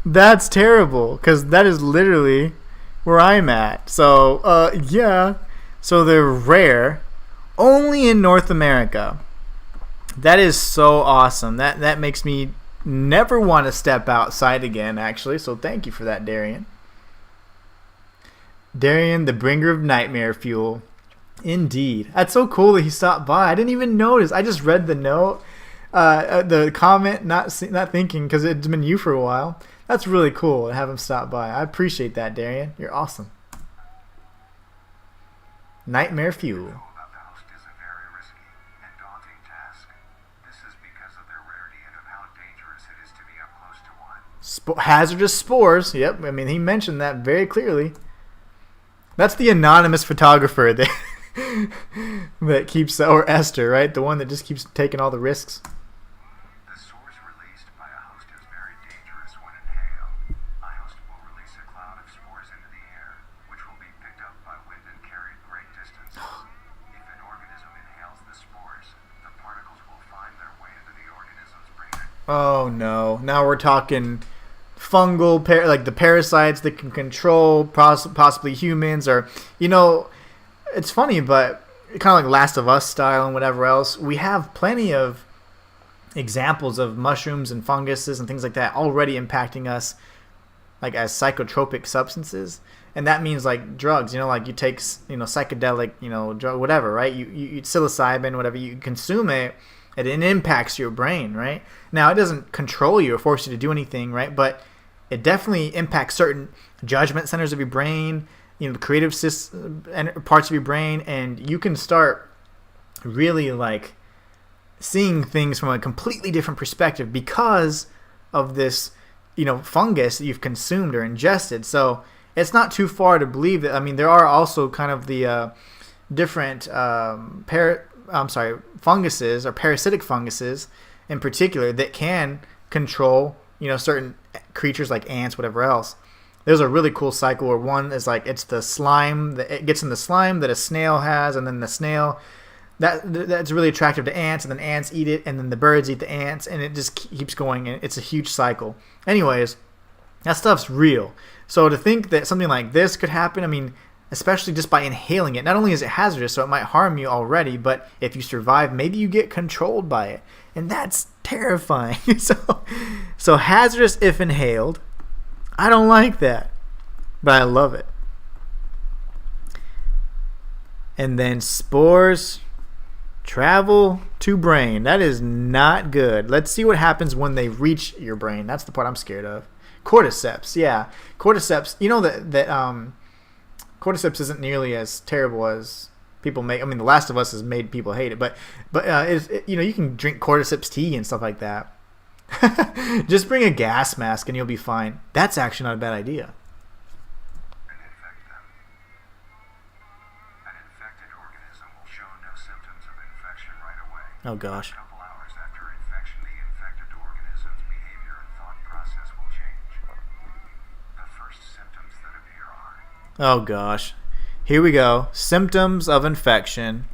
that's terrible, because that is literally where I'm at. So, yeah. So they're rare, only in North America. That is so awesome. That makes me never want to step outside again, actually. So thank you for that, Darian. Darian, the bringer of nightmare fuel. Indeed. That's so cool that he stopped by. I didn't even notice. I just read the note, the comment, not thinking, because it's been you for a while. That's really cool to have him stop by. I appreciate that, Darian. You're awesome. Nightmare fuel. About the host is a very risky and daunting task. This is because of their rarity and of how dangerous it is to be up close to one. Hazardous spores. Yep, I mean, he mentioned that very clearly. That's the anonymous photographer that keeps, or Esther, right? The one that just keeps taking all the risks. The source released by a host is very dangerous when inhaled. A host will release a cloud of spores into the air, which will be picked up by wind and carried great distances. If an organism inhales the spores, the particles will find their way into the organism's brain. Oh no! Now we're talking fungal, like the parasites that can control possibly humans, or it's funny, but kind of like Last of Us style and whatever else. We have plenty of examples of mushrooms and funguses and things like that already impacting us, like as psychotropic substances, and that means like drugs. Like you take psychedelic drug, whatever, right? You psilocybin, whatever, you consume it. It impacts your brain, right? Now, it doesn't control you or force you to do anything, right? But it definitely impacts certain judgment centers of your brain, the creative parts of your brain, and you can start really like seeing things from a completely different perspective because of this, fungus that you've consumed or ingested. So it's not too far to believe that. I mean, there are also kind of the different funguses or parasitic funguses in particular that can control, certain creatures like ants, whatever else. There's a really cool cycle where one is like, it's the slime that it gets in the slime that a snail has, and then the snail that's really attractive to ants, and then ants eat it, and then the birds eat the ants, and it just keeps going, and it's a huge cycle. Anyways, that stuff's real. So to think that something like this could happen, I mean, especially just by inhaling it. Not only is it hazardous, so it might harm you already, but if you survive, maybe you get controlled by it. And that's terrifying. So hazardous if inhaled. I don't like that, but I love it. And then spores travel to brain. That is not good. Let's see what happens when they reach your brain. That's the part I'm scared of. Cordyceps, yeah. Cordyceps, that cordyceps isn't nearly as terrible as people make. I mean, The Last of Us has made people hate it, but you can drink cordyceps tea and stuff like that. Just bring a gas mask and you'll be fine. That's actually not a bad idea. And infect them. An infected organism will show no symptoms of infection right away. Oh gosh. A couple hours after infection, the infected organism's behavior and thought process will change. The first symptoms that appear are: oh gosh. Here we go. Symptoms of infection.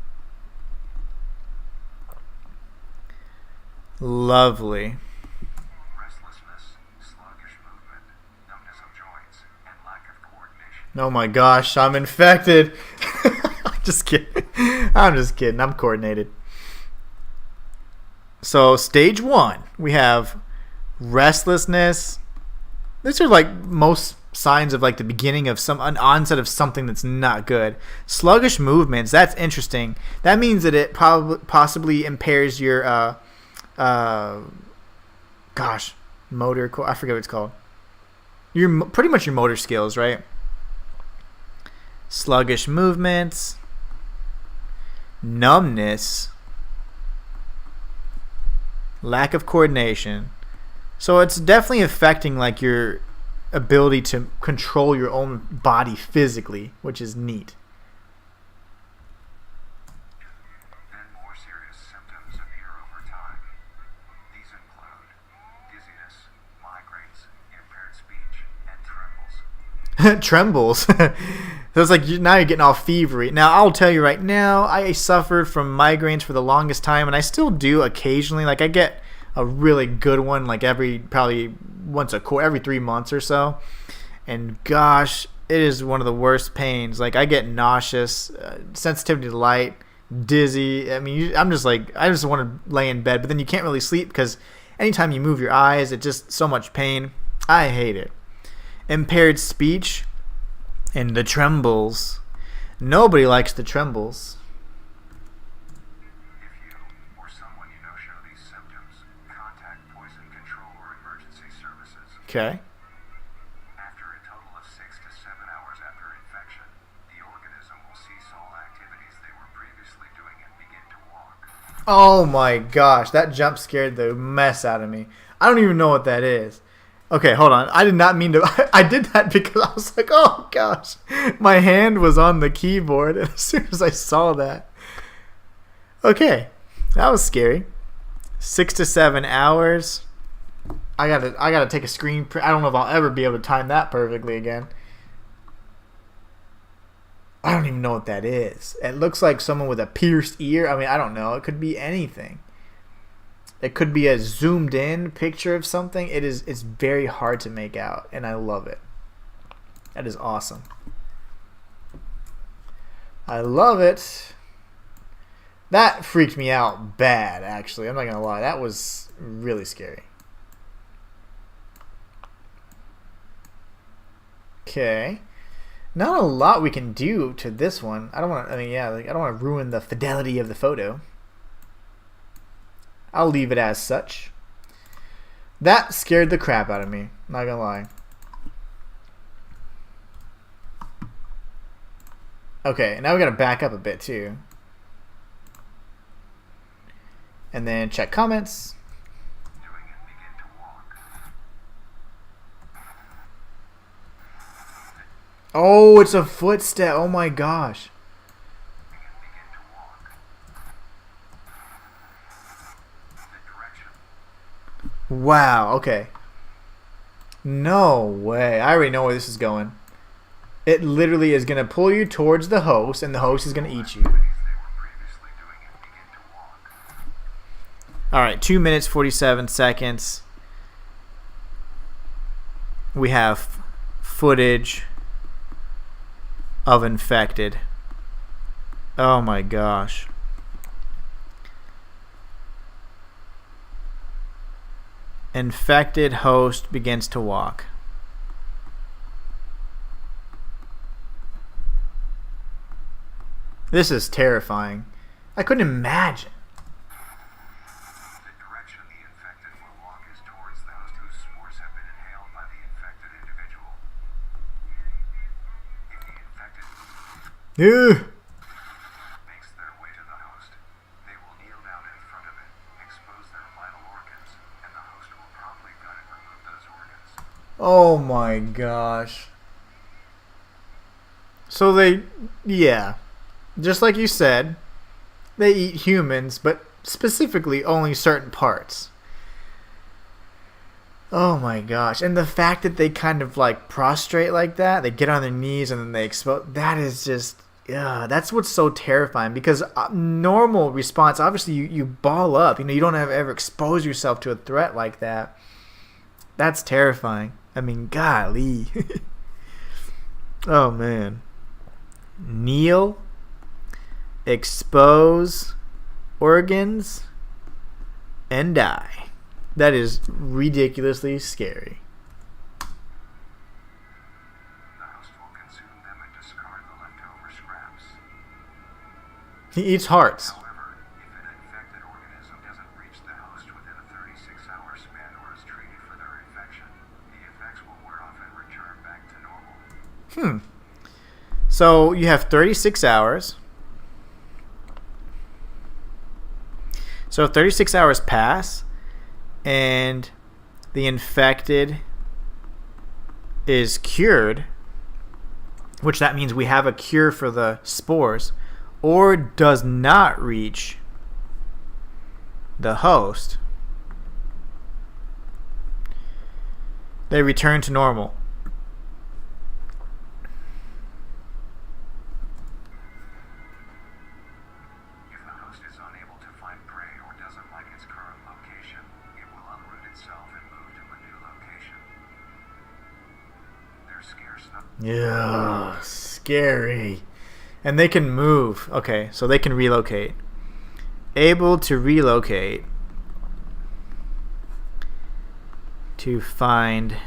Lovely. restlessness, sluggish movement, numbness of joints, and lack of coordination. Oh my gosh, I'm infected. Just kidding. I'm just kidding. I'm coordinated. So stage 1, we have restlessness. These are like most signs of like the beginning of an onset of something that's not good. Sluggish movements, that's interesting. That means that it possibly impairs your motor. I forget what it's called. Pretty much your motor skills, right? Sluggish movements, numbness, lack of coordination. So it's definitely affecting like your ability to control your own body physically, which is neat. Trembles. So it's like now you're getting all fevery. Now I'll tell you right now, I suffered from migraines for the longest time, and I still do occasionally. Like I get a really good one, like probably once every 3 months or so. And gosh, it is one of the worst pains. Like I get nauseous, sensitivity to light, dizzy. I mean, I'm just like I just want to lay in bed, but then you can't really sleep because anytime you move your eyes, it's just so much pain. I hate it. Impaired speech. And the trembles. Nobody likes the trembles. If you or someone you know show these symptoms, contact Poison Control or Emergency Services. Okay. After a total of 6 to 7 hours after infection, the organism will cease all activities they were previously doing and begin to walk. Oh my gosh, that jump scared the mess out of me. I don't even know what that is. Okay, hold on. I did not mean to. I did that because I was like, oh gosh. My hand was on the keyboard, and as soon as I saw that. Okay, that was scary. 6 to 7 hours. I gotta take a screen print. I don't know if I'll ever be able to time that perfectly again. I don't even know what that is. It looks like someone with a pierced ear. I mean, I don't know. It could be anything. It could be a zoomed in picture of something. It's very hard to make out, and I love it. That is awesome. I love it. That freaked me out bad, actually. I'm not gonna lie. That was really scary. Okay. Not a lot we can do to this one. I don't want to. I mean, yeah, like I don't want to ruin the fidelity of the photo. I'll leave it as such. That scared the crap out of me. Not gonna lie. Okay, now we gotta back up a bit too. And then check comments. Doing and begin to walk. Oh, it's a footstep. Oh my gosh. And begin to walk. The direction. Wow, okay. No way. I already know where this is going. It literally is going to pull you towards the host, and the host is going to eat you. Activities they were previously doing and begin to walk. Alright, 2 minutes, 47 seconds. We have footage of infected. Oh my gosh. Infected host begins to walk. This is terrifying. I couldn't imagine. The direction the infected will walk is towards the host whose spores have been inhaled by the infected individual. If the infected Ugh. makes their way to the host, they will kneel down in front of it, expose their vital organs, and the host will promptly gut and remove those organs. Oh my gosh. So yeah. Just like you said, they eat humans, but specifically only certain parts. Oh my gosh. And the fact that they kind of like prostrate like that, they get on their knees and then they expose, that is just, yeah, that's what's so terrifying. Because normal response, obviously you ball up. You don't ever expose yourself to a threat like that. That's terrifying. I mean, golly. Oh man. Kneel. Expose organs and die. That is ridiculously scary. The host will consume them and discard the leftover scraps. He eats hearts. However, if an infected organism doesn't reach the host within a 36-hour span or is treated for their infection, the effects will wear off and return back to normal. So you have 36 hours. So 36 hours pass, and the infected is cured, which that means we have a cure for the spores, or does not reach the host. They return to normal. Yeah, scary. And they can move. Okay, so they can relocate. Able to relocate to find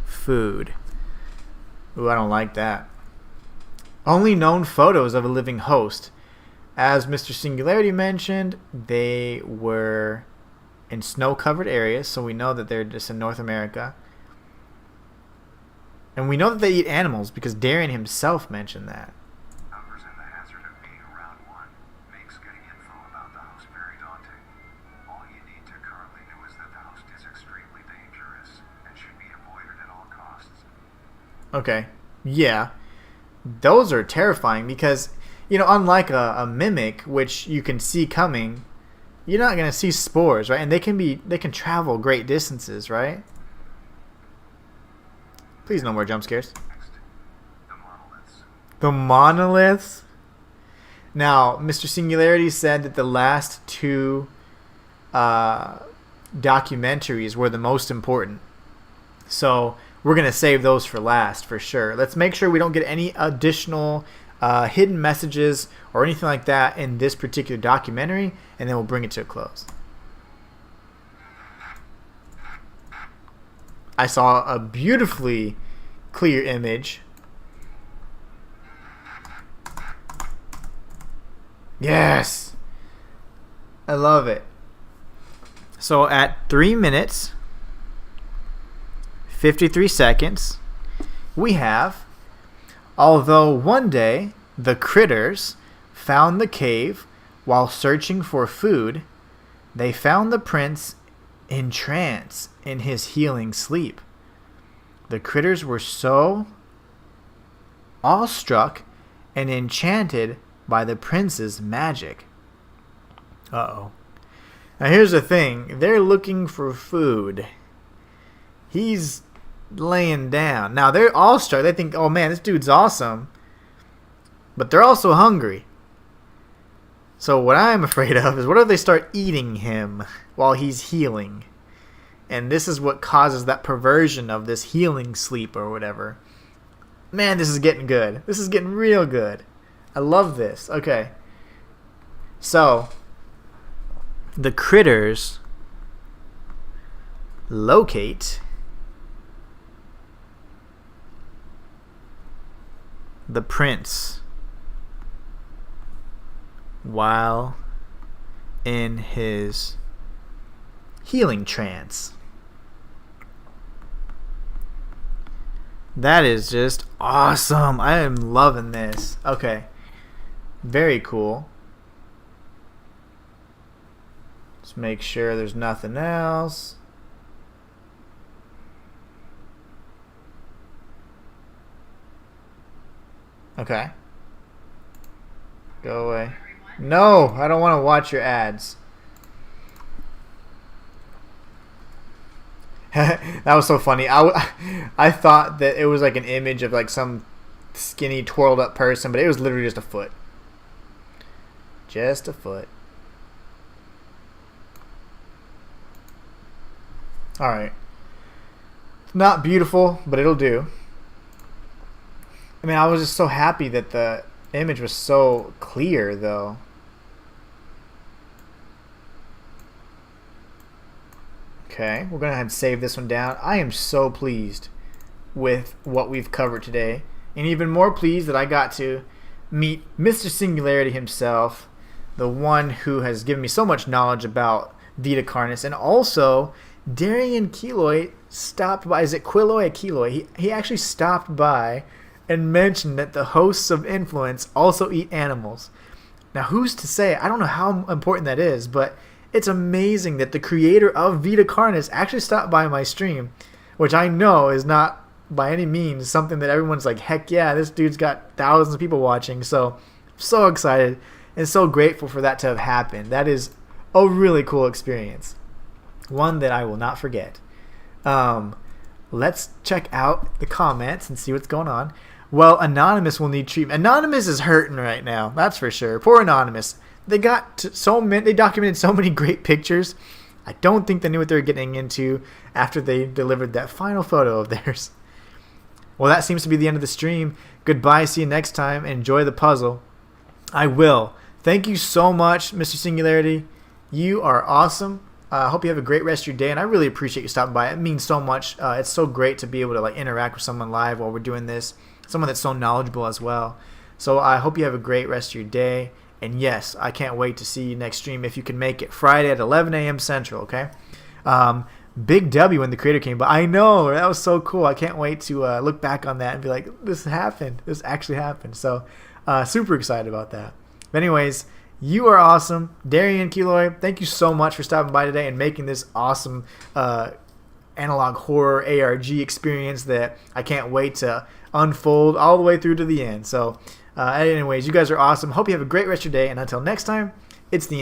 food. Ooh, I don't like that. Only known photos of a living host. As Mr. Singularity mentioned, they were in snow-covered areas, so we know that they're just in North America. And we know that they eat animals because Darian himself mentioned that. Numbers in the hazard of being around one makes getting info about the host very daunting. All you need to currently know is that the host is extremely dangerous and should be avoided at all costs. Okay. Yeah. Those are terrifying because, unlike a mimic, which you can see coming, you're not going to see spores, right? And they can travel great distances, right? Please no more jump scares. Next, the monoliths. The monoliths? Now, Mr. Singularity said that the last two documentaries were the most important. So we're going to save those for last for sure. Let's make sure we don't get any additional hidden messages or anything like that in this particular documentary, and then we'll bring it to a close. I saw a beautifully clear image. Yes! I love it. So at 3 minutes, 53 seconds, we have, although one day the critters found the cave while searching for food, they found the prince in trance in his healing sleep. The critters were so awestruck and enchanted by the prince's magic. Uh-oh. Now here's the thing. They're looking for food. He's laying down. Now they're awestruck. They think, oh man, this dude's awesome. But they're also hungry. So what I'm afraid of is what if they start eating him while he's healing? And this is what causes that perversion of this healing sleep or whatever. Man, this is getting good. This is getting real good. I love this. Okay. So, the critters locate the prince while in his healing trance. That is just awesome. I am loving this. Okay. Very cool. Let's make sure there's nothing else. Okay. Go away. No, I don't want to watch your ads. That was so funny. I thought that it was like an image of like some skinny twirled up person, but it was literally just a foot. Just a foot. Alright. Not beautiful, but it'll do. I mean, I was just so happy that the image was so clear, though. Okay, we're going to have to save this one down. I am so pleased with what we've covered today. And even more pleased that I got to meet Mr. Singularity himself, the one who has given me so much knowledge about Vita Carnis. And also, Darian Keloy stopped by. Is it Quiloy or Keloy? He actually stopped by and mentioned that the hosts of influence also eat animals. Now, who's to say? I don't know how important that is, but it's amazing that the creator of Vita Carnis actually stopped by my stream, which I know is not by any means something that everyone's like, heck yeah, this dude's got thousands of people watching. So excited and so grateful for that to have happened. That is a really cool experience. One that I will not forget. Let's check out the comments and see what's going on. Well, Anonymous will need treatment. Anonymous is hurting right now. That's for sure. Poor Anonymous. They documented so many great pictures. I don't think they knew what they were getting into after they delivered that final photo of theirs. Well, that seems to be the end of the stream. Goodbye. See you next time. Enjoy the puzzle. I will. Thank you so much, Mr. Singularity. You are awesome. I hope you have a great rest of your day, and I really appreciate you stopping by. It means so much. It's so great to be able to interact with someone live while we're doing this, someone that's so knowledgeable as well. So I hope you have a great rest of your day, and yes, I can't wait to see you next stream if you can make it Friday at 11 a.m. Central, okay? Big W when the creator came by. I know, that was so cool. I can't wait to look back on that and be like, this happened. This actually happened. So super excited about that. But anyways, you are awesome. Darian Keloy, thank you so much for stopping by today and making this awesome analog horror ARG experience that I can't wait to unfold all the way through to the end. So anyways, you guys are awesome. Hope you have a great rest of your day. And until next time, it's the